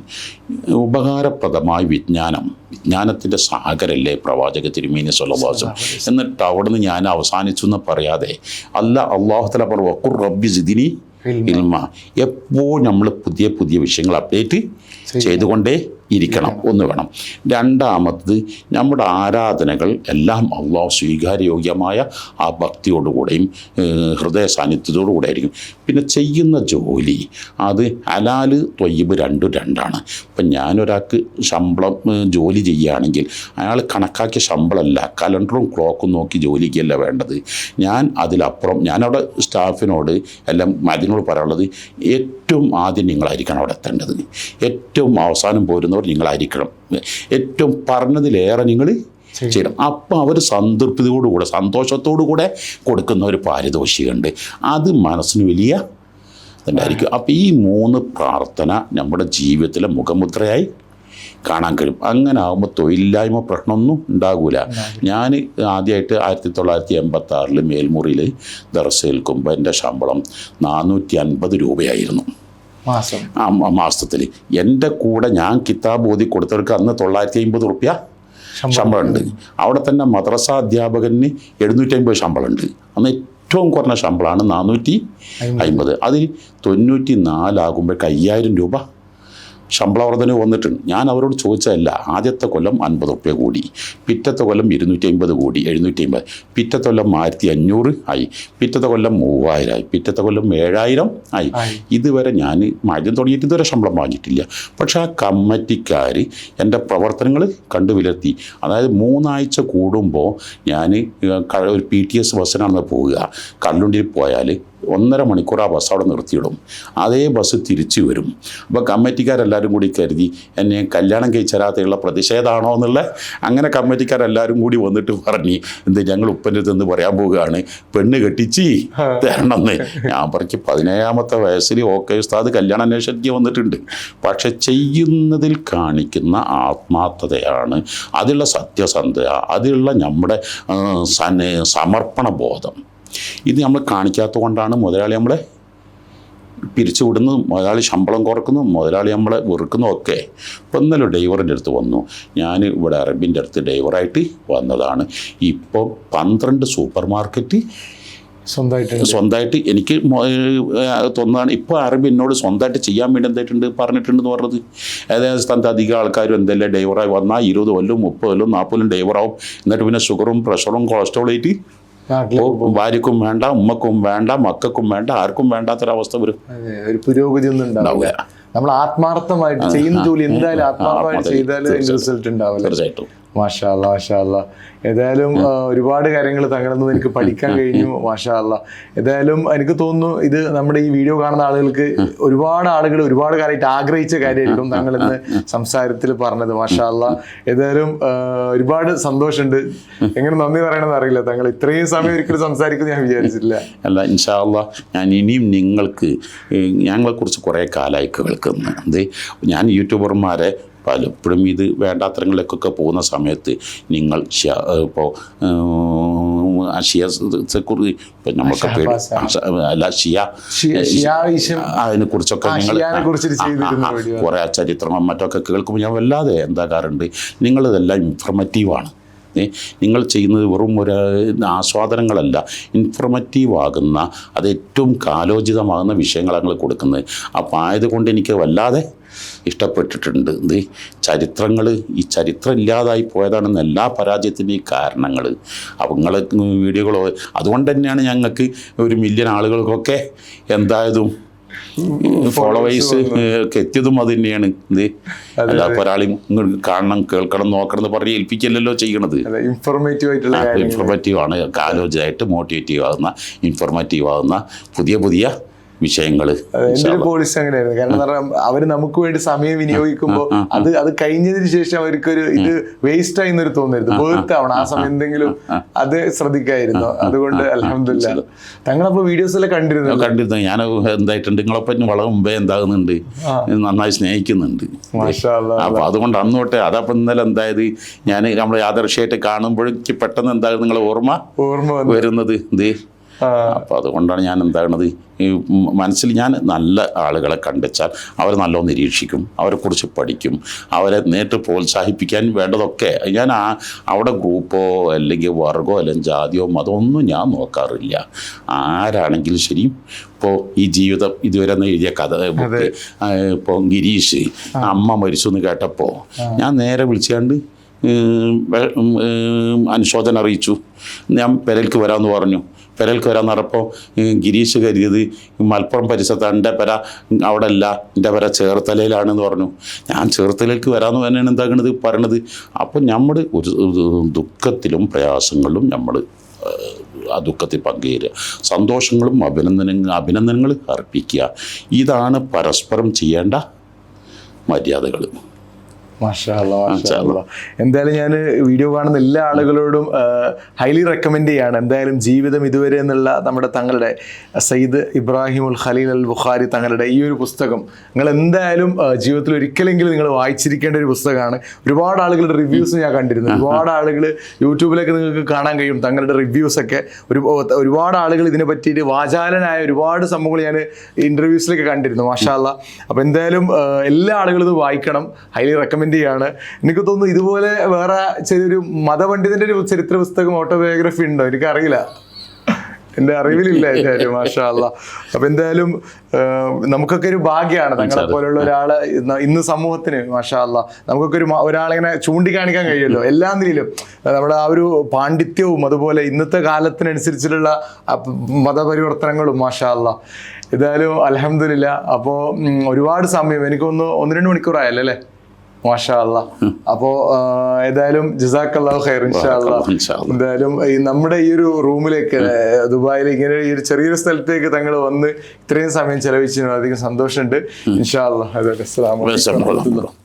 ഉപകാരപ്രദമായ വിജ്ഞാനത്തിൻ്റെ സാഗരല്ലേ പ്രവാചക തിരുമേനി സ്വല്ലല്ലാഹു അലൈഹി വസല്ലം. എന്നിട്ട് അവിടുന്ന് ഞാൻ അവസാനിച്ചു എന്ന് പറയാതെ അല്ലാഹു തആല പറഞ്ഞു വഖുർ റബ്ബി സിദ്നി ഇൽമ. എപ്പോഴും നമ്മൾ പുതിയ പുതിയ വിഷയങ്ങൾ അപ്ഡേറ്റ് ചെയ്തുകൊണ്ടേ ഇരിക്കണം ഒന്ന് വേണം. രണ്ടാമത്തത് നമ്മുടെ ആരാധനകൾ എല്ലാം അള്ളാഹു സ്വീകാര്യോഗ്യമായ ആ ഭക്തിയോടുകൂടെയും ഹൃദയ സാന്നിധ്യത്തോടുകൂടെ ആയിരിക്കും. പിന്നെ ചെയ്യുന്ന ജോലി അത് ഹലാല് ത്വയ്യിബ് രണ്ടാണ്. ഇപ്പം ഞാനൊരാൾക്ക് ശമ്പളം ജോലി ചെയ്യുകയാണെങ്കിൽ അയാൾ കണക്കാക്കിയ ശമ്പളമല്ല, കലണ്ടറും ക്ലോക്കും നോക്കി ജോലിക്കല്ല വേണ്ടത്. ഞാൻ അതിലപ്പുറം ഞാനവിടെ സ്റ്റാഫിനോട് എല്ലാം അതിനോട് പറയാനുള്ളത് ഏറ്റവും ആദ്യം നിങ്ങളായിരിക്കണം അവിടെ എത്തേണ്ടത്, ഏറ്റവും അവസാനം പോരുന്നവർ നിങ്ങളായിരിക്കണം, ഏറ്റവും പറഞ്ഞതിലേറെ നിങ്ങൾ ചെയ്യണം. അപ്പം അവർ സംതൃപ്തിയോടുകൂടെ സന്തോഷത്തോടു കൂടെ കൊടുക്കുന്ന ഒരു പാരിതോഷികമുണ്ട്. അത് മനസ്സിന് വലിയ ഇതുണ്ടായിരിക്കും. അപ്പം ഈ 3 പ്രാർത്ഥന നമ്മുടെ ജീവിതത്തിലെ മുഖമുദ്രയായി കാണാൻ കഴിയും. അങ്ങനെ ആകുമ്പോൾ തൊഴിലില്ലായ്മ പ്രശ്നമൊന്നും ഉണ്ടാകില്ല. ഞാൻ ആദ്യമായിട്ട് 1986 മേൽമുറിയിൽ ദർസ് ഏൽക്കുമ്പോൾ എൻ്റെ ശമ്പളം 450 രൂപയായിരുന്നു മാസത്തിൽ. എൻ്റെ കൂടെ ഞാൻ കിതാബ് ഓതി കൊടുത്തവർക്ക് അന്ന് 950 റുപ്യ ശമ്പളമുണ്ട്. അവിടെ തന്നെ മദ്രസ അധ്യാപകന് 750 ശമ്പളമുണ്ട്. അന്ന് ഏറ്റവും കുറഞ്ഞ ശമ്പളമാണ് 450. അതിൽ 94 ആകുമ്പോഴേക്ക് 5000 രൂപ ശമ്പള വർധന വന്നിട്ടുണ്ട്. ഞാൻ അവരോട് ചോദിച്ചതല്ല. ആദ്യത്തെ കൊല്ലം 50 റുപ്യ കൂടി, പിറ്റത്തെ കൊല്ലം 250 കൂടി, 750, പിറ്റത്തെ കൊല്ലം 1500 ആയി, പിറ്റത്തെ കൊല്ലം 3000 ആയി, പിറ്റത്തെ കൊല്ലം 7000 ആയി. ഇതുവരെ ഞാൻ ആദ്യം തുടങ്ങിയിട്ട് ഇതുവരെ ശമ്പളം വാങ്ങിയിട്ടില്ല. പക്ഷെ ആ കമ്മിറ്റിക്കാർ എൻ്റെ പ്രവർത്തനങ്ങൾ കണ്ടു വിലയിരുത്തി. അതായത് 3 ആഴ്ച കൂടുമ്പോൾ ഞാൻ ഒരു PTS ബസ്സിനാണ് പോവുക. കല്ലുണ്ടിയിൽ പോയാൽ 1.5 മണിക്കൂർ ആ ബസ് അവിടെ നിർത്തിയിടും. അതേ ബസ് തിരിച്ചു വരും. അപ്പോൾ കമ്മിറ്റിക്കാരെല്ലാവരും കൂടി കരുതി എന്നെ കല്യാണം കഴിച്ചരാത്തുള്ള പ്രതിഷേധമാണോ എന്നുള്ള അങ്ങനെ കമ്മിറ്റിക്കാരെല്ലാവരും കൂടി വന്നിട്ട് പറഞ്ഞ് ഞങ്ങൾ ഉപ്പൻ്റെ അടുത്ത് പറയാൻ പോവുകയാണ്, പെണ്ണ് കെട്ടിച്ച് തരണമെന്ന്. ഞാൻ പറഞ്ഞ് 17ാമത്തെ വയസ്സിൽ ഓക്കെ ഉസ്താദ് കല്യാണ അന്വേഷണത്തിന് വന്നിട്ടുണ്ട്. പക്ഷെ ചെയ്യുന്നതിൽ കാണിക്കുന്ന ആത്മാർത്ഥതയാണ്, അതിലുള്ള സത്യസന്ധത, അതിലുള്ള നമ്മുടെ സമർപ്പണ ബോധം. ഇത് നമ്മൾ കാണിക്കാത്തത് കൊണ്ടാണ് മുതലാളി നമ്മളെ പിരിച്ചു വിടുന്നു, മുതലാളി ശമ്പളം കുറക്കുന്നു, മുതലാളി നമ്മളെ വെറുക്കുന്നു ഒക്കെ. ഇപ്പം ഇന്നലെ ഡ്രൈവറിൻ്റെ അടുത്ത് വന്നു. ഞാൻ ഇവിടെ അറബിൻ്റെ അടുത്ത് ഡ്രൈവറായിട്ട് വന്നതാണ്. ഇപ്പോൾ 12 സൂപ്പർ മാർക്കറ്റ് സ്വന്തമായിട്ട് എനിക്ക് തോന്നുന്നതാണ്. ഇപ്പോൾ അറബി എന്നോട് സ്വന്തമായിട്ട് ചെയ്യാൻ വേണ്ടി എന്തായിട്ടുണ്ട് പറഞ്ഞിട്ടുണ്ടെന്ന് പറഞ്ഞത്. ഏതായാലും സ്ഥാനത്ത് അധികം ആൾക്കാരും എന്തെല്ലാം ഡ്രൈവറായി വന്നാൽ 20 കൊല്ലം 30 കൊല്ലം 40 കൊല്ലം ഡ്രൈവറാവും. എന്നിട്ട് പിന്നെ ഷുഗറും പ്രഷറും കൊളസ്ട്രോളും ആയിട്ട് ഭാര്യക്കും വേണ്ട, ഉമ്മക്കും വേണ്ട, മക്കൾക്കും വേണ്ട, ആർക്കും വേണ്ടാത്തൊരവസ്ഥ വരും. ഒരു പുരോഗതി ഒന്നും ഉണ്ടാവില്ല. നമ്മൾ ആത്മാർത്ഥമായിട്ട് ചെയ്യുന്ന ജോലി എന്തായാലും ആത്മാർത്ഥമായിട്ട് ചെയ്താലും റിസൾട്ട് ഉണ്ടാവില്ല. തീർച്ചയായിട്ടും. മാഷാ അല്ലാ, മാഷാ അല്ലാ. ഏതായാലും ഒരുപാട് കാര്യങ്ങൾ തങ്ങളിൽ നിന്ന് എനിക്ക് പഠിക്കാൻ കഴിഞ്ഞു. മാഷാ അല്ലാ. ഏതായാലും എനിക്ക് തോന്നുന്നു ഇത് നമ്മുടെ ഈ വീഡിയോ കാണുന്ന ആളുകൾക്ക് ഒരുപാട് ആളുകൾ ഒരുപാട് കാലമായിട്ട് ആഗ്രഹിച്ച കാര്യമായിരിക്കും തങ്ങൾ ഇന്ന് സംസാരത്തിൽ പറഞ്ഞത്. മാഷാ അല്ലാ. ഏതായാലും ഒരുപാട് സന്തോഷമുണ്ട്. എങ്ങനെ നന്ദി പറയണമെന്ന് അറിയില്ല. തങ്ങൾ ഇത്രയും സമയം ഒരിക്കലും സംസാരിക്കുന്നത് ഞാൻ വിചാരിച്ചില്ല. അല്ല, ഇൻഷാ അല്ലാ ഞാൻ ഇനിയും നിങ്ങൾക്ക് ഞങ്ങളെക്കുറിച്ച് കുറേ കാലമായി കേൾക്കുന്നത്. ഞാൻ യൂട്യൂബർമാരെ പലപ്പോഴും ഇത് വേണ്ടാത്തരങ്ങളിലേക്കൊക്കെ പോകുന്ന സമയത്ത് നിങ്ങൾ ഇപ്പോൾ ഷിയക്കുറി ഇപ്പം നമുക്ക് അല്ല അതിനെ കുറിച്ചൊക്കെ നിങ്ങൾ കുറേ ചരിത്രങ്ങളും മറ്റൊക്കെ കേൾക്കുമ്പോൾ ഞാൻ വല്ലാതെ എന്താക്കാറുണ്ട്. നിങ്ങളിതെല്ലാം ഇൻഫർമേറ്റീവാണ്. നിങ്ങൾ ചെയ്യുന്നത് വെറും ഒരു ആസ്വാദനങ്ങളല്ല, ഇൻഫർമേറ്റീവ് ആകുന്ന അത് ഏറ്റവും കാലോചിതമാകുന്ന വിഷയങ്ങളാണ് നിങ്ങൾ കൊടുക്കുന്നത്. അപ്പോൾ ആയതുകൊണ്ട് എനിക്ക് വല്ലാതെ ഇഷ്ടപ്പെട്ടിട്ടുണ്ട്. ചരിത്രങ്ങൾ ഈ ചരിത്രം ഇല്ലാതായി പോയതാണെന്ന് എല്ലാ പരാജയത്തിൻ്റെയും കാരണങ്ങൾ അപ്പം നിങ്ങൾ വീഡിയോകളോ അതുകൊണ്ട് തന്നെയാണ് ഞങ്ങൾക്ക് 1 മില്യൺ ആളുകൾക്കൊക്കെ എന്തായതും ഫോളോവേഴ്സ് ഒക്കെ എത്തിയതും അത് തന്നെയാണ്. അല്ല ഒരാളെയും കാണണം കേൾക്കണം നോക്കണം എന്ന് പറഞ്ഞ് ഏൽപ്പിക്കല്ലോ ചെയ്യണത്. ഇൻഫോർമേറ്റീവ് ആണ്, കാലോചിതമായിട്ട് മോട്ടിവേറ്റീവ് ആകുന്ന ഇൻഫോർമേറ്റീവ് ആകുന്ന പുതിയ വിഷയങ്ങൾ. എന്റെ ഒരു പോളിസി അങ്ങനെയായിരുന്നു. കാരണം എന്ന് പറഞ്ഞാൽ അവര് നമുക്ക് വേണ്ടി സമയം വിനിയോഗിക്കുമ്പോൾ അത് കഴിഞ്ഞതിന് ശേഷം അവർക്കൊരു ഇത് വേസ്റ്റ് ആയി എന്നൊരു തോന്നരുത്, ബേർത്താവണം ആ സമയം എന്തെങ്കിലും അത് ശ്രദ്ധിക്കായിരുന്നു. അതുകൊണ്ട് അൽഹംദുലില്ലാ തങ്ങളപ്പോ വീഡിയോസ് എല്ലാം കണ്ടിരുന്നു. ഞാൻ എന്തായിട്ടുണ്ട് നിങ്ങളെപ്പറ്റി വളരെ മുമ്പേ എന്താകുന്നുണ്ട്, നന്നായി സ്നേഹിക്കുന്നുണ്ട്. അപ്പൊ അതുകൊണ്ട് അന്ന് തൊട്ടേ അതപ്പം ഇന്നലെ എന്തായത് ഞാൻ നമ്മൾ ആദർശമായിട്ട് കാണുമ്പോഴേക്ക് പെട്ടെന്ന് എന്താകും നിങ്ങളെ ഓർമ്മ വരുന്നത് ഇത്. അപ്പോൾ അതുകൊണ്ടാണ് ഞാൻ എന്താകണത് ഈ മനസ്സിൽ ഞാൻ നല്ല ആളുകളെ കണ്ടെച്ചാൽ അവരെ നല്ലോണം നിരീക്ഷിക്കും, അവരെക്കുറിച്ച് പഠിക്കും, അവരെ നേരിട്ട് പ്രോത്സാഹിപ്പിക്കാൻ വേണ്ടതൊക്കെ ഞാൻ അവിടെ ഗ്രൂപ്പോ അല്ലെങ്കിൽ വർഗമോ അല്ലെങ്കിൽ ജാതിയോ മതമൊന്നും ഞാൻ നോക്കാറില്ല. ആരാണെങ്കിലും ശരി. ഇപ്പോൾ ഈ ജീവിതം ഇതുവരെ എഴുതിയ കഥ ബുക്ക് ഇപ്പോൾ ഗിരീഷ് അമ്മ മരിച്ചു എന്ന് കേട്ടപ്പോൾ ഞാൻ നേരെ വിളിച്ചാണ്ട് അനുശോചനം അറിയിച്ചു. ഞാൻ പെരൽക്ക് വരാമെന്ന് പറഞ്ഞു. പെരൽക്ക് വരാമെന്ന് പറഞ്ഞപ്പോൾ ഗിരീഷ് കരുതിയത് മലപ്പുറം പരിസരത്ത് എൻ്റെ പെര അവിടെ അല്ല, എൻ്റെ പെര ചേർത്തലയിലാണെന്ന് പറഞ്ഞു. ഞാൻ ചേർത്തലയിലേക്ക് വരാമെന്ന് തന്നെയാണ് എന്താകണത് പറയണത്. അപ്പോൾ നമ്മൾ ഒരു ദുഃഖത്തിലും പ്രയാസങ്ങളിലും നമ്മൾ ആ ദുഃഖത്തിൽ പങ്കുചേരുക, സന്തോഷങ്ങളും അഭിനന്ദനങ്ങൾ അർപ്പിക്കുക. ഇതാണ് പരസ്പരം ചെയ്യേണ്ട മര്യാദകൾ. എന്തായാലും ഞാൻ വീഡിയോ കാണുന്ന എല്ലാ ആളുകളോടും ഹൈലി റെക്കമെൻഡ് ചെയ്യാണ്. എന്തായാലും ജീവിതം ഇതുവരെ എന്നുള്ള നമ്മുടെ തങ്ങളുടെ സയ്യിദ് ഇബ്രാഹിമുൽ ഖലീൽ അൽ ബുഖാരി തങ്ങളുടെ ഈ ഒരു പുസ്തകം നിങ്ങൾ എന്തായാലും ജീവിതത്തിൽ ഒരിക്കലെങ്കിലും നിങ്ങൾ വായിച്ചിരിക്കേണ്ട ഒരു പുസ്തകമാണ്. ഒരുപാട് ആളുകളുടെ റിവ്യൂസ് ഞാൻ കണ്ടിരുന്നു. ഒരുപാട് ആളുകൾ യൂട്യൂബിലൊക്കെ നിങ്ങൾക്ക് കാണാൻ കഴിയും തങ്ങളുടെ റിവ്യൂസൊക്കെ. ഒരുപാട് ആളുകൾ ഇതിനെ പറ്റിയിട്ട് വാചാലനായ ഒരുപാട് സംഭവങ്ങൾ ഞാൻ ഇൻ്റർവ്യൂസിലൊക്കെ കണ്ടിരുന്നു. മാഷാ അല്ലാ. അപ്പോൾ എന്തായാലും എല്ലാ ആളുകളും ഇത് വായിക്കണം. ഹൈലി റെക്കമെൻഡ് ാണ്. എനിക്ക് തോന്നുന്നു ഇതുപോലെ വേറെ ചെറിയൊരു മതപണ്ഡിതന്റെ ഒരു ചരിത്ര പുസ്തകം ഓട്ടോബയോഗ്രഫി ഉണ്ടോ എനിക്കറിയില്ല, എൻ്റെ അറിവിലില്ല എന്തായാലും. മാഷാ അല്ലാ. അപ്പൊ എന്തായാലും നമുക്കൊക്കെ ഒരു ഭാഗ്യമാണ് തങ്ങളെ പോലുള്ള ഒരാള് ഇന്ന് സമൂഹത്തിന്. മാഷാ അല്ലാ. നമുക്കൊക്കെ ഒരാളിങ്ങനെ ചൂണ്ടിക്കാണിക്കാൻ കഴിയുമല്ലോ എല്ലാ നിലയിലും. നമ്മുടെ ആ ഒരു പാണ്ഡിത്യവും അതുപോലെ ഇന്നത്തെ കാലത്തിനനുസരിച്ചിട്ടുള്ള മതപരിവർത്തനങ്ങളും. മാഷാ അല്ലാ. ഏതായാലും അൽഹംദുലില്ലാ. അപ്പോൾ ഒരുപാട് സമയം എനിക്കൊന്ന് 1-2 മണിക്കൂറായല്ലോ അല്ലേ? മാഷാ അല്ലാ. അപ്പോ ഏതായാലും ജസാക്കല്ലാഹു ഖൈർ. ഇൻഷാ അല്ലാ. എന്തായാലും നമ്മുടെ ഈ ഒരു റൂമിലേക്ക് ദുബായിലേക്ക് ഇങ്ങനെ ഈ ഒരു ചെറിയൊരു സ്ഥലത്തേക്ക് തങ്ങൾ വന്ന് ഇത്രയും സമയം ചെലവഴിച്ചതിന് അധികം സന്തോഷമുണ്ട്. ഇൻഷാ അല്ലാ. അസ്സലാമു അലൈക്കും.